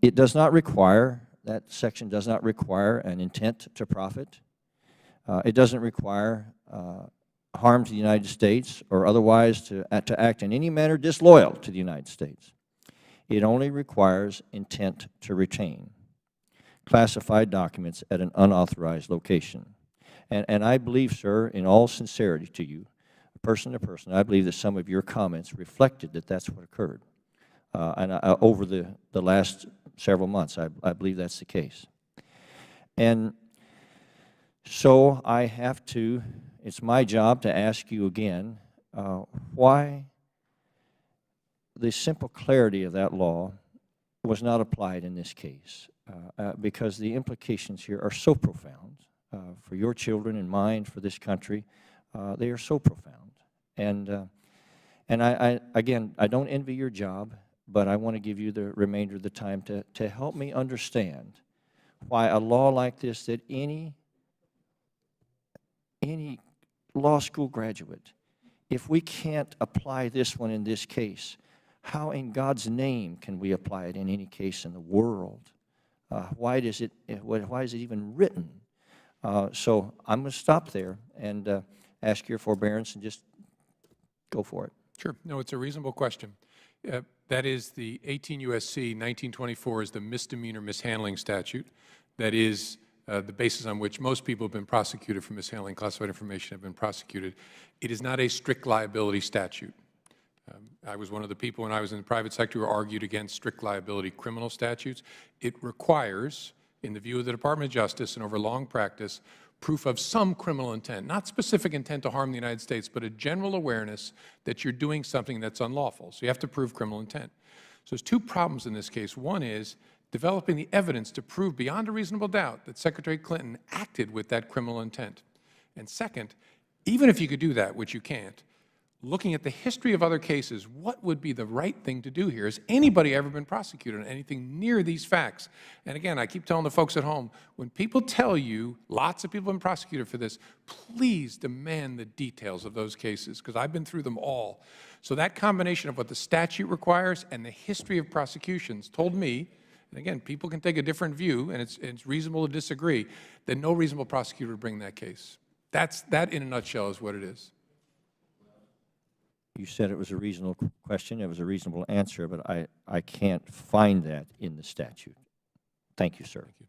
It does not require, that section does not require an intent to profit. It doesn't require harm to the United States or otherwise to act in any manner disloyal to the United States. It only requires intent to retain classified documents at an unauthorized location. And I believe, sir, in all sincerity to you, person to person, I believe that some of your comments reflected that that's what occurred. Over the last several months, I believe that's the case. And So I have to, it's my job to ask you again, why the simple clarity of that law was not applied in this case, because the implications here are so profound for your children and mine, for this country. They are so profound. And again, I don't envy your job, but I want to give you the remainder of the time to help me understand why a law like this that any law school graduate, if we can't apply this one in this case, how in God's name can we apply it in any case in the world? Why is it even written? So I'm going to stop there and ask your forbearance and just go for it. Sure. No, it's a reasonable question. That is the 18 U.S.C. 1924 is the misdemeanor mishandling statute. That is the basis on which most people have been prosecuted for mishandling classified information have been prosecuted. It is not a strict liability statute. I was one of the people when I was in the private sector who argued against strict liability criminal statutes. It requires, in the view of the Department of Justice and over long practice, proof of some criminal intent, not specific intent to harm the United States, but a general awareness that you're doing something that's unlawful. So you have to prove criminal intent. So there's two problems in this case. One is developing the evidence to prove beyond a reasonable doubt that Secretary Clinton acted with that criminal intent. And second, even if you could do that, which you can't, looking at the history of other cases, what would be the right thing to do here? Has anybody ever been prosecuted on anything near these facts? And again, I keep telling the folks at home, when people tell you lots of people have been prosecuted for this, please demand the details of those cases, because I've been through them all. So that combination of what the statute requires and the history of prosecutions told me, and again, people can take a different view, and it's reasonable to disagree, that no reasonable prosecutor would bring that case. That, in a nutshell, is what it is. You said it was a reasonable question, it was a reasonable answer, but I can't find that in the statute. Thank you, sir. Thank you.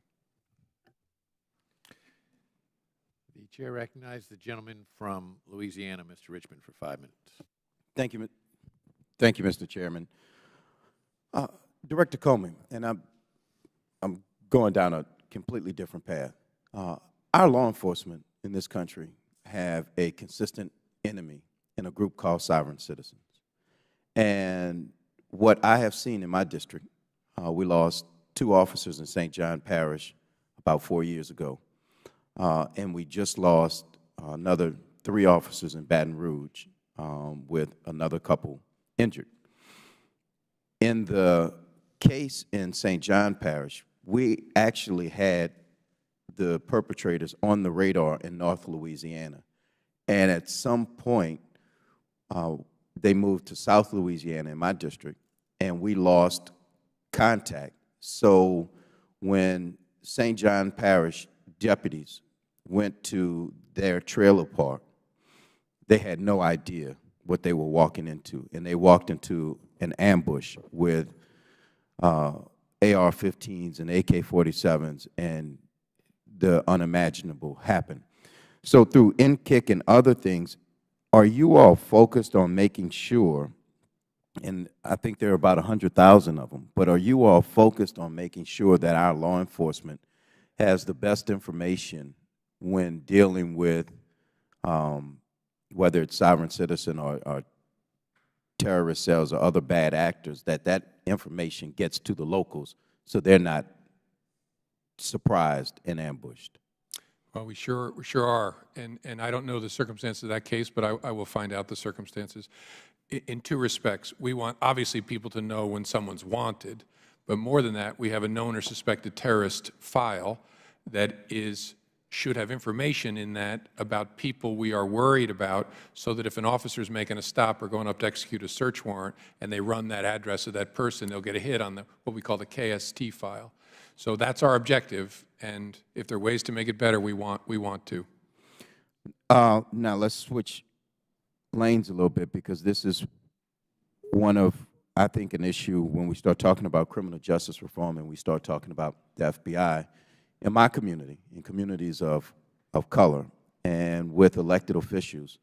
The chair recognizes the gentleman from Louisiana, Mr. Richmond, for 5 minutes. Thank you, Mr. Chairman. Director Comey, and I'm going down a completely different path. Our law enforcement in this country have a consistent enemy in a group called sovereign citizens. And what I have seen in my district, we lost 2 officers in St. John Parish about 4 years ago. And we just lost another 3 officers in Baton Rouge with another couple injured. In the case in St. John Parish, we actually had the perpetrators on the radar in North Louisiana. And at some point, they moved to South Louisiana in my district, and we lost contact. So when St. John Parish deputies went to their trailer park, they had no idea what they were walking into, and they walked into an ambush with AR-15s and AK-47s, and the unimaginable happened. So through NKIC and other things, are you all focused on making sure, and I think there are about 100,000 of them, but are you all focused on making sure that our law enforcement has the best information when dealing with whether it's sovereign citizen or terrorist cells or other bad actors, that information gets to the locals so they're not surprised and ambushed? Well, we sure are, and I don't know the circumstances of that case, but I will find out the circumstances. In 2 respects, we want, obviously, people to know when someone's wanted, but more than that, we have a known or suspected terrorist file that should have information in that about people we are worried about, so that if an officer is making a stop or going up to execute a search warrant and they run that address of that person, they'll get a hit on what we call the KST file. So that's our objective, and if there are ways to make it better, we want to. Now let's switch lanes a little bit, because this is one of, I think, an issue when we start talking about criminal justice reform and we start talking about the FBI. In my community, in communities of color, and with elected officials,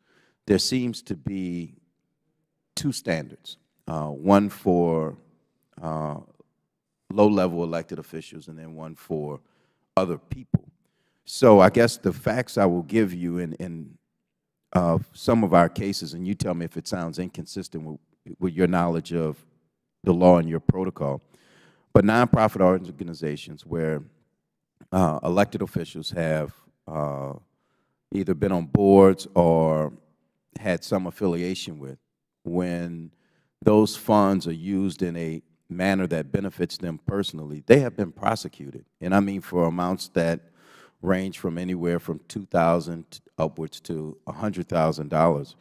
there seems to be 2 standards, one for low-level elected officials and then one for other people. So I guess the facts I will give you in some of our cases, and you tell me if it sounds inconsistent with your knowledge of the law and your protocol, but nonprofit organizations where elected officials have either been on boards or had some affiliation with, when those funds are used in a manner that benefits them personally, they have been prosecuted. And I mean for amounts that range from anywhere from $2,000 upwards to $100,000.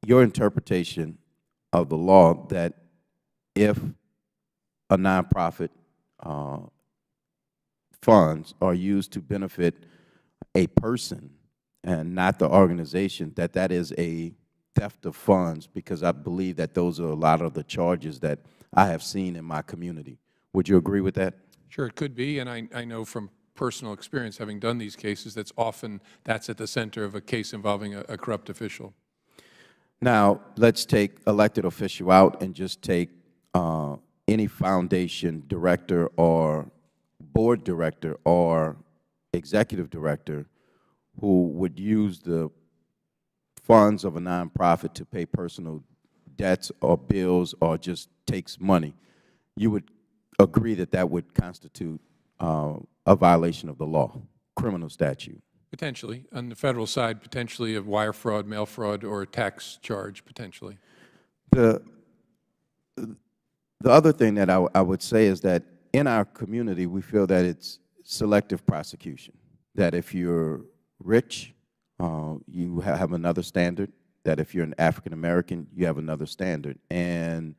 Your interpretation of the law that if a nonprofit funds are used to benefit a person and not the organization, that is a theft of funds, because I believe that those are a lot of the charges that I have seen in my community. Would you agree with that? Sure, it could be, and I know from personal experience, having done these cases, that's often at the center of a case involving a corrupt official. Now, let's take elected official out and just take any foundation director or board director or executive director who would use the funds of a nonprofit to pay personal debts or bills or just takes money. You would agree that that would constitute a violation of the law, criminal statute? Potentially. On the Federal side, potentially of wire fraud, mail fraud, or a tax charge, potentially. The other thing that I would say is that in our community, we feel that it's selective prosecution, that if you're rich, you have another standard, that if you're an African American, you have another standard. And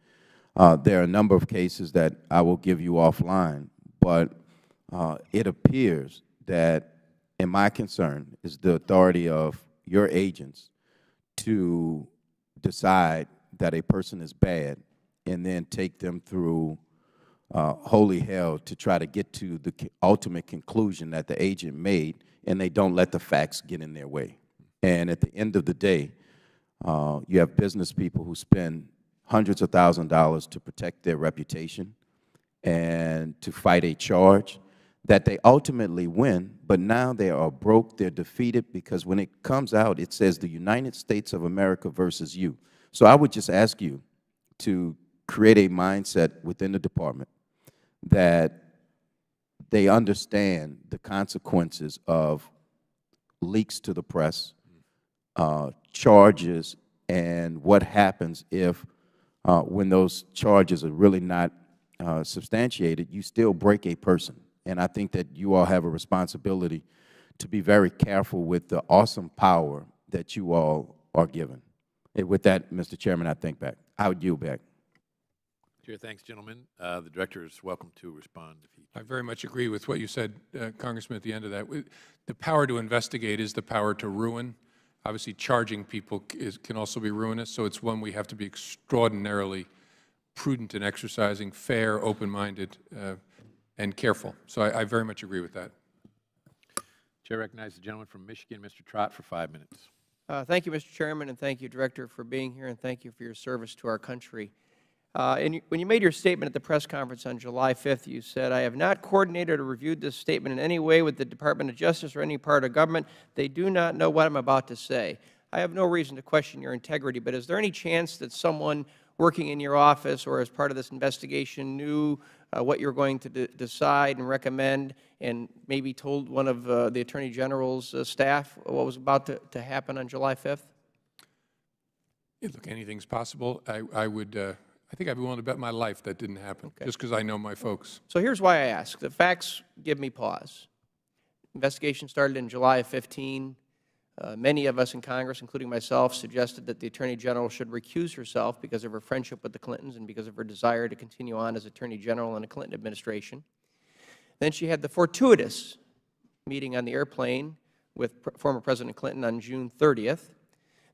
there are a number of cases that I will give you offline, but it appears that, and my concern is the authority of your agents to decide that a person is bad and then take them through holy hell to try to get to the ultimate conclusion that the agent made, and they don't let the facts get in their way. And at the end of the day, you have business people who spend hundreds of thousands of dollars to protect their reputation and to fight a charge that they ultimately win, but now they are broke, they're defeated, because when it comes out, it says the United States of America versus you. So I would just ask you to create a mindset within the department that they understand the consequences of leaks to the press, charges, and what happens if, when those charges are really not substantiated, you still break a person. And I think that you all have a responsibility to be very careful with the awesome power that you all are given. And with that, Mr. Chairman, I would yield back. Chair, thanks, gentlemen. The Director is welcome to respond. I very much agree with what you said, Congressman, at the end of that. The power to investigate is the power to ruin. Obviously, charging people can also be ruinous, so it's one we have to be extraordinarily prudent in exercising, fair, open-minded, and careful. So I very much agree with that. Chair recognizes the gentleman from Michigan, Mr. Trott, for 5 minutes. Thank you, Mr. Chairman, and thank you, Director, for being here, and thank you for your service to our country. And when you made your statement at the press conference on July 5th, you said, "I have not coordinated or reviewed this statement in any way with the Department of Justice or any part of government. They do not know what I'm about to say." I have no reason to question your integrity, but is there any chance that someone working in your office or as part of this investigation knew what you're going to decide and recommend, and maybe told one of the Attorney General's staff what was about to happen on July 5th? Yeah, look, anything's possible. I think I'd be willing to bet my life that didn't happen, just because I know my folks. So here's why I ask. The facts give me pause. Investigation started in July of 15. Many of us in Congress, including myself, suggested that the Attorney General should recuse herself because of her friendship with the Clintons and because of her desire to continue on as Attorney General in the Clinton administration. Then she had the fortuitous meeting on the airplane with former President Clinton on June 30th.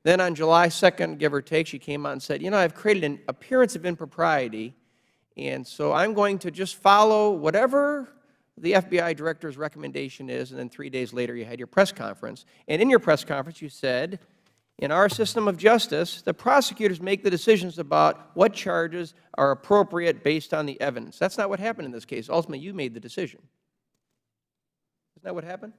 Then on July 2nd, give or take, she came out and said, I've created an appearance of impropriety, and so I'm going to just follow whatever the FBI Director's recommendation is. And then 3 days later, you had your press conference. And in your press conference, you said, in our system of justice, the prosecutors make the decisions about what charges are appropriate based on the evidence. That's not what happened in this case. Ultimately, you made the decision. Isn't that what happened?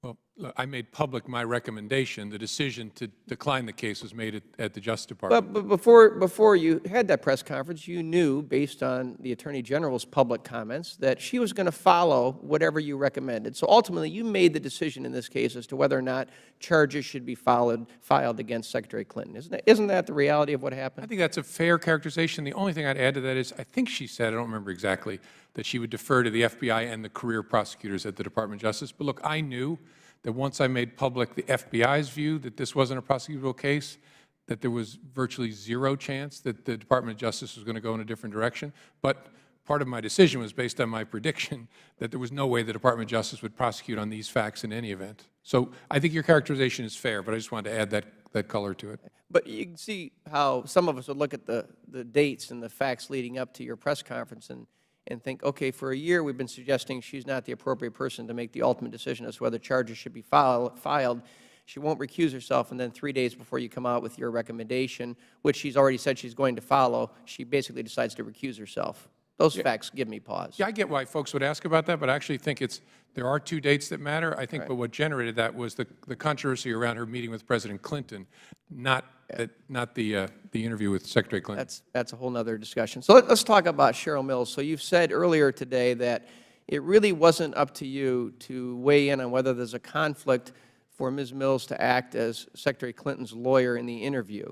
Well, look, I made public my recommendation. The decision to decline the case was made at the Justice Department. But before you had that press conference, you knew, based on the Attorney General's public comments, that she was going to follow whatever you recommended. So ultimately, you made the decision in this case as to whether or not charges should be filed against Secretary Clinton. Isn't that the reality of what happened? I think that's a fair characterization. The only thing I'd add to that is I think she said, I don't remember exactly, that she would defer to the FBI and the career prosecutors at the Department of Justice. But look, I knew that once I made public the FBI's view that this wasn't a prosecutable case, that there was virtually zero chance that the Department of Justice was going to go in a different direction. But part of my decision was based on my prediction that there was no way the Department of Justice would prosecute on these facts in any event. So I think your characterization is fair, but I just wanted to add that color to it. But you can see how some of us would look at the dates and the facts leading up to your press conference and think, okay, for a year we've been suggesting she's not the appropriate person to make the ultimate decision as to whether charges should be filed. She won't recuse herself, and then 3 days before you come out with your recommendation, which she's already said she's going to follow, she basically decides to recuse herself. Those facts give me pause. Yeah, I get why folks would ask about that, but I actually think there are two dates that matter. I think, but what generated that was the controversy around her meeting with President Clinton, not the interview with Secretary Clinton. That's a whole other discussion. So let's talk about Cheryl Mills. So you've said earlier today that it really wasn't up to you to weigh in on whether there's a conflict for Ms. Mills to act as Secretary Clinton's lawyer in the interview.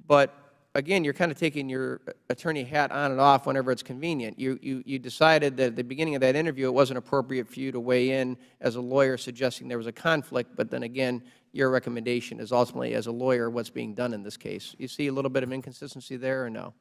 But again, you're kind of taking your attorney hat on and off whenever it's convenient. You decided that at the beginning of that interview it wasn't appropriate for you to weigh in as a lawyer suggesting there was a conflict, but then again, your recommendation is ultimately, as a lawyer, what's being done in this case. You see a little bit of inconsistency there, or no?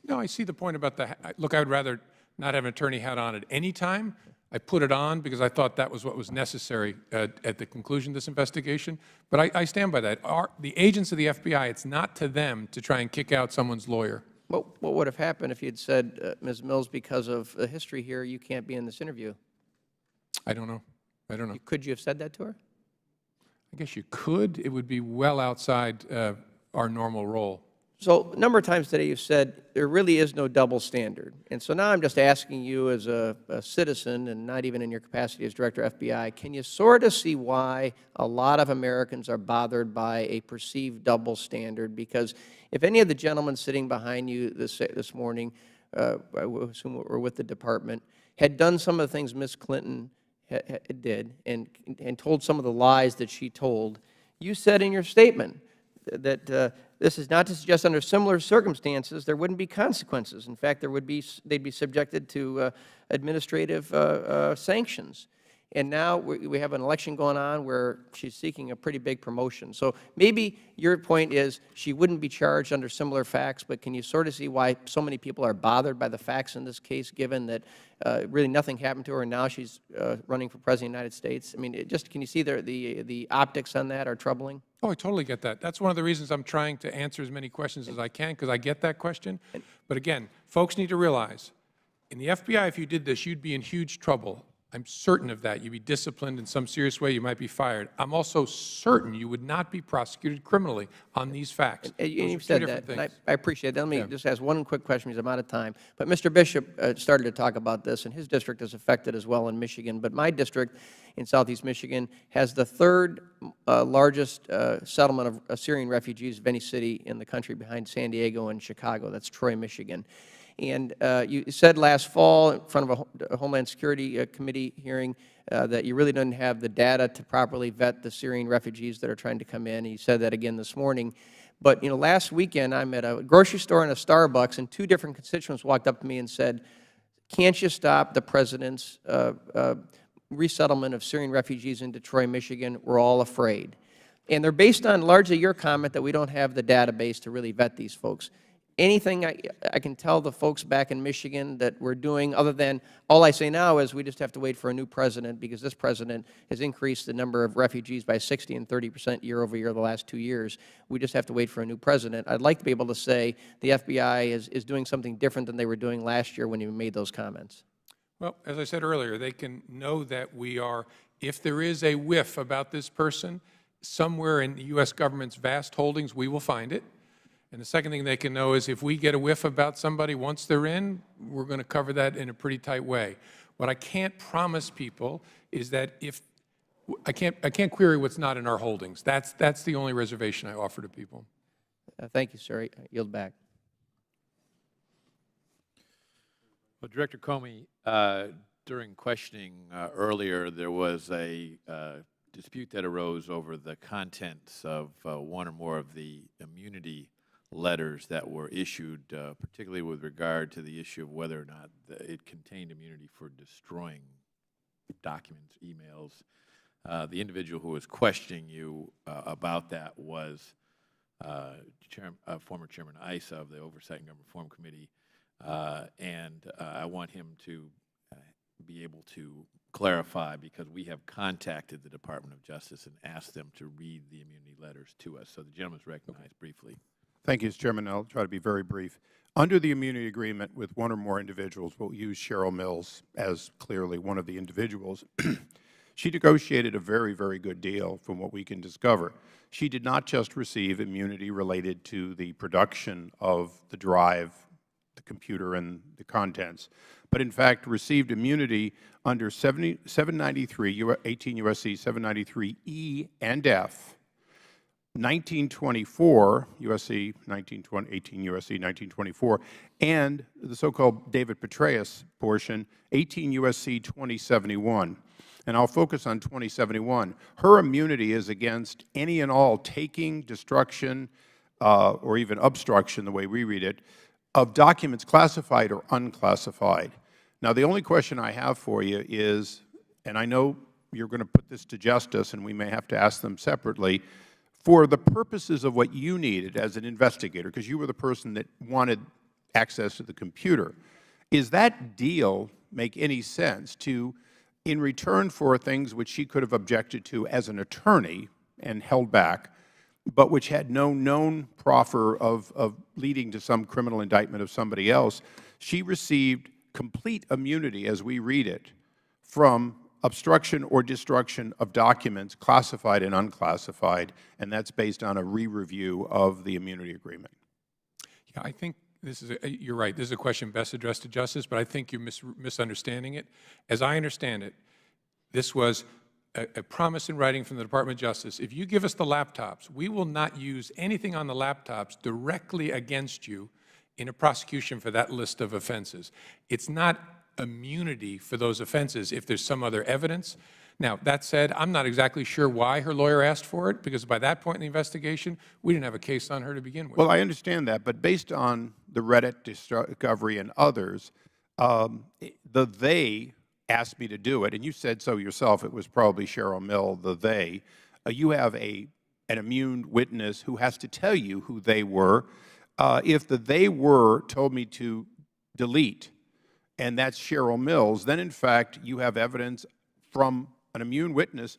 No, I see the point about the look, I would rather not have an attorney hat on at any time. I put it on because I thought that was what was necessary at the conclusion of this investigation. But I stand by that. The agents of the FBI, it's not to them to try and kick out someone's lawyer. What would have happened if you had said, Ms. Mills, because of the history here, you can't be in this interview? I don't know. I don't know. Could you have said that to her? I guess you could. It would be well outside our normal role. So a number of times today you've said there really is no double standard. And so now I'm just asking you as a citizen, and not even in your capacity as Director of FBI, can you sort of see why a lot of Americans are bothered by a perceived double standard? Because if any of the gentlemen sitting behind you this morning, I assume were with the Department, had done some of the things Ms. Clinton did and told some of the lies that she told, you said in your statement that this is not to suggest under similar circumstances there wouldn't be consequences. In fact, they'd be subjected to administrative sanctions. And now we have an election going on where she's seeking a pretty big promotion. So maybe your point is she wouldn't be charged under similar facts, but can you sort of see why so many people are bothered by the facts in this case, given that really nothing happened to her and now she's running for President of the United States? I mean, can you see the optics on that are troubling? Oh, I totally get that. That's one of the reasons I'm trying to answer as many questions as I can, because I get that question. But again, folks need to realize, in the FBI, if you did this, you'd be in huge trouble. I'm certain of that. You'd be disciplined in some serious way. You might be fired. I'm also certain you would not be prosecuted criminally on these facts. You've said that, and I appreciate that. Let me just ask one quick question because I'm out of time. But Mr. Bishop started to talk about this, and his district is affected as well in Michigan. But my district in southeast Michigan has the third largest settlement of Syrian refugees of any city in the country, behind San Diego and Chicago. That's Troy, Michigan. And you said last fall in front of a Homeland Security Committee hearing that you really didn't have the data to properly vet the Syrian refugees that are trying to come in. And you said that again this morning. But last weekend I'm at a grocery store and a Starbucks, and two different constituents walked up to me and said, can't you stop the President's resettlement of Syrian refugees in Detroit, Michigan? We're all afraid. And they're based on largely your comment that we don't have the database to really vet these folks. Anything I can tell the folks back in Michigan that we're doing, other than all I say now is we just have to wait for a new president, because this president has increased the number of refugees by 60% and 30% year over year the last 2 years. We just have to wait for a new president. I'd like to be able to say the FBI is doing something different than they were doing last year when you made those comments. Well, as I said earlier, they can know that we are, if there is a whiff about this person, somewhere in the U.S. government's vast holdings, we will find it. And the second thing they can know is if we get a whiff about somebody once they're in, we're going to cover that in a pretty tight way. What I can't promise people is that if I can't query what's not in our holdings. That's the only reservation I offer to people. Thank you, sir. I yield back. Well, Director Comey, during questioning earlier, there was a dispute that arose over the contents of one or more of the immunity letters that were issued, particularly with regard to the issue of whether or not it contained immunity for destroying documents, emails. The individual who was questioning you about that was former Chairman Issa of the Oversight and Government Reform Committee, and I want him to be able to clarify, because we have contacted the Department of Justice and asked them to read the immunity letters to us. So the gentleman is recognized briefly. Thank you, Mr. Chairman. I'll try to be very brief. Under the immunity agreement with one or more individuals, we'll use Cheryl Mills as clearly one of the individuals. She negotiated a very, very good deal from what we can discover. She did not just receive immunity related to the production of the drive, the computer, and the contents, but in fact received immunity under 793, 18 U.S.C. 793 E and F, 1924 U.S.C. 1920, 18 U.S.C. 1924, and the so-called David Petraeus portion, 18 U.S.C. 2071. And I'll focus on 2071. Her immunity is against any and all taking, destruction, or even obstruction, the way we read it, of documents classified or unclassified. Now, the only question I have for you is, and I know you're going to put this to justice, and we may have to ask them separately, for the purposes of what you needed as an investigator, because you were the person that wanted access to the computer, is that deal make any sense to, in return for things which she could have objected to as an attorney and held back, but which had no known proffer of leading to some criminal indictment of somebody else, she received complete immunity, as we read it, from obstruction or destruction of documents classified and unclassified, and that's based on a re-review of the immunity agreement. Yeah, I think this is you're right. This is a question best addressed to Justice, but I think you're misunderstanding it. As I understand it, this was a promise in writing from the Department of Justice. If you give us the laptops, we will not use anything on the laptops directly against you in a prosecution for that list of offenses. It's not immunity for those offenses if there's some other evidence. Now, that said, I'm not exactly sure why her lawyer asked for it, because by that point in the investigation, we didn't have a case on her to begin with. Well, I understand that, but based on the Reddit discovery and others, they asked me to do it, and you said so yourself, it was probably Cheryl Mill, they. You have an immune witness who has to tell you who they were. If they were told me to delete, and that's Cheryl Mills, then in fact you have evidence from an immune witness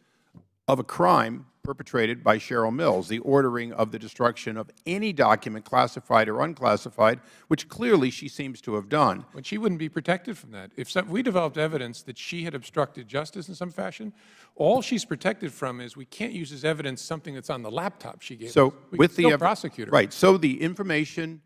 of a crime perpetrated by Cheryl Mills, the ordering of the destruction of any document classified or unclassified, which clearly she seems to have done. But she wouldn't be protected from that. If we developed evidence that she had obstructed justice in some fashion, all she's protected from is we can't use as evidence something that's on the laptop she gave us. We can still prosecute her. Right. So the information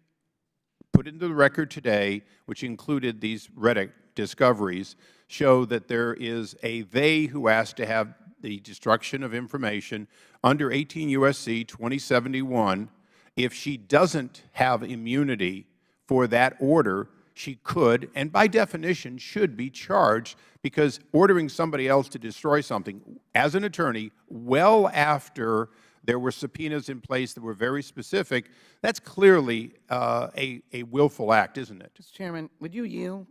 put into the record today, which included these Reddit discoveries, show that there is a they who asked to have the destruction of information under 18 U.S.C. 2071. If she doesn't have immunity for that order, she could, and by definition should be charged, because ordering somebody else to destroy something as an attorney well after there were subpoenas in place that were very specific, that's clearly a willful act, isn't it? Mr. Chairman, would you yield?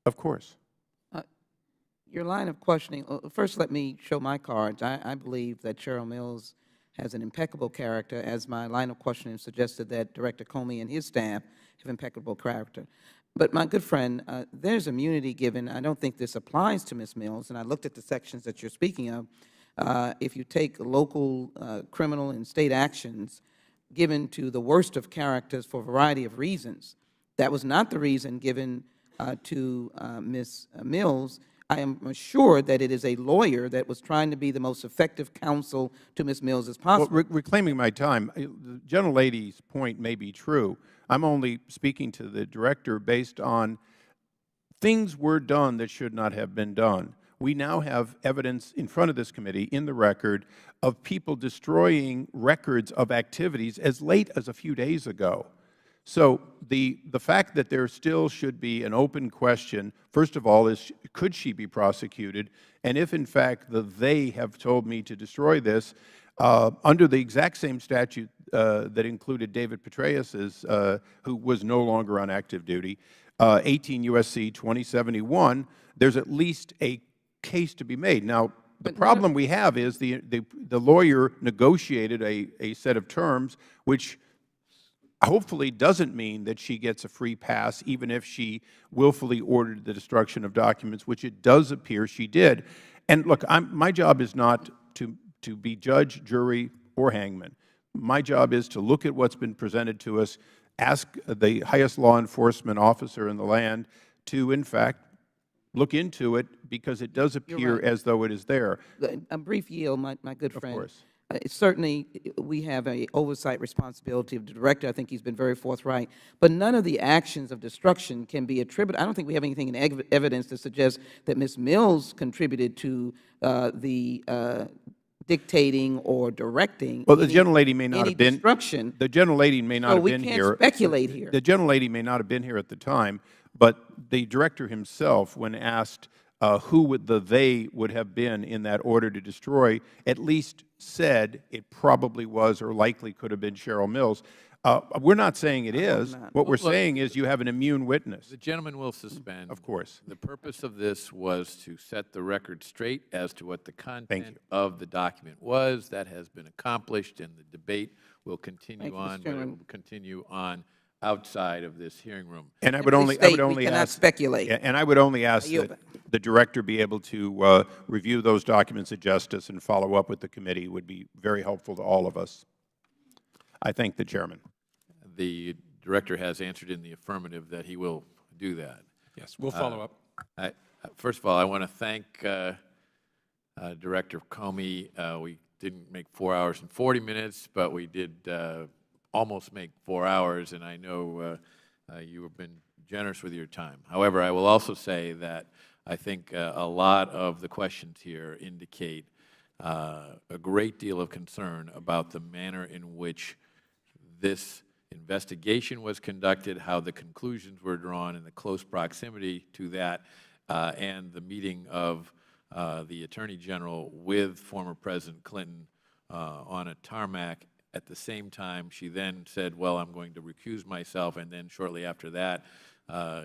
Of course. Your line of questioning, first let me show my cards. I believe that Cheryl Mills has an impeccable character, as my line of questioning suggested that Director Comey and his staff have impeccable character. But my good friend, there's immunity given. I don't think this applies to Ms. Mills, and I looked at the sections that you're speaking of. If you take local criminal and state actions given to the worst of characters for a variety of reasons, that was not the reason given to Ms. Mills. I am assured that it is a lawyer that was trying to be the most effective counsel to Ms. Mills as possible. Well, reclaiming my time, the gentlelady's point may be true. I'm only speaking to the Director based on things were done that should not have been done. We now have evidence in front of this committee in the record of people destroying records of activities as late as a few days ago. So the fact that there still should be an open question, first of all, is could she be prosecuted? And if, in fact, they have told me to destroy this, under the exact same statute that included David Petraeus's, who was no longer on active duty, 18 U.S.C. 2071, there's at least a case to be made. Now, the problem we have is the lawyer negotiated a set of terms which hopefully doesn't mean that she gets a free pass, even if she willfully ordered the destruction of documents, which it does appear she did. And look, my job is not to be judge, jury, or hangman. My job is to look at what's been presented to us, ask the highest law enforcement officer in the land to, in fact, look into it, because it does appear as though it is there. A brief yield, my good friend. Of course. Certainly, we have an oversight responsibility of the director. I think he's been very forthright. But none of the actions of destruction can be attributed. I don't think we have anything in evidence to suggest that Ms. Mills contributed to the dictating or directing. Well, the gentlelady may not have been. Destruction. The gentlelady may not have been here. We can't speculate here. The gentlelady may not have been here at the time, but the director himself, when asked who would they would have been in that order to destroy, at least said it probably was or likely could have been Cheryl Mills. We're not saying it is. What we're saying is you have an immune witness. The gentleman will suspend. Of course. The purpose of this was to set the record straight as to what the content of the document was. That has been accomplished, and the debate will continue on, but it will continue on outside of this hearing room. And I would only ask, speculate. And I would only ask that the director be able to review those documents of justice and follow up with the committee. Would be very helpful to all of us. I thank the chairman. The director has answered in the affirmative that he will do that. Yes, we'll follow up. First of all, I want to thank Director Comey. We didn't make 4 hours and 40 minutes, but we did almost make 4 hours, and I know you have been generous with your time. However, I will also say that I think a lot of the questions here indicate a great deal of concern about the manner in which this investigation was conducted, how the conclusions were drawn, and the close proximity to that, and the meeting of the Attorney General with former President Clinton on a tarmac. At the same time, she then said, well, I'm going to recuse myself, and then shortly after that,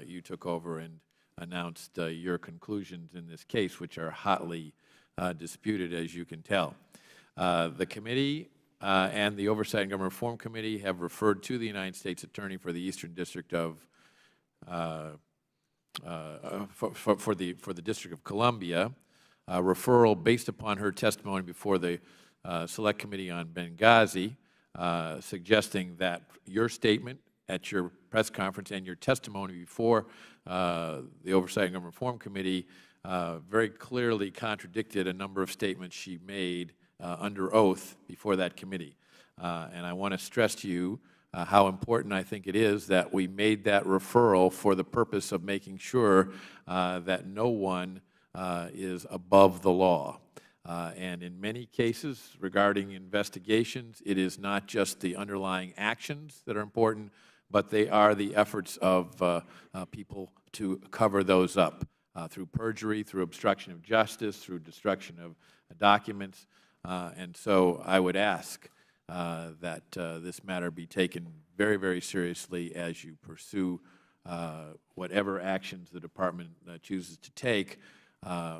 you took over and announced your conclusions in this case, which are hotly disputed, as you can tell. The committee and the Oversight and Government Reform Committee have referred to the United States Attorney for the Eastern District of, for the District of Columbia, referral based upon her testimony before the Select Committee on Benghazi, suggesting that your statement at your press conference and your testimony before the Oversight and Government Reform Committee very clearly contradicted a number of statements she made under oath before that committee. And I want to stress to you how important I think it is that we made that referral for the purpose of making sure that no one is above the law. And in many cases regarding investigations, it is not just the underlying actions that are important, but they are the efforts of people to cover those up through perjury, through obstruction of justice, through destruction of documents. And so I would ask that this matter be taken very, very seriously as you pursue whatever actions the Department chooses to take,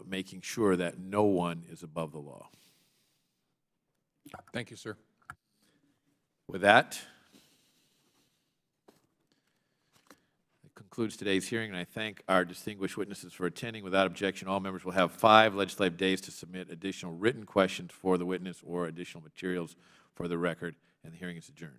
making sure that no one is above the law. Thank you, sir. With that, concludes today's hearing, and I thank our distinguished witnesses for attending. Without objection, all members will have 5 legislative days to submit additional written questions for the witness or additional materials for the record, and the hearing is adjourned.